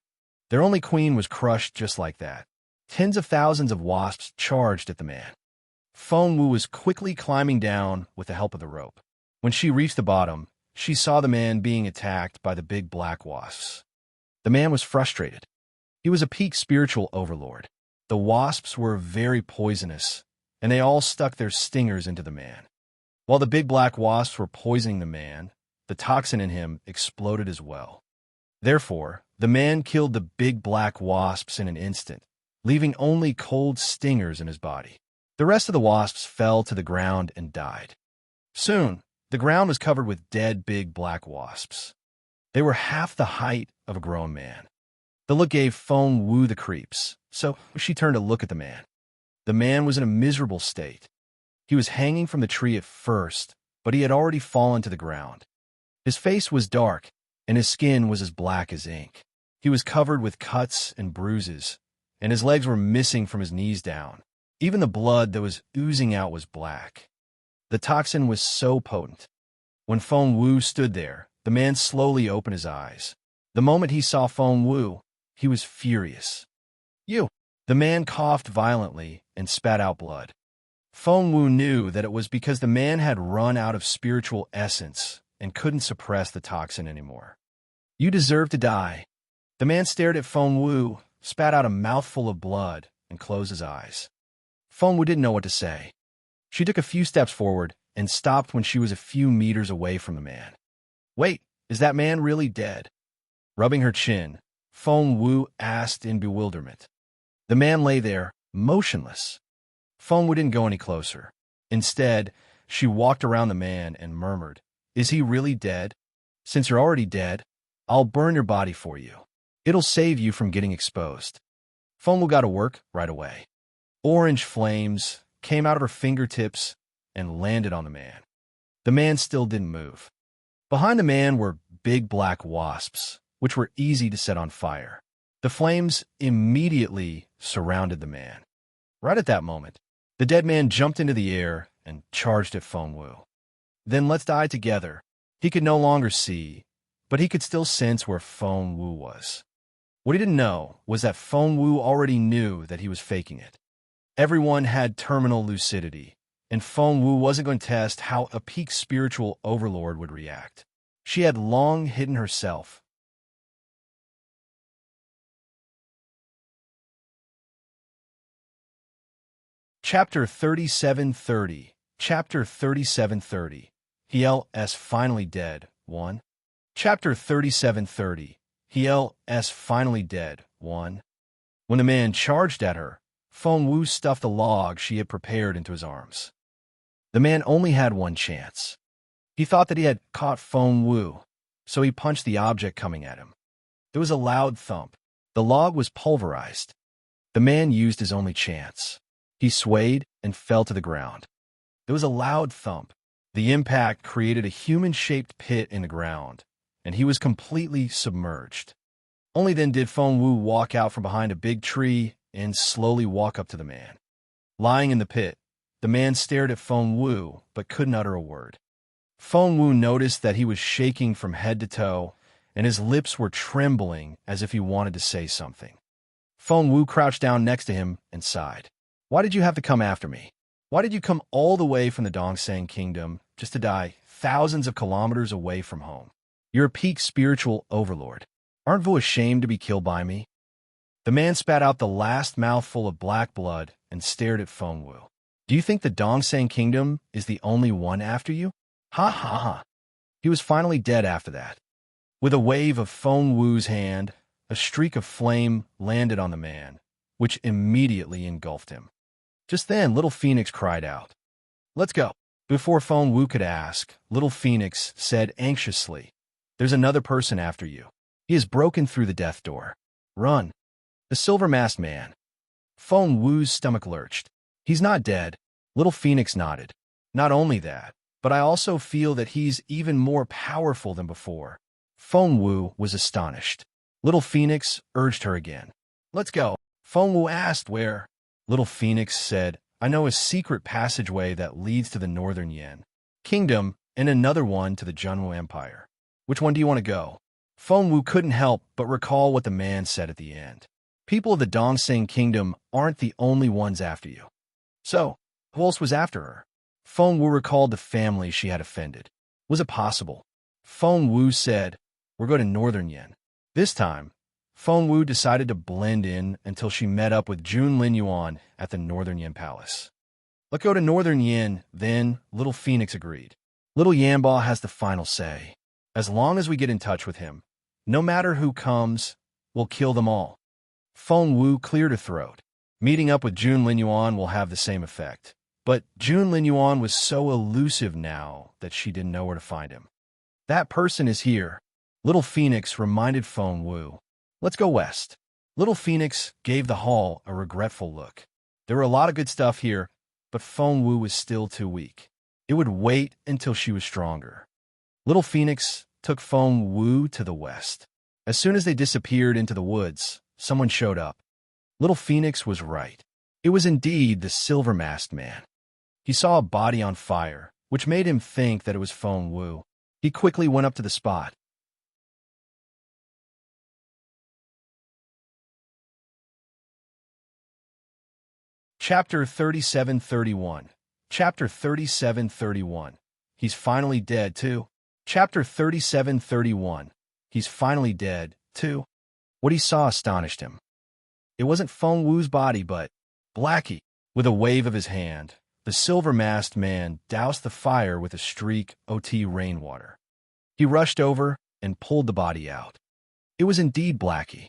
Their only queen was crushed just like that. Tens of thousands of wasps charged at the man. Feng Wu was quickly climbing down with the help of the rope. When she reached the bottom, she saw the man being attacked by the big black wasps. The man was frustrated. He was a peak spiritual overlord. The wasps were very poisonous, and they all stuck their stingers into the man. While the big black wasps were poisoning the man, the toxin in him exploded as well. Therefore, the man killed the big black wasps in an instant, leaving only cold stingers in his body. The rest of the wasps fell to the ground and died. Soon, the ground was covered with dead big black wasps. They were half the height of a grown man. The look gave Feng Wu the creeps, so she turned to look at the man. The man was in a miserable state. He was hanging from the tree at first, but he had already fallen to the ground. His face was dark, and his skin was as black as ink. He was covered with cuts and bruises, and his legs were missing from his knees down. Even the blood that was oozing out was black. The toxin was so potent. When Feng Wu stood there, the man slowly opened his eyes. The moment he saw Feng Wu, he was furious. "You!" The man coughed violently and spat out blood. Feng Wu knew that it was because the man had run out of spiritual essence and couldn't suppress the toxin anymore. "You deserve to die." The man stared at Feng Wu, spat out a mouthful of blood, and closed his eyes. Feng Wu didn't know what to say. She took a few steps forward and stopped when she was a few meters away from the man. "Wait, is that man really dead?" Rubbing her chin, Feng Wu asked in bewilderment. The man lay there, motionless. Feng Wu didn't go any closer. Instead, she walked around the man and murmured, "Is he really dead? Since you're already dead, I'll burn your body for you. It'll save you from getting exposed." Feng Wu got to work right away. Orange flames came out of her fingertips and landed on the man. The man still didn't move. Behind the man were big black wasps, which were easy to set on fire. The flames immediately surrounded the man. Right at that moment, the dead man jumped into the air and charged at Feng Wu. "Then let's die together." He could no longer see, but he could still sense where Feng Wu was. What he didn't know was that Feng Wu already knew that he was faking it. Everyone had terminal lucidity, and Feng Wu wasn't going to test how a peak spiritual overlord would react. She had long hidden herself. Chapter 3730. Chapter 3730. He-L's finally dead. 1. Chapter 3730. He-L's finally dead. 1. When the man charged at her, Feng Wu stuffed the log she had prepared into his arms. The man only had one chance. He thought that he had caught Feng Wu, so he punched the object coming at him. There was a loud thump. The log was pulverized. The man used his only chance. He swayed and fell to the ground. There was a loud thump. The impact created a human-shaped pit in the ground, and he was completely submerged. Only then did Feng Wu walk out from behind a big tree and slowly walk up to the man. Lying in the pit, the man stared at Feng Wu but couldn't utter a word. Feng Wu noticed that he was shaking from head to toe, and his lips were trembling as if he wanted to say something. Feng Wu crouched down next to him and sighed. "Why did you have to come after me? Why did you come all the way from the Dongsang Kingdom just to die thousands of kilometers away from home? You're a peak spiritual overlord. Aren't you ashamed to be killed by me?" The man spat out the last mouthful of black blood and stared at Feng Wu. "Do you think the Dongsang Kingdom is the only one after you? Ha ha ha." He was finally dead after that. With a wave of Feng Wu's hand, a streak of flame landed on the man, which immediately engulfed him. Just then, Little Phoenix cried out. Let's go. Before Feng Wu could ask, Little Phoenix said anxiously, "There's another person after you. He has broken through the death door. Run." The silver-masked man. Feng Wu's stomach lurched. "He's not dead." Little Phoenix nodded. "Not only that, but I also feel that he's even more powerful than before." Feng Wu was astonished. Little Phoenix urged her again. "Let's go." Feng Wu asked where. Little Phoenix said, "I know a secret passageway that leads to the Northern Yan Kingdom and another one to the Junwu Empire. Which one do you want to go?" Feng Wu couldn't help but recall what the man said at the end. "People of the Dongseng Kingdom aren't the only ones after you." So, who else was after her? Feng Wu recalled the family she had offended. Was it possible? Feng Wu said, "We're going to Northern Yan." This time, Feng Wu decided to blend in until she met up with Jun Lin Yuan at the Northern Yan Palace. "Let's go to Northern Yan, then," Little Phoenix agreed. "Little Yanba has the final say. As long as we get in touch with him, no matter who comes, we'll kill them all." Feng Wu cleared her throat. Meeting up with Jun Lin Yuan will have the same effect. But Jun Lin Yuan was so elusive now that she didn't know where to find him. "That person is here," Little Phoenix reminded Feng Wu. "Let's go west." Little Phoenix gave the hall a regretful look. There were a lot of good stuff here, but Feng Wu was still too weak. It would wait until she was stronger. Little Phoenix took Feng Wu to the west. As soon as they disappeared into the woods, someone showed up. Little Phoenix was right. It was indeed the silver-masked man. He saw a body on fire, which made him think that it was Feng Wu. He quickly went up to the spot. Chapter 3731. Chapter 3731. He's finally dead, too. Chapter 3731. He's finally dead, too. What he saw astonished him. It wasn't Feng Wu's body, but Blackie. With a wave of his hand, the silver-masked man doused the fire with a streak of rainwater. He rushed over and pulled the body out. It was indeed Blackie.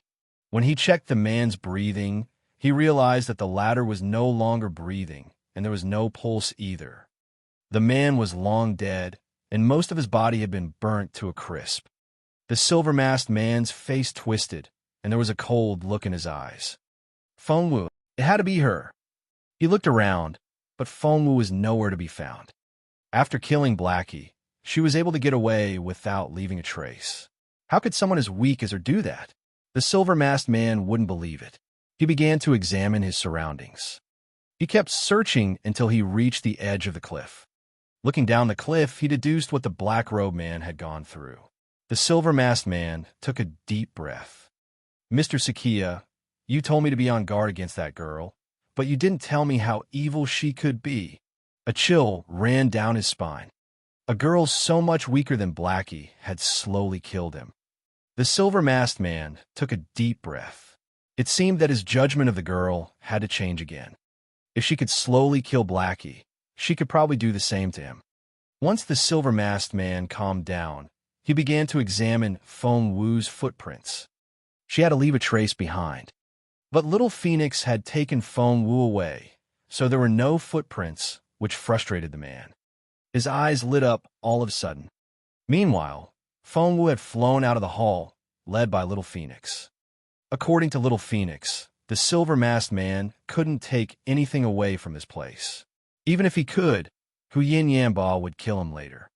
When he checked the man's breathing, he realized that the latter was no longer breathing, and there was no pulse either. The man was long dead, and most of his body had been burnt to a crisp. The silver-masked man's face twisted, and there was a cold look in his eyes. Feng Wu. It had to be her. He looked around, but Feng Wu was nowhere to be found. After killing Blackie, she was able to get away without leaving a trace. How could someone as weak as her do that? The silver-masked man wouldn't believe it. He began to examine his surroundings. He kept searching until he reached the edge of the cliff. Looking down the cliff, he deduced what the black-robed man had gone through. The silver-masked man took a deep breath. "Mr. Sakia, you told me to be on guard against that girl, but you didn't tell me how evil she could be." A chill ran down his spine. A girl so much weaker than Blackie had slowly killed him. The silver-masked man took a deep breath. It seemed that his judgment of the girl had to change again. If she could slowly kill Blackie, she could probably do the same to him. Once the silver-masked man calmed down, he began to examine Feng Wu's footprints. She had to leave a trace behind. But Little Phoenix had taken Feng Wu away, so there were no footprints, which frustrated the man. His eyes lit up all of a sudden. Meanwhile, Feng Wu had flown out of the hall, led by Little Phoenix. According to Little Phoenix, the silver-masked man couldn't take anything away from this place. Even if he could, Huyin Yanba would kill him later.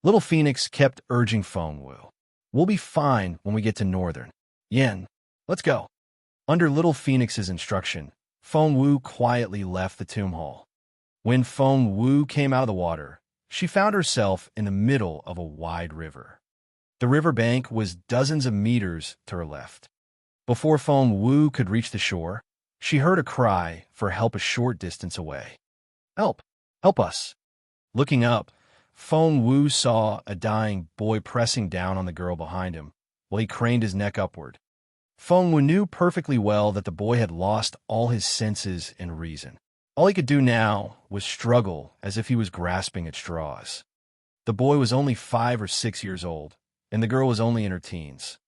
Little Phoenix kept urging Feng Wu. "We'll be fine when we get to Northern Yan. Let's go." Under Little Phoenix's instruction, Feng Wu quietly left the tomb hall. When Feng Wu came out of the water, she found herself in the middle of a wide river. The river bank was dozens of meters to her left. Before Feng Wu could reach the shore, she heard a cry for help a short distance away. "Help! Help us!" Looking up, Feng Wu saw a dying boy pressing down on the girl behind him, while he craned his neck upward. Feng Wu knew perfectly well that the boy had lost all his senses and reason. All he could do now was struggle as if he was grasping at straws. The boy was only 5 or 6 years old, and the girl was only in her teens.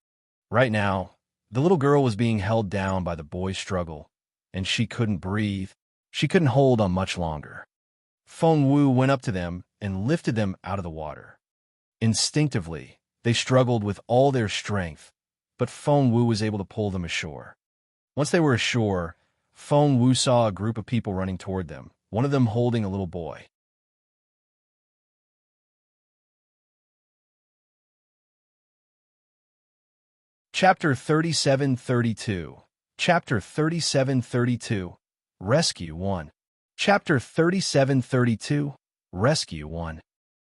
Right now, the little girl was being held down by the boy's struggle, and she couldn't breathe. She couldn't hold on much longer. Feng Wu went up to them and lifted them out of the water. Instinctively, they struggled with all their strength, but Feng Wu was able to pull them ashore. Once they were ashore, Feng Wu saw a group of people running toward them, one of them holding a little boy. Chapter 37-32. Chapter 37-32. Rescue 1. Chapter 37-32. Rescue 1.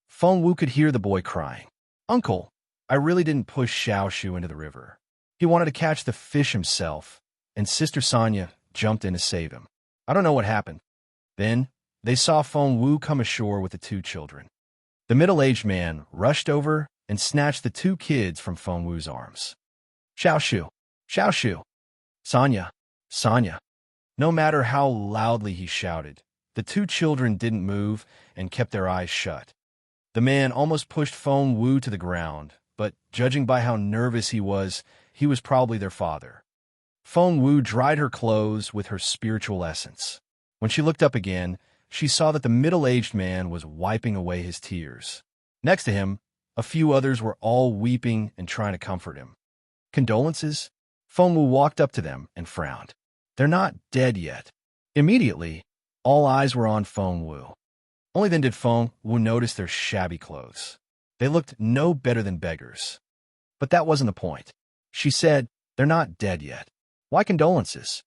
Feng Wu could hear the boy crying. "Uncle, I really didn't push Xiaoshu into the river. He wanted to catch the fish himself, and Sister Sonia jumped in to save him. I don't know what happened." Then, they saw Feng Wu come ashore with the two children. The middle-aged man rushed over and snatched the two kids from Feng Wu's arms. "Xiaoshu! Xiaoshu! Sonia! Sonia!" No matter how loudly he shouted, the two children didn't move and kept their eyes shut. The man almost pushed Feng Wu to the ground, but judging by how nervous he was probably their father. Feng Wu dried her clothes with her spiritual essence. When she looked up again, she saw that the middle-aged man was wiping away his tears. Next to him, a few others were all weeping and trying to comfort him. "Condolences?" Feng Wu walked up to them and frowned. "They're not dead yet." Immediately, all eyes were on Feng Wu. Only then did Feng Wu notice their shabby clothes. They looked no better than beggars. But that wasn't the point. She said, "They're not dead yet. Why condolences?"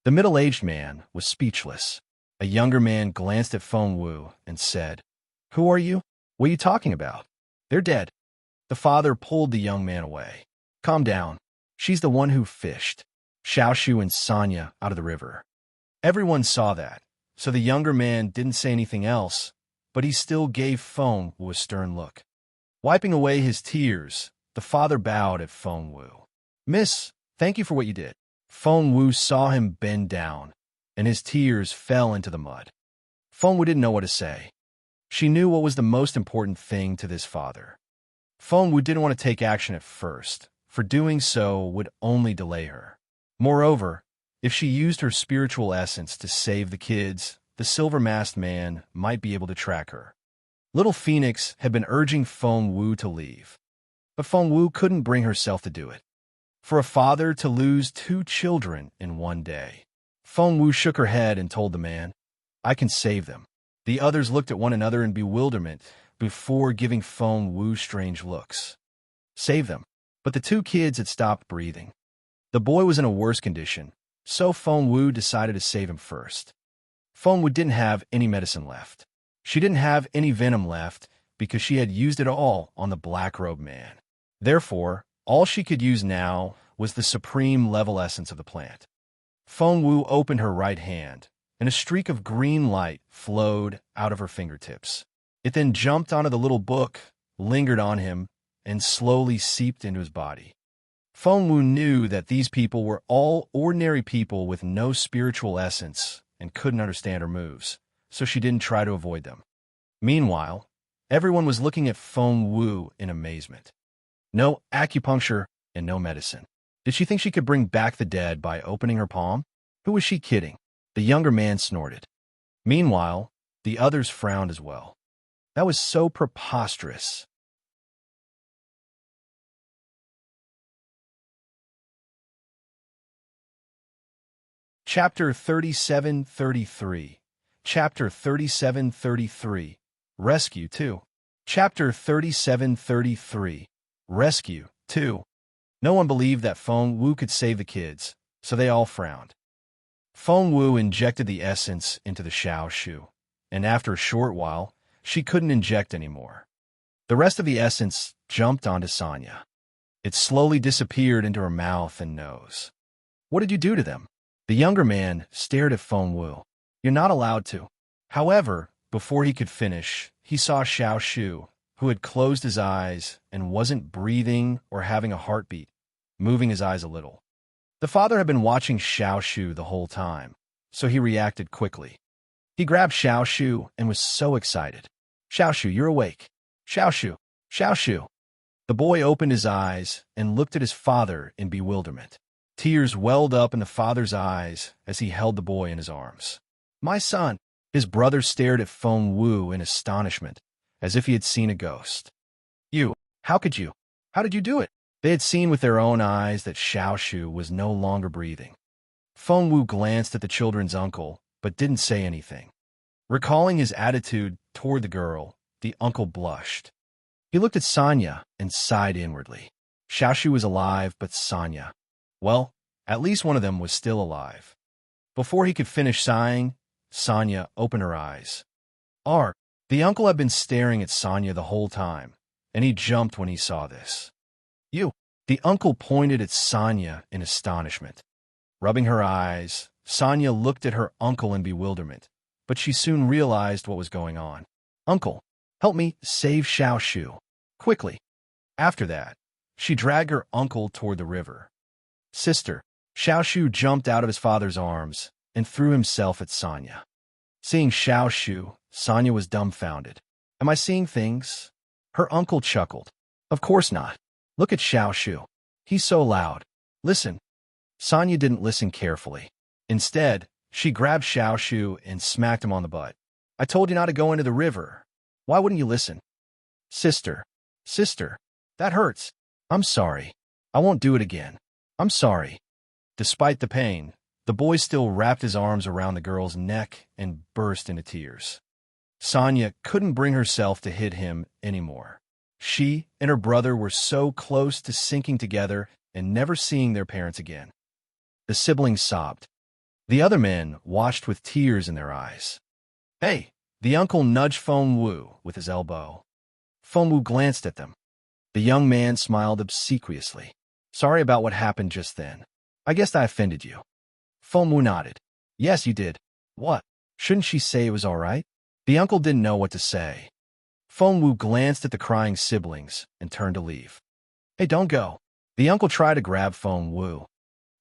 The middle-aged man was speechless. A younger man glanced at Feng Wu and said, "Who are you? What are you talking about? They're dead." The father pulled the young man away. "Calm down. She's the one who fished Xiaoshu and Sonia out of the river." Everyone saw that, so the younger man didn't say anything else, but he still gave Feng Wu a stern look. Wiping away his tears, the father bowed at Feng Wu. "Miss, thank you for what you did." Feng Wu saw him bend down, and his tears fell into the mud. Feng Wu didn't know what to say. She knew what was the most important thing to this father. Feng Wu didn't want to take action at first, for doing so would only delay her. Moreover, if she used her spiritual essence to save the kids, the silver-masked man might be able to track her. Little Phoenix had been urging Feng Wu to leave, but Feng Wu couldn't bring herself to do it. For a father to lose two children in one day. Feng Wu shook her head and told the man, "I can save them." The others looked at one another in bewilderment before giving Feng Wu strange looks. Save them. But the two kids had stopped breathing. The boy was in a worse condition, so Feng Wu decided to save him first. Feng Wu didn't have any medicine left. She didn't have any venom left because she had used it all on the black-robed man. Therefore, all she could use now was the supreme level essence of the plant. Feng Wu opened her right hand, and a streak of green light flowed out of her fingertips. It then jumped onto the little book, lingered on him, and slowly seeped into his body. Feng Wu knew that these people were all ordinary people with no spiritual essence and couldn't understand her moves, so she didn't try to avoid them. Meanwhile, everyone was looking at Feng Wu in amazement. No acupuncture and no medicine. Did she think she could bring back the dead by opening her palm? Who was she kidding? The younger man snorted. Meanwhile, the others frowned as well. That was so preposterous. Chapter 37-33. Chapter 37-33. Rescue 2. Chapter 37-33. Rescue 2. No one believed that Feng Wu could save the kids, so they all frowned. Feng Wu injected the essence into the Xiaoshu, and after a short while, she couldn't inject anymore. The rest of the essence jumped onto Sonia. It slowly disappeared into her mouth and nose. "What did you do to them?" The younger man stared at Feng Wu. "You're not allowed to." However, before he could finish, he saw Xiaoshu, who had closed his eyes and wasn't breathing or having a heartbeat, moving his eyes a little. The father had been watching Xiaoshu the whole time, so he reacted quickly. He grabbed Xiaoshu and was so excited. "Xiaoshu, you're awake. Xiaoshu, Xiaoshu." The boy opened his eyes and looked at his father in bewilderment. Tears welled up in the father's eyes as he held the boy in his arms. "My son, His brother stared at Feng Wu in astonishment, as if he had seen a ghost. You, how could you? How did you do it? They had seen with their own eyes that Xiao Shu was no longer breathing. Feng Wu glanced at the children's uncle, but didn't say anything. Recalling his attitude toward the girl, the uncle blushed. He looked at Sanya and sighed inwardly. Xiao Shu was alive, but Sanya, well, at least one of them was still alive. Before he could finish sighing, Sanya opened her eyes. The uncle had been staring at Sanya the whole time, and he jumped when he saw this. You! The uncle pointed at Sanya in astonishment. Rubbing her eyes, Sanya looked at her uncle in bewilderment, but she soon realized what was going on. Uncle, help me save Xiao Shu. Quickly. After that, she dragged her uncle toward the river. Sister, Xiao Shu jumped out of his father's arms and threw himself at Sanya. Seeing Xiao Shu, Sanya was dumbfounded. Am I seeing things? Her uncle chuckled. Of course not. Look at Xiao Shu. He's so loud. Listen. Sanya didn't listen carefully. Instead, she grabbed Xiao Shu and smacked him on the butt. I told you not to go into the river. Why wouldn't you listen? Sister, that hurts. I'm sorry. I won't do it again. I'm sorry. Despite the pain, the boy still wrapped his arms around the girl's neck and burst into tears. Sanya couldn't bring herself to hit him anymore. She and her brother were so close to sinking together and never seeing their parents again. The siblings sobbed. The other men watched with tears in their eyes. Hey! The uncle nudged Feng Wu with his elbow. Feng Wu glanced at them. The young man smiled obsequiously. Sorry about what happened just then. I guess I offended you. Feng Wu nodded. Yes, you did. What? Shouldn't she say it was all right? The uncle didn't know what to say. Feng Wu glanced at the crying siblings and turned to leave. Hey, don't go. The uncle tried to grab Feng Wu.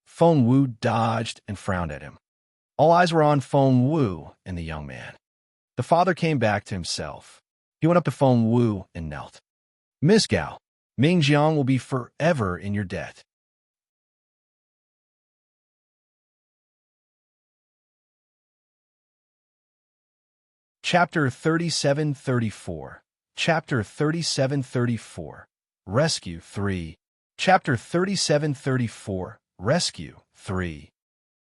Feng Wu dodged and frowned at him. All eyes were on Feng Wu and the young man. The father came back to himself. He went up to Feng Wu and knelt. Miss Gao, Ming Jiang will be forever in your debt. Chapter 37-34. Chapter 37-34. Rescue 3. Chapter 37-34. Rescue 3.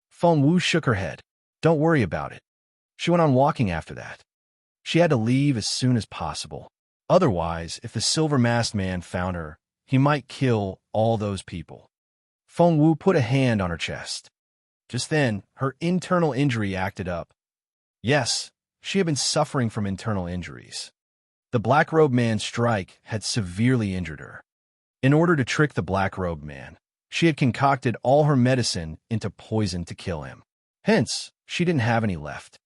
Feng Wu shook her head. Don't worry about it. She went on walking after that. She had to leave as soon as possible. Otherwise, if the silver-masked man found her, he might kill all those people. Feng Wu put a hand on her chest. Just then, her internal injury acted up. Yes, she had been suffering from internal injuries. The black-robed man's strike had severely injured her. In order to trick the black-robed man, she had concocted all her medicine into poison to kill him. Hence, she didn't have any left.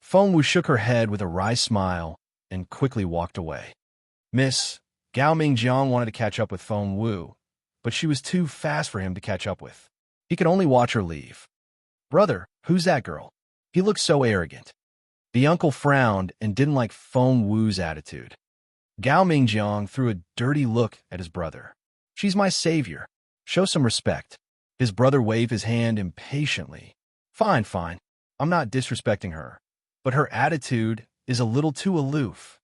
Feng Wu shook her head with a wry smile and quickly walked away. Miss Gao Mingjiang wanted to catch up with Feng Wu, but she was too fast for him to catch up with. He could only watch her leave. Brother, who's that girl? He looked so arrogant. The uncle frowned and didn't like Feng Wu's attitude. Gao Mingjiang threw a dirty look at his brother. She's my savior. Show some respect. His brother waved his hand impatiently. Fine. I'm not disrespecting her. But her attitude is a little too aloof.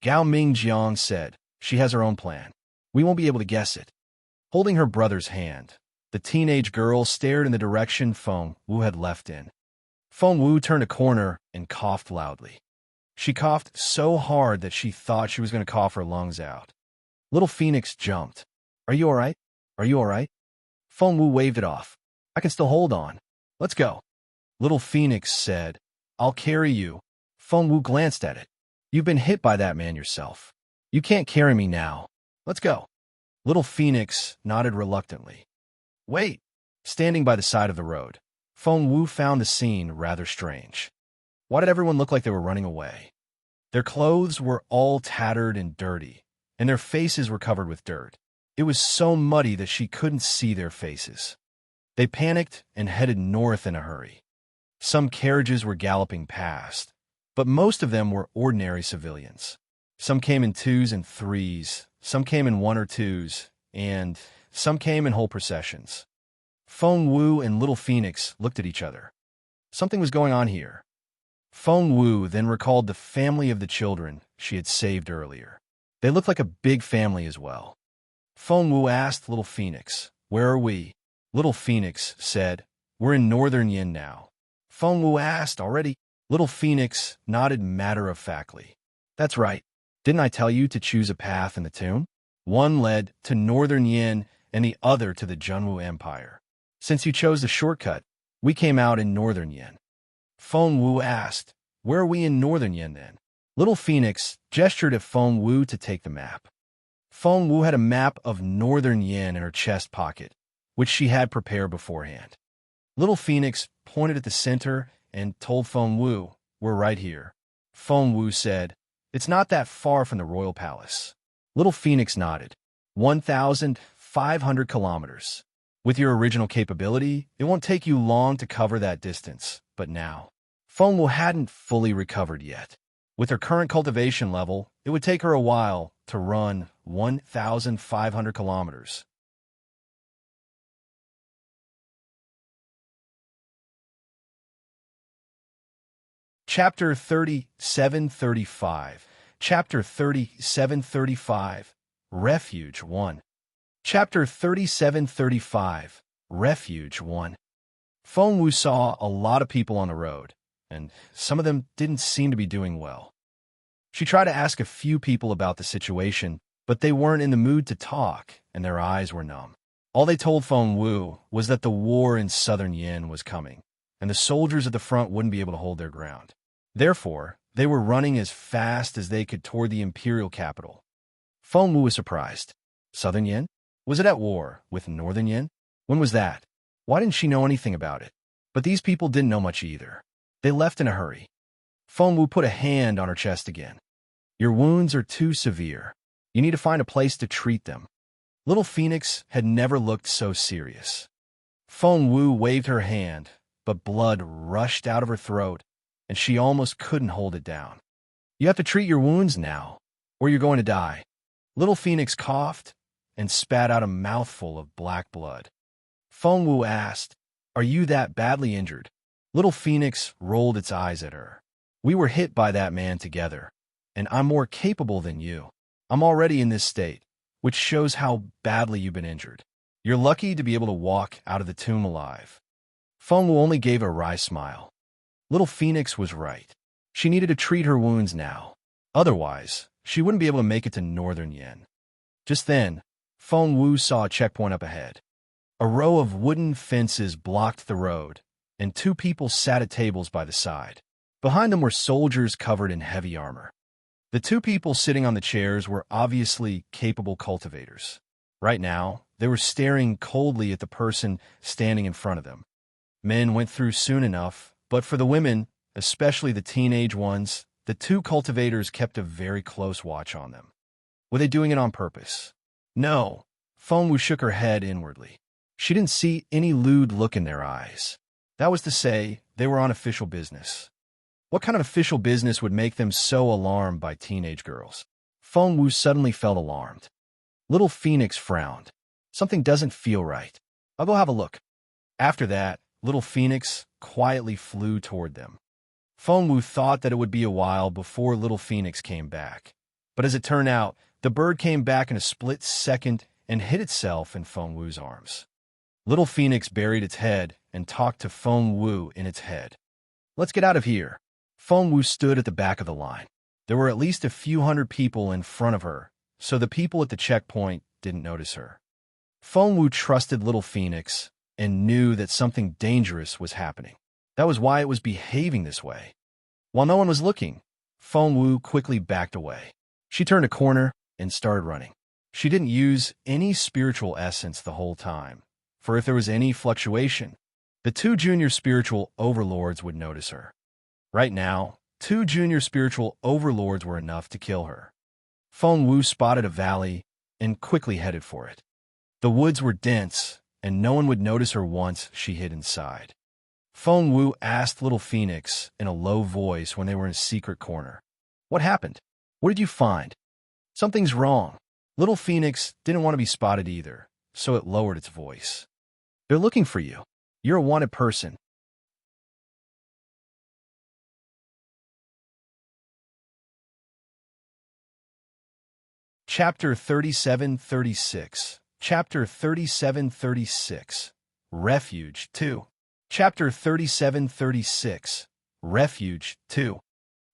Gao Mingjiang said, she has her own plan. We won't be able to guess it. Holding her brother's hand, the teenage girl stared in the direction Feng Wu had left in. Feng Wu turned a corner and coughed loudly. She coughed so hard that she thought she was going to cough her lungs out. Little Phoenix jumped. Are you all right? Are you all right? Feng Wu waved it off. I can still hold on. Let's go. Little Phoenix said, I'll carry you. Feng Wu glanced at it. You've been hit by that man yourself. You can't carry me now. Let's go. Little Phoenix nodded reluctantly. Wait. Standing by the side of the road, Feng Wu found the scene rather strange. Why did everyone look like they were running away? Their clothes were all tattered and dirty, and their faces were covered with dirt. It was so muddy that she couldn't see their faces. They panicked and headed north in a hurry. Some carriages were galloping past, but most of them were ordinary civilians. Some came in 2s and 3s, some came in 1 or 2s, and some came in whole processions. Feng Wu and Little Phoenix looked at each other. Something was going on here. Feng Wu then recalled the family of the children she had saved earlier. They looked like a big family as well. Feng Wu asked Little Phoenix, "Where are we?" Little Phoenix said, "We're in Northern Yin now." Feng Wu asked, "Already?" Little Phoenix nodded matter-of-factly. "That's right. Didn't I tell you to choose a path in the tomb? One led to Northern Yin and the other to the Junwu Empire. Since you chose the shortcut, we came out in Northern Yin." Feng Wu asked, "Where are we in Northern Yin then?" Little Phoenix gestured at Feng Wu to take the map. Feng Wu had a map of Northern Yin in her chest pocket, which she had prepared beforehand. Little Phoenix pointed at the center and told Feng Wu, "We're right here." Feng Wu said, "It's not that far from the royal palace." Little Phoenix nodded. 1,500 kilometers. With your original capability, it won't take you long to cover that distance, but now, Feng Wu hadn't fully recovered yet. With her current cultivation level, it would take her a while to run 1,500 kilometers. Chapter 37:35. Chapter 37:35. Refuge 1. Chapter 37:35. Refuge 1. Feng Wu saw a lot of people on the road, and some of them didn't seem to be doing well. She tried to ask a few people about the situation, but they weren't in the mood to talk, and their eyes were numb. All they told Feng Wu was that the war in southern Yin was coming, and the soldiers at the front wouldn't be able to hold their ground. Therefore, they were running as fast as they could toward the Imperial capital. Feng Wu was surprised. Southern Yin? Was it at war with Northern Yin? When was that? Why didn't she know anything about it? But these people didn't know much either. They left in a hurry. Feng Wu put a hand on her chest again. "Your wounds are too severe. You need to find a place to treat them." Little Phoenix had never looked so serious. Feng Wu waved her hand, but blood rushed out of her throat, and she almost couldn't hold it down. "You have to treat your wounds now, or you're going to die." Little Phoenix coughed and spat out a mouthful of black blood. Feng Wu asked, "Are you that badly injured?" Little Phoenix rolled its eyes at her. "We were hit by that man together, and I'm more capable than you. I'm already in this state, which shows how badly you've been injured. You're lucky to be able to walk out of the tomb alive." Feng Wu only gave a wry smile. Little Phoenix was right. She needed to treat her wounds now. Otherwise, she wouldn't be able to make it to Northern Yin. Just then, Feng Wu saw a checkpoint up ahead. A row of wooden fences blocked the road, and two people sat at tables by the side. Behind them were soldiers covered in heavy armor. The two people sitting on the chairs were obviously capable cultivators. Right now, they were staring coldly at the person standing in front of them. Men went through soon enough, but for the women, especially the teenage ones, the two cultivators kept a very close watch on them. Were they doing it on purpose? No. Feng Wu shook her head inwardly. She didn't see any lewd look in their eyes. That was to say, they were on official business. What kind of official business would make them so alarmed by teenage girls? Feng Wu suddenly felt alarmed. Little Phoenix frowned. "Something doesn't feel right. I'll go have a look." After that, Little Phoenix quietly flew toward them. Feng Wu thought that it would be a while before Little Phoenix came back. But as it turned out, the bird came back in a split second and hid itself in Feng Wu's arms. Little Phoenix buried its head and talked to Feng Wu in its head. "Let's get out of here." Feng Wu stood at the back of the line. There were at least a few hundred people in front of her, so the people at the checkpoint didn't notice her. Feng Wu trusted Little Phoenix and knew that something dangerous was happening. That was why it was behaving this way. While no one was looking, Feng Wu quickly backed away. She turned a corner and started running. She didn't use any spiritual essence the whole time, for if there was any fluctuation, the two junior spiritual overlords would notice her. Right now, two junior spiritual overlords were enough to kill her. Feng Wu spotted a valley and quickly headed for it. The woods were dense, and no one would notice her once she hid inside. Feng Wu asked Little Phoenix in a low voice when they were in a secret corner, "What happened? What did you find?" "Something's wrong." Little Phoenix didn't want to be spotted either, so it lowered its voice. "They're looking for you. You're a wanted person." Chapter 3736. Chapter 3736. Refuge 2. Chapter 3736. Refuge 2.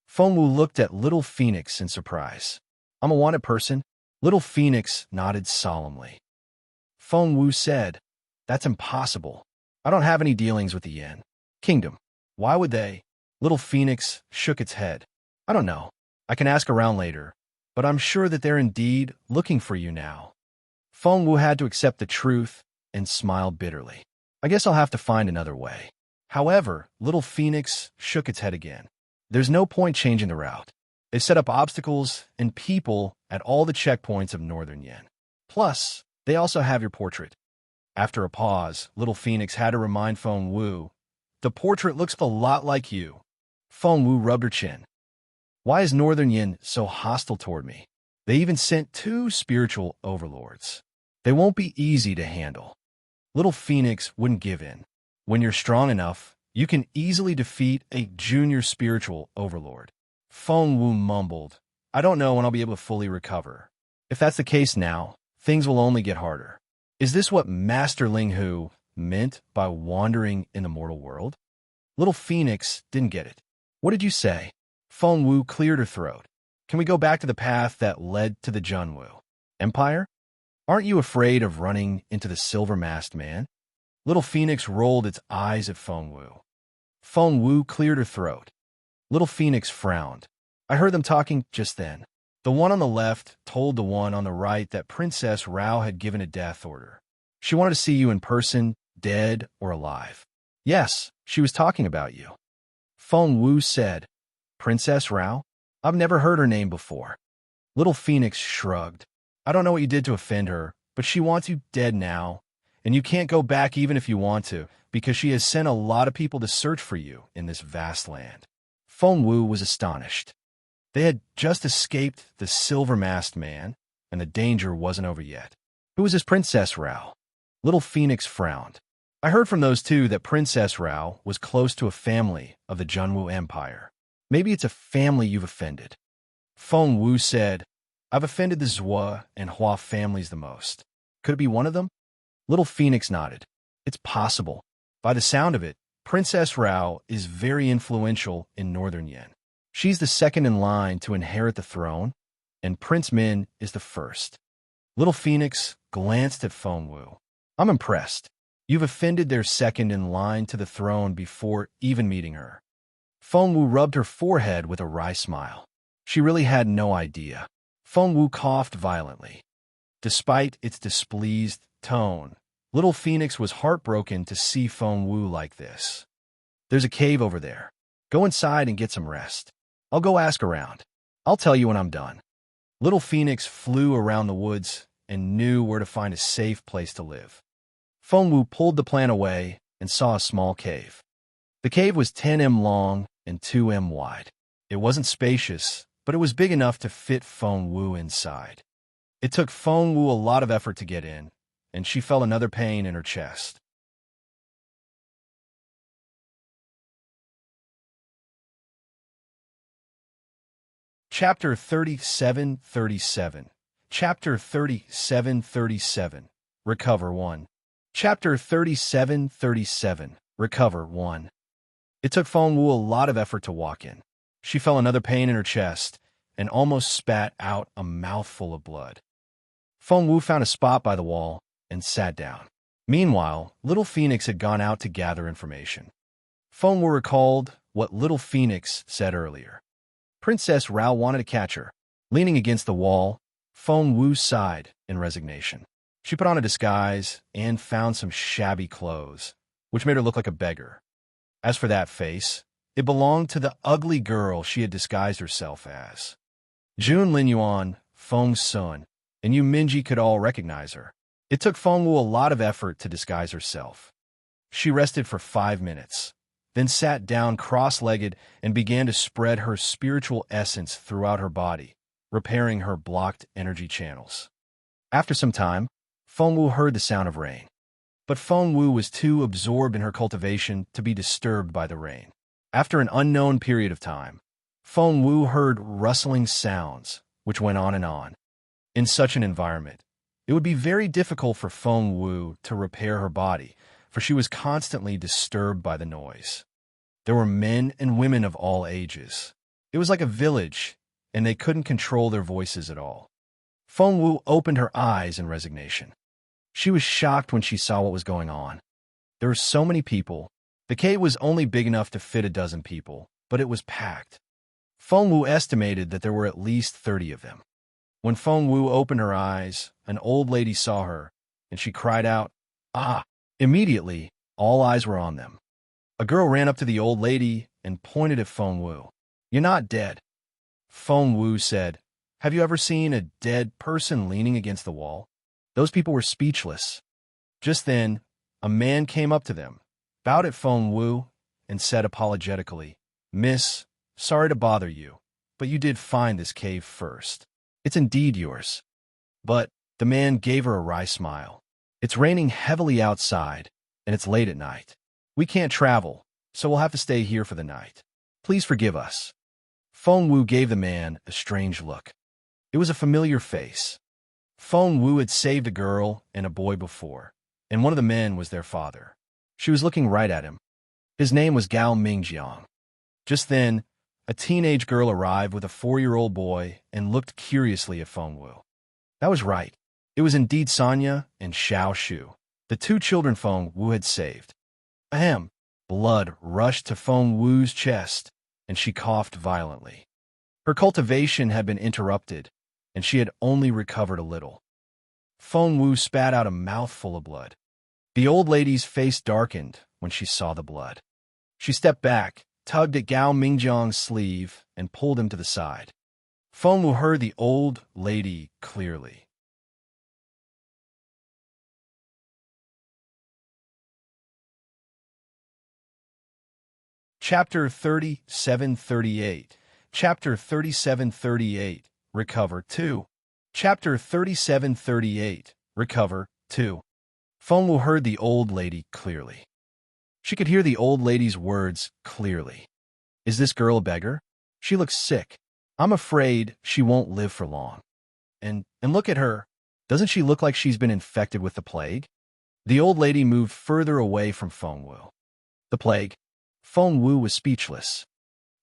Fengwu looked at Little Phoenix in surprise. I'm a wanted person. Little Phoenix nodded solemnly. Fengwu said, That's impossible. I don't have any dealings with the Yin Kingdom. Why would they? Little Phoenix shook its head. I don't know. I can ask around later, but I'm sure that they're indeed looking for you now. Fengwu had to accept the truth and smiled bitterly. I guess I'll have to find another way. However, Little Phoenix shook its head again. There's no point changing the route. They set up obstacles and people at all the checkpoints of Northern Yin. Plus, they also have your portrait. After a pause, Little Phoenix had to remind Fengwu, the portrait looks a lot like you. Fengwu rubbed her chin. Why is Northern Yin so hostile toward me? They even sent 2 spiritual overlords. They won't be easy to handle. Little Phoenix wouldn't give in. When you're strong enough, you can easily defeat a junior spiritual overlord. Fengwu mumbled, I don't know when I'll be able to fully recover. If that's the case now, things will only get harder. Is this what Master Linghu meant by wandering in the mortal world? Little Phoenix didn't get it. What did you say? Fengwu cleared her throat. Can we go back to the path that led to the Junwu Empire? Aren't you afraid of running into the silver-masked man? Little Phoenix rolled its eyes at Fengwu. Fengwu cleared her throat. Little Phoenix frowned. I heard them talking just then. The one on the left told the one on the right that Princess Rao had given a death order. She wanted to see you in person, dead or alive. Yes, she was talking about you. Fengwu said, Princess Rao? I've never heard her name before. Little Phoenix shrugged. I don't know what you did to offend her, but she wants you dead now, and you can't go back even if you want to, because she has sent a lot of people to search for you in this vast land. Fengwu was astonished. They had just escaped the silver-masked man, and the danger wasn't over yet. Who was this Princess Rao? Little Phoenix frowned. I heard from those 2 that Princess Rao was close to a family of the Junwu Empire. Maybe it's a family you've offended. Fengwu said, I've offended the Zhua and Hua families the most. Could it be one of them? Little Phoenix nodded. It's possible. By the sound of it, Princess Rao is very influential in Northern Yin. She's the second in line to inherit the throne, and Prince Min is the first. Little Phoenix glanced at Fengwu. I'm impressed. You've offended their second in line to the throne before even meeting her. Fengwu rubbed her forehead with a wry smile. She really had no idea. Fengwu coughed violently. Despite its displeased tone, Little Phoenix was heartbroken to see Fengwu like this. There's a cave over there. Go inside and get some rest. I'll go ask around. I'll tell you when I'm done. Little Phoenix flew around the woods and knew where to find a safe place to live. Fengwu pulled the plant away and saw a small cave. The cave was 10 long and 2 wide. It wasn't spacious, but it was big enough to fit Fengwu inside. It took Fengwu a lot of effort to get in, and she felt another pain in her chest. Chapter 3737. Chapter 3737. Recover 1. Chapter 3737. Recover 1. It took Fengwu a lot of effort to walk in. She felt another pain in her chest and almost spat out a mouthful of blood. Fengwu found a spot by the wall and sat down. Meanwhile, Little Phoenix had gone out to gather information. Fengwu recalled what Little Phoenix said earlier. Princess Rao wanted to catch her. Leaning against the wall, Fengwu sighed in resignation. She put on a disguise and found some shabby clothes, which made her look like a beggar. As for that face, it belonged to the ugly girl she had disguised herself as. Jun Linyuan, Feng Sun, and Yu Minji could all recognize her. It took Fengwu a lot of effort to disguise herself. She rested for 5 minutes, then sat down cross-legged and began to spread her spiritual essence throughout her body, repairing her blocked energy channels. After some time, Fengwu heard the sound of rain. But Fengwu was too absorbed in her cultivation to be disturbed by the rain. After an unknown period of time, Fengwu heard rustling sounds, which went on and on. In such an environment, it would be very difficult for Feng Wu to repair her body, for she was constantly disturbed by the noise. There were men and women of all ages. It was like a village, and they couldn't control their voices at all. Feng Wu opened her eyes in resignation. She was shocked when she saw what was going on. There were so many people. The cave was only big enough to fit a dozen people, but it was packed. Feng Wu estimated that there were at least 30 of them. When Feng Wu opened her eyes, an old lady saw her, and she cried out, "Ah!" Immediately, all eyes were on them. A girl ran up to the old lady and pointed at Feng Wu. "You're not dead." Feng Wu said, "Have you ever seen a dead person leaning against the wall?" Those people were speechless. Just then, a man came up to them, bowed at Feng Wu, and said apologetically, "Miss, sorry to bother you, but you did find this cave first. It's indeed yours." But the man gave her a wry smile. "It's raining heavily outside, and it's late at night. We can't travel, so we'll have to stay here for the night. Please forgive us." Feng Wu gave the man a strange look. It was a familiar face. Feng Wu had saved a girl and a boy before, and one of the men was their father. She was looking right at him. His name was Gao Mingjiang. Just then, a teenage girl arrived with a 4-year-old boy and looked curiously at Feng Wu. That was right. It was indeed Sonya and Xiao Shu, the 2 children Feng Wu had saved. Ahem! Blood rushed to Feng Wu's chest, and she coughed violently. Her cultivation had been interrupted, and she had only recovered a little. Feng Wu spat out a mouthful of blood. The old lady's face darkened when she saw the blood. She stepped back, tugged at Gao Mingjiang's sleeve, and pulled him to the side. Feng Wu heard the old lady clearly. Chapter 3738. Chapter 3738. Recover 2. Chapter 3738. Recover 2. Feng Wu heard the old lady clearly. She could hear the old lady's words clearly. "Is this girl a beggar? She looks sick. I'm afraid she won't live for long. And look at her. Doesn't she look like she's been infected with the plague?" The old lady moved further away from Feng Wu. The plague? Feng Wu was speechless.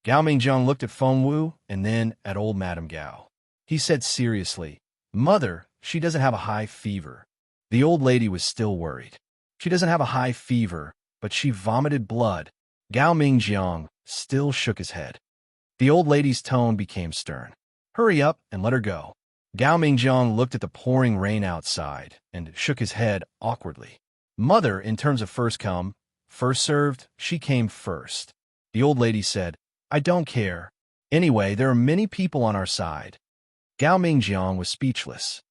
Gao Mingjiang looked at Feng Wu and then at old Madame Gao. He said seriously, "Mother, she doesn't have a high fever." The old lady was still worried. "She doesn't have a high fever, but she vomited blood." Gao Mingjiang still shook his head. The old lady's tone became stern. "Hurry up and let her go." Gao Mingjiang looked at the pouring rain outside and shook his head awkwardly. "Mother, in terms of first come, first served, she came first." The old lady said, "I don't care. Anyway, there are many people on our side." Gao Mingjiang was speechless.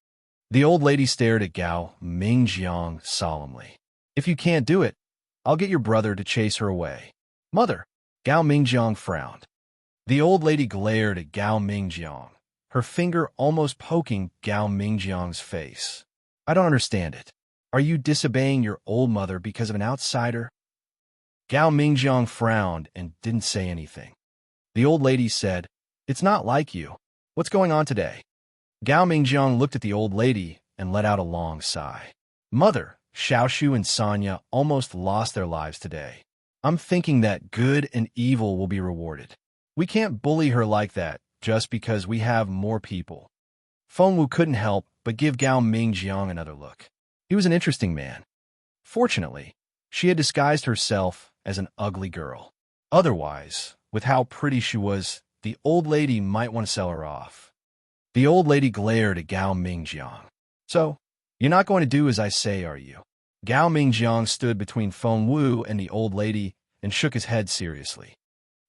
The old lady stared at Gao Mingjiang solemnly. "If you can't do it, I'll get your brother to chase her away." "Mother!" Gao Mingjiang frowned. The old lady glared at Gao Mingjiang, her finger almost poking Gao Mingjiang's face. "I don't understand it. Are you disobeying your old mother because of an outsider?" Gao Mingjiang frowned and didn't say anything. The old lady said, "It's not like you. What's going on today?" Gao Mingjiang looked at the old lady and let out a long sigh. "Mother, Xiaoshu and Sonya almost lost their lives today. I'm thinking that good and evil will be rewarded. We can't bully her like that just because we have more people." Feng Wu couldn't help but give Gao Mingjiang another look. He was an interesting man. Fortunately, she had disguised herself as an ugly girl. Otherwise, with how pretty she was, the old lady might want to sell her off. The old lady glared at Gao Mingjiang. "So, you're not going to do as I say, are you?" Gao Mingjiang stood between Feng Wu and the old lady and shook his head seriously.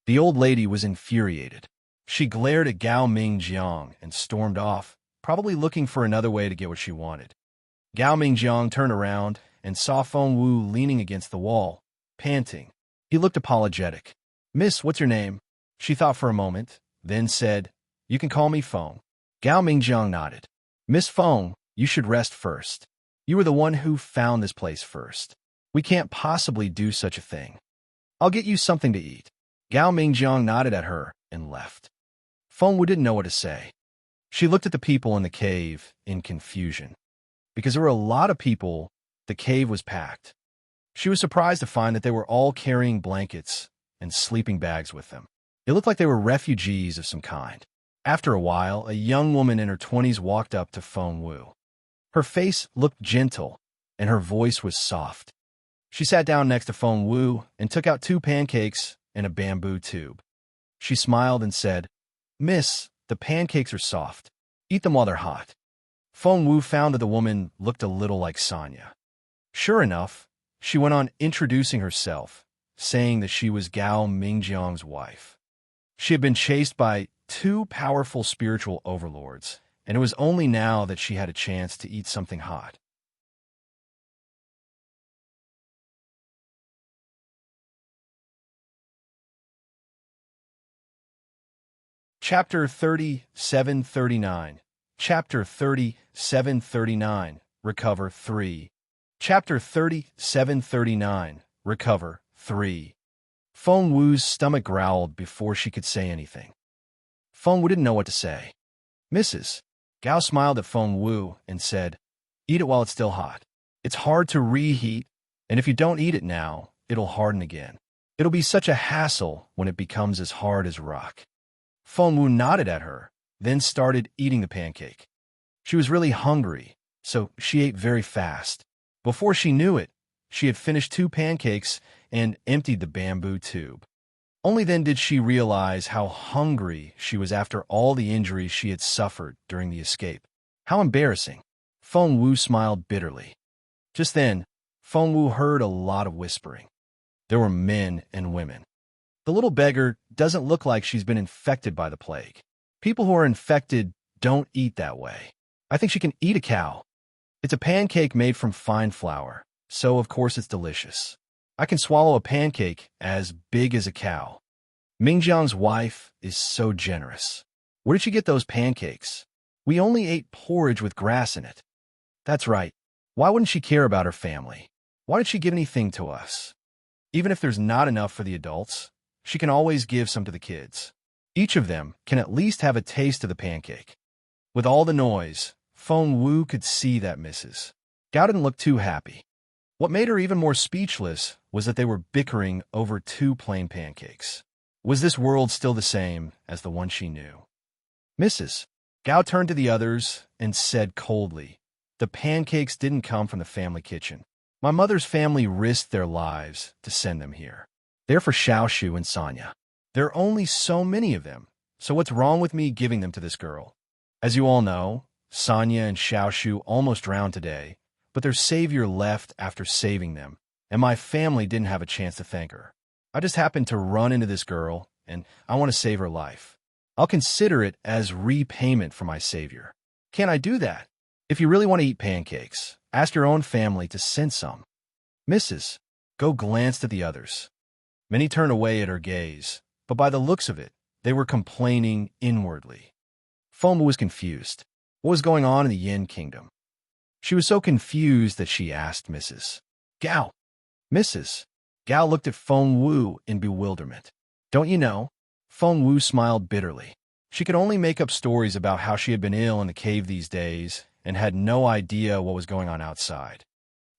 The old lady was infuriated. She glared at Gao Mingjiang and stormed off, probably looking for another way to get what she wanted. Gao Mingjiang turned around and saw Feng Wu leaning against the wall, panting. He looked apologetic. "Miss, what's your name?" She thought for a moment, then said, "You can call me Feng." Gao Mingjiang nodded. "Miss Feng, you should rest first. You were the one who found this place first. We can't possibly do such a thing. I'll get you something to eat." Gao Mingjiang nodded at her and left. Feng Wu didn't know what to say. She looked at the people in the cave in confusion. Because there were a lot of people, the cave was packed. She was surprised to find that they were all carrying blankets and sleeping bags with them. It looked like they were refugees of some kind. After a while, a young woman in her 20s walked up to Feng Wu. Her face looked gentle, and her voice was soft. She sat down next to Feng Wu and took out 2 pancakes and a bamboo tube. She smiled and said, "Miss, the pancakes are soft. Eat them while they're hot." Feng Wu found that the woman looked a little like Sonya. Sure enough, she went on introducing herself, saying that she was Gao Mingjiang's wife. She had been chased by 2 powerful spiritual overlords, and it was only now that she had a chance to eat something hot. Chapter 3739. Chapter 3739. Recover 3. Chapter 3739. Recover 3. Feng Wu's stomach growled before she could say anything. Feng Wu didn't know what to say. "Mrs." Gao smiled at Feng Wu and said, "Eat it while it's still hot. It's hard to reheat, and if you don't eat it now, it'll harden again. It'll be such a hassle when it becomes as hard as rock." Feng Wu nodded at her, then started eating the pancake. She was really hungry, so she ate very fast. Before she knew it, she had finished 2 pancakes and emptied the bamboo tube. Only then did she realize how hungry she was after all the injuries she had suffered during the escape. How embarrassing. Feng Wu smiled bitterly. Just then, Feng Wu heard a lot of whispering. There were men and women. The little beggar doesn't look like she's been infected by the plague. People who are infected don't eat that way. I think she can eat a cow. It's a pancake made from fine flour, so of course it's delicious. I can swallow a pancake as big as a cow. Mingjiang's wife is so generous. Where did she get those pancakes? We only ate porridge with grass in it. That's right. Why wouldn't she care about her family? Why did she give anything to us? Even if there's not enough for the adults, she can always give some to the kids. Each of them can at least have a taste of the pancake. With all the noise, Feng Wu could see that Mrs. Gao didn't look too happy. What made her even more speechless was that they were bickering over 2 plain pancakes. Was this world still the same as the one she knew? "Mrs." Gao turned to the others and said coldly, "The pancakes didn't come from the family kitchen. My mother's family risked their lives to send them here. They're for Xiaoshu and Sonya. There are only so many of them, so what's wrong with me giving them to this girl? As you all know, Sonya and Xiaoshu almost drowned today, but their savior left after saving them, and my family didn't have a chance to thank her. I just happened to run into this girl, and I want to save her life. I'll consider it as repayment for my savior. Can't I do that? If you really want to eat pancakes, ask your own family to send some." Mrs. Go glanced at the others. Many turned away at her gaze, but by the looks of it, they were complaining inwardly. Feng Wu was confused. What was going on in the Yin Kingdom? She was so confused that she asked Mrs. Gao. Mrs. Gao looked at Feng Wu in bewilderment. "Don't you know?" Feng Wu smiled bitterly. She could only make up stories about how she had been ill in the cave these days and had no idea what was going on outside.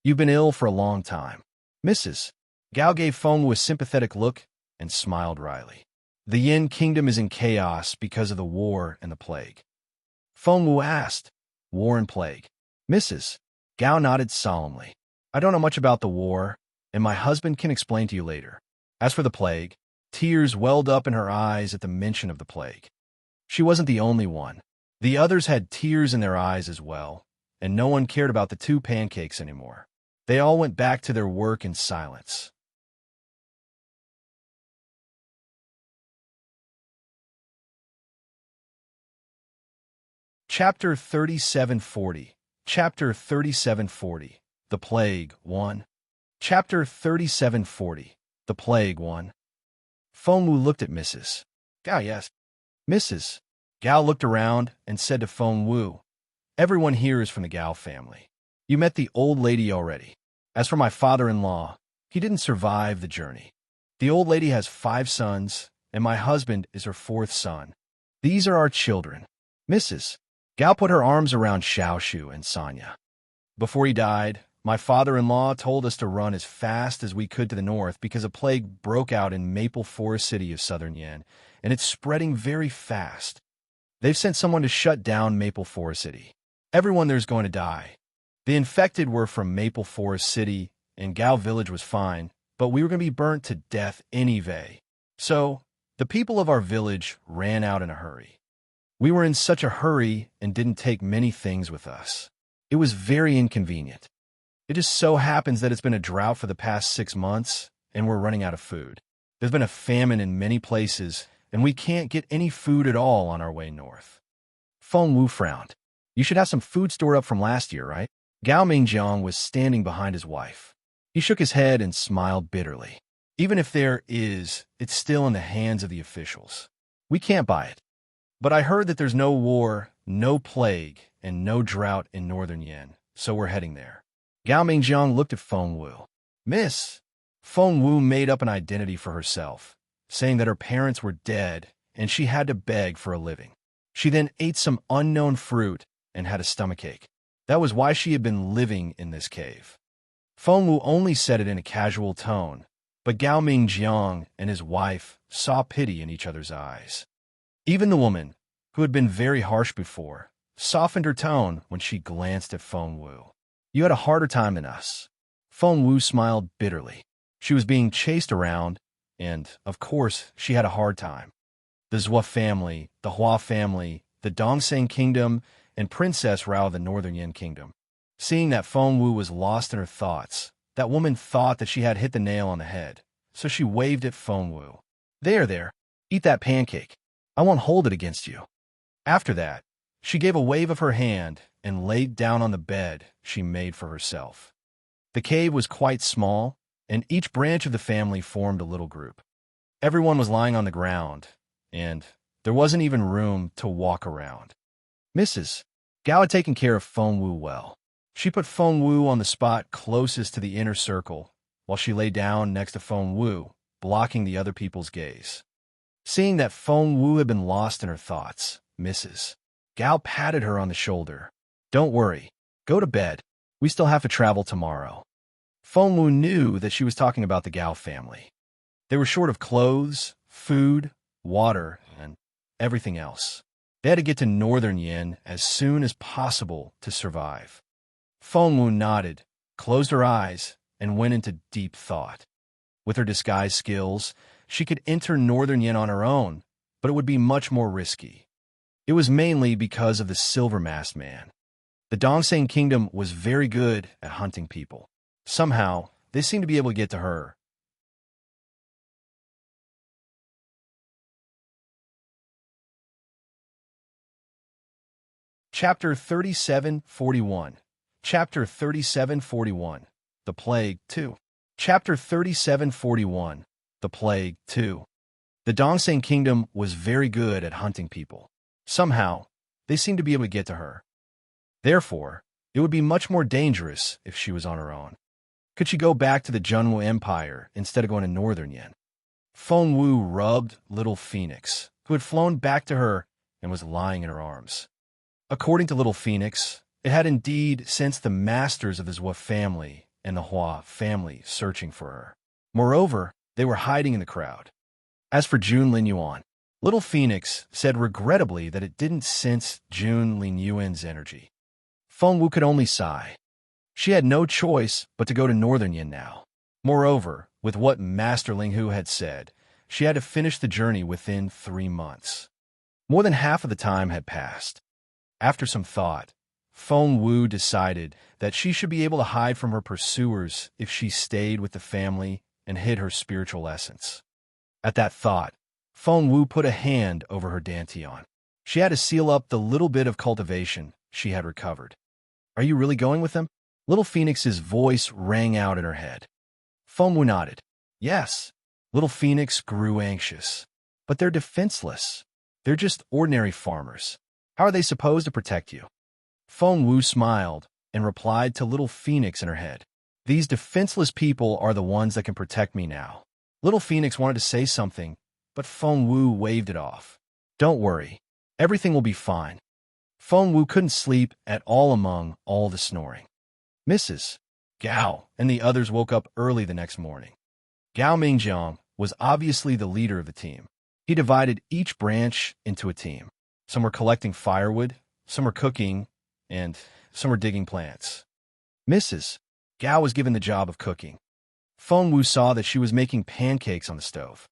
"You've been ill for a long time." Mrs. Gao gave Feng Wu a sympathetic look and smiled wryly. "The Yin Kingdom is in chaos because of the war and the plague." Feng Wu asked, "War and plague?" Mrs. Gao nodded solemnly. "I don't know much about the war, and my husband can explain to you later. As for the plague," tears welled up in her eyes at the mention of the plague. She wasn't the only one. The others had tears in their eyes as well, and no one cared about the 2 pancakes anymore. They all went back to their work in silence. Chapter 3740. Chapter 3740. The Plague 1. Chapter 3740. The Plague 1. Feng Wu looked at Mrs. Gao. Yes. Mrs. Gao looked around and said to Feng Wu, "Everyone here is from the Gao family. You met the old lady already. As for my father-in-law, he didn't survive the journey. The old lady has 5 sons, and my husband is her 4th son. These are our children. Mrs. Gao put her arms around Xiaoshu and Sanya. Before he died, my father-in-law told us to run as fast as we could to the north because a plague broke out in Maple Forest City of southern Yan, and it's spreading very fast. They've sent someone to shut down Maple Forest City. Everyone there's going to die. The infected were from Maple Forest City, and Gao Village was fine, but we were going to be burnt to death anyway. So, the people of our village ran out in a hurry. We were in such a hurry and didn't take many things with us. It was very inconvenient. It just so happens that it's been a drought for the past 6 months, and we're running out of food. There's been a famine in many places, and we can't get any food at all on our way north. Feng Wu frowned. You should have some food stored up from last year, right? Gao Mingjiang was standing behind his wife. He shook his head and smiled bitterly. Even if there is, it's still in the hands of the officials. We can't buy it. But I heard that there's no war, no plague, and no drought in northern Yan, so we're heading there. Gao Mingjiang looked at Feng Wu. Miss. Feng Wu made up an identity for herself, saying that her parents were dead and she had to beg for a living. She then ate some unknown fruit and had a stomachache. That was why she had been living in this cave. Feng Wu only said it in a casual tone, but Gao Mingjiang and his wife saw pity in each other's eyes. Even the woman, who had been very harsh before, softened her tone when she glanced at Feng Wu. You had a harder time than us. Feng Wu smiled bitterly. She was being chased around, and, of course, she had a hard time. The Zhua family, the Hua family, the Dongseng kingdom, and Princess Rao of the Northern Yan kingdom. Seeing that Feng Wu was lost in her thoughts, that woman thought that she had hit the nail on the head, so she waved at Feng Wu. There, eat that pancake. I won't hold it against you. After that, she gave a wave of her hand and laid down on the bed she made for herself. The cave was quite small, and each branch of the family formed a little group. Everyone was lying on the ground, and there wasn't even room to walk around. Mrs. Gao had taken care of Feng Wu well. She put Feng Wu on the spot closest to the inner circle, while she lay down next to Feng Wu, blocking the other people's gaze. Seeing that Feng Wu had been lost in her thoughts, Mrs. Gao patted her on the shoulder. Don't worry. Go to bed. We still have to travel tomorrow. Feng Wu knew that she was talking about the Gao family. They were short of clothes, food, water, and everything else. They had to get to northern Yan as soon as possible to survive. Feng Wu nodded, closed her eyes, and went into deep thought. With her disguise skills, she could enter northern Yan on her own, but it would be much more risky. It was mainly because of the silver-masked man. The Dongseng kingdom was very good at hunting people. Somehow, they seemed to be able to get to her. Chapter 37:41. Chapter 37:41. The Plague 2. Chapter 37:41. The Plague 2. The Dongseng kingdom was very good at hunting people. Somehow, they seemed to be able to get to her. Therefore, it would be much more dangerous if she was on her own. Could she go back to the Junwu Empire instead of going to northern Yan? Feng Wu rubbed Little Phoenix, who had flown back to her and was lying in her arms. According to Little Phoenix, it had indeed sensed the masters of the Zhua family and the Hua family searching for her. Moreover, they were hiding in the crowd. As for Jun Lin Yuan, Little Phoenix said regrettably that it didn't sense Jun Lin Yuan's energy. Feng Wu could only sigh. She had no choice but to go to northern Yan now. Moreover, with what Master Ling Hu had said, she had to finish the journey within 3 months. More than half of the time had passed. After some thought, Feng Wu decided that she should be able to hide from her pursuers if she stayed with the family and hid her spiritual essence. At that thought, Feng Wu put a hand over her dantian. She had to seal up the little bit of cultivation she had recovered. Are you really going with them? Little Phoenix's voice rang out in her head. Feng Wu nodded. Yes. Little Phoenix grew anxious. But they're defenseless. They're just ordinary farmers. How are they supposed to protect you? Feng Wu smiled and replied to Little Phoenix in her head. These defenseless people are the ones that can protect me now. Little Phoenix wanted to say something, but Feng Wu waved it off. Don't worry. Everything will be fine. Feng Wu couldn't sleep at all among all the snoring. Mrs. Gao and the others woke up early the next morning. Gao Mingjiang was obviously the leader of the team. He divided each branch into a team. Some were collecting firewood, some were cooking, and some were digging plants. Mrs. Gao was given the job of cooking. Feng Wu saw that she was making pancakes on the stove.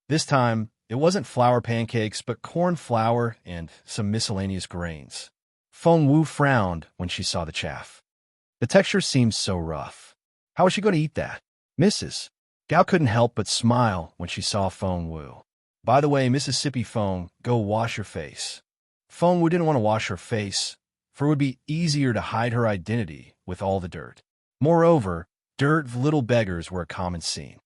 This time, it wasn't flour pancakes, but corn flour and some miscellaneous grains. Feng Wu frowned when she saw the chaff. The texture seemed so rough. How was she going to eat that? Mrs. Gao couldn't help but smile when she saw Feng Wu. By the way, Mississippi Feng, go wash your face. Feng Wu didn't want to wash her face, for it would be easier to hide her identity with all the dirt. Moreover, dirt little beggars were a common scene.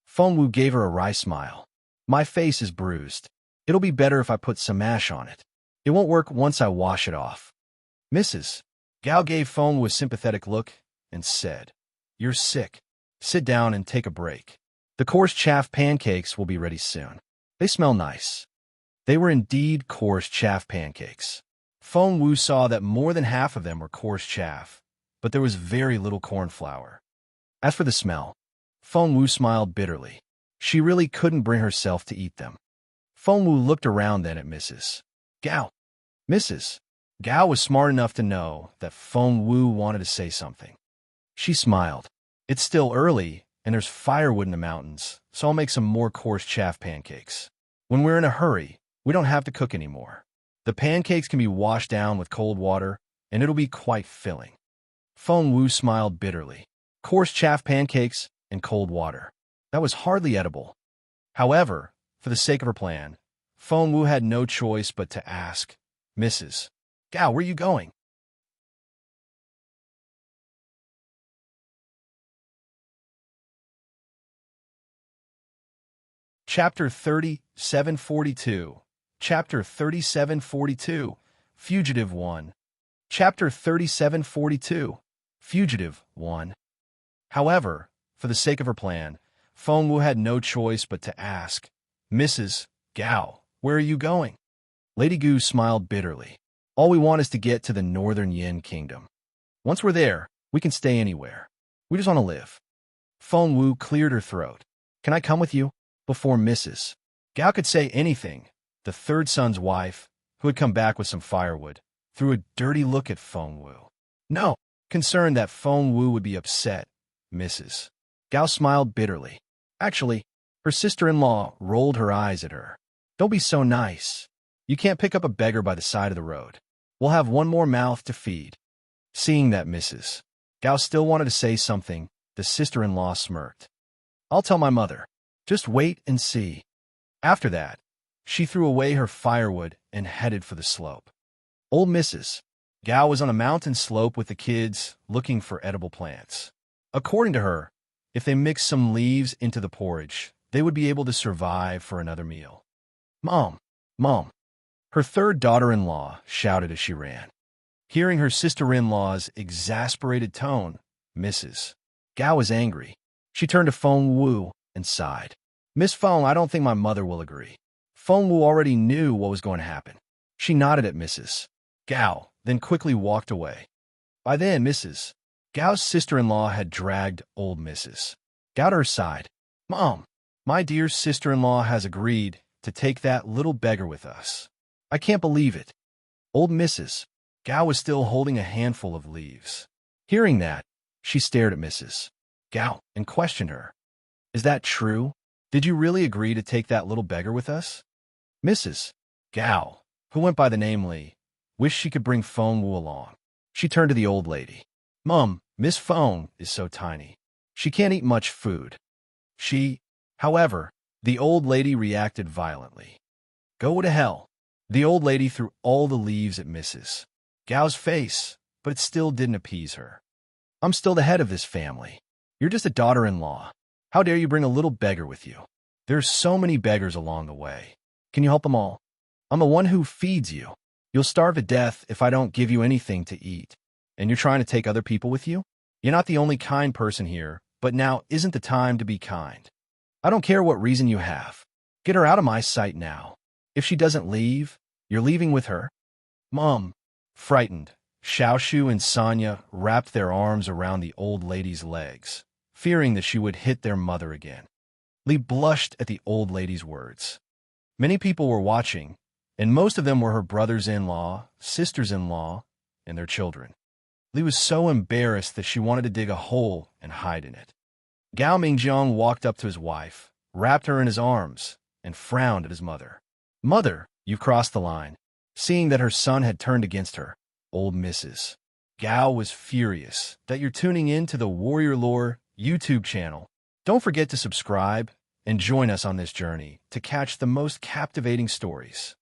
Feng Wu gave her a wry smile. My face is bruised. It'll be better if I put some ash on it. It won't work once I wash it off. Mrs. Gao gave Feng Wu a sympathetic look and said, You're sick. Sit down and take a break. The coarse chaff pancakes will be ready soon. They smell nice. They were indeed coarse chaff pancakes. Feng Wu saw that more than half of them were coarse chaff, but there was very little corn flour. As for the smell, Feng Wu smiled bitterly. She really couldn't bring herself to eat them. Feng Wu looked around then at Mrs. Gao. Mrs. Gao was smart enough to know that Feng Wu wanted to say something. She smiled. It's still early, and there's firewood in the mountains, so I'll make some more coarse chaff pancakes. When we're in a hurry, we don't have to cook anymore. The pancakes can be washed down with cold water, and it'll be quite filling. Feng Wu smiled bitterly. Coarse chaff pancakes and cold water. That was hardly edible. However, for the sake of her plan, Feng Wu had no choice but to ask, Mrs. Gao, where are you going? Chapter 3742. Chapter 3742. Fugitive 1. Chapter 3742. Fugitive 1. However, for the sake of her plan, Feng Wu had no choice but to ask, Mrs. Gao, where are you going? Lady Gu smiled bitterly. All we want is to get to the northern Yin kingdom. Once we're there, we can stay anywhere. We just want to live. Feng Wu cleared her throat. Can I come with you? Before Mrs. Gao could say anything, the third son's wife, who had come back with some firewood, threw a dirty look at Feng Wu. No, concerned that Feng Wu would be upset, Mrs. Gao smiled bitterly. Actually, her sister-in-law rolled her eyes at her. Don't be so nice. You can't pick up a beggar by the side of the road. We'll have one more mouth to feed. Seeing that Mrs. Gao still wanted to say something, the sister-in-law smirked. I'll tell my mother. Just wait and see. After that, she threw away her firewood and headed for the slope. Old Mrs. Gao was on a mountain slope with the kids looking for edible plants. According to her, if they mixed some leaves into the porridge, they would be able to survive for another meal. Mom, Mom, her third daughter-in-law shouted as she ran. Hearing her sister-in-law's exasperated tone, Mrs. Gao was angry. She turned to Feng Wu and sighed. Miss Feng, I don't think my mother will agree. Feng Wu already knew what was going to happen. She nodded at Mrs. Gao, then quickly walked away. By then, Mrs. Gao's sister-in-law had dragged old Mrs. Gao to her side. Mom, my dear sister-in-law has agreed to take that little beggar with us. I can't believe it. Old Mrs. Gao was still holding a handful of leaves. Hearing that, she stared at Mrs. Gao and questioned her. Is that true? Did you really agree to take that little beggar with us? Mrs. Gao, who went by the name Li, wished she could bring Feng Wu along. She turned to the old lady. Mum, Miss Feng is so tiny. She can't eat much food. However, the old lady reacted violently. Go to hell. The old lady threw all the leaves at Mrs. Gao's face, but it still didn't appease her. I'm still the head of this family. You're just a daughter-in-law. How dare you bring a little beggar with you? There's so many beggars along the way. Can you help them all? I'm the one who feeds you. You'll starve to death if I don't give you anything to eat. And you're trying to take other people with you? You're not the only kind person here, but now isn't the time to be kind. I don't care what reason you have. Get her out of my sight now. If she doesn't leave, you're leaving with her. Mom, Frightened, Xiaoshu and Sonya wrapped their arms around the old lady's legs, fearing that she would hit their mother again. Li blushed at the old lady's words. Many people were watching, and most of them were her brothers-in-law, sisters-in-law, and their children. Li was so embarrassed that she wanted to dig a hole and hide in it. Gao Mingjiang walked up to his wife, wrapped her in his arms, and frowned at his mother. "Mother, you've crossed the line." Seeing that her son had turned against her, old Mrs. Gao was furious that you're tuning in to the Warrior Lore YouTube channel. Don't forget to subscribe and join us on this journey to catch the most captivating stories.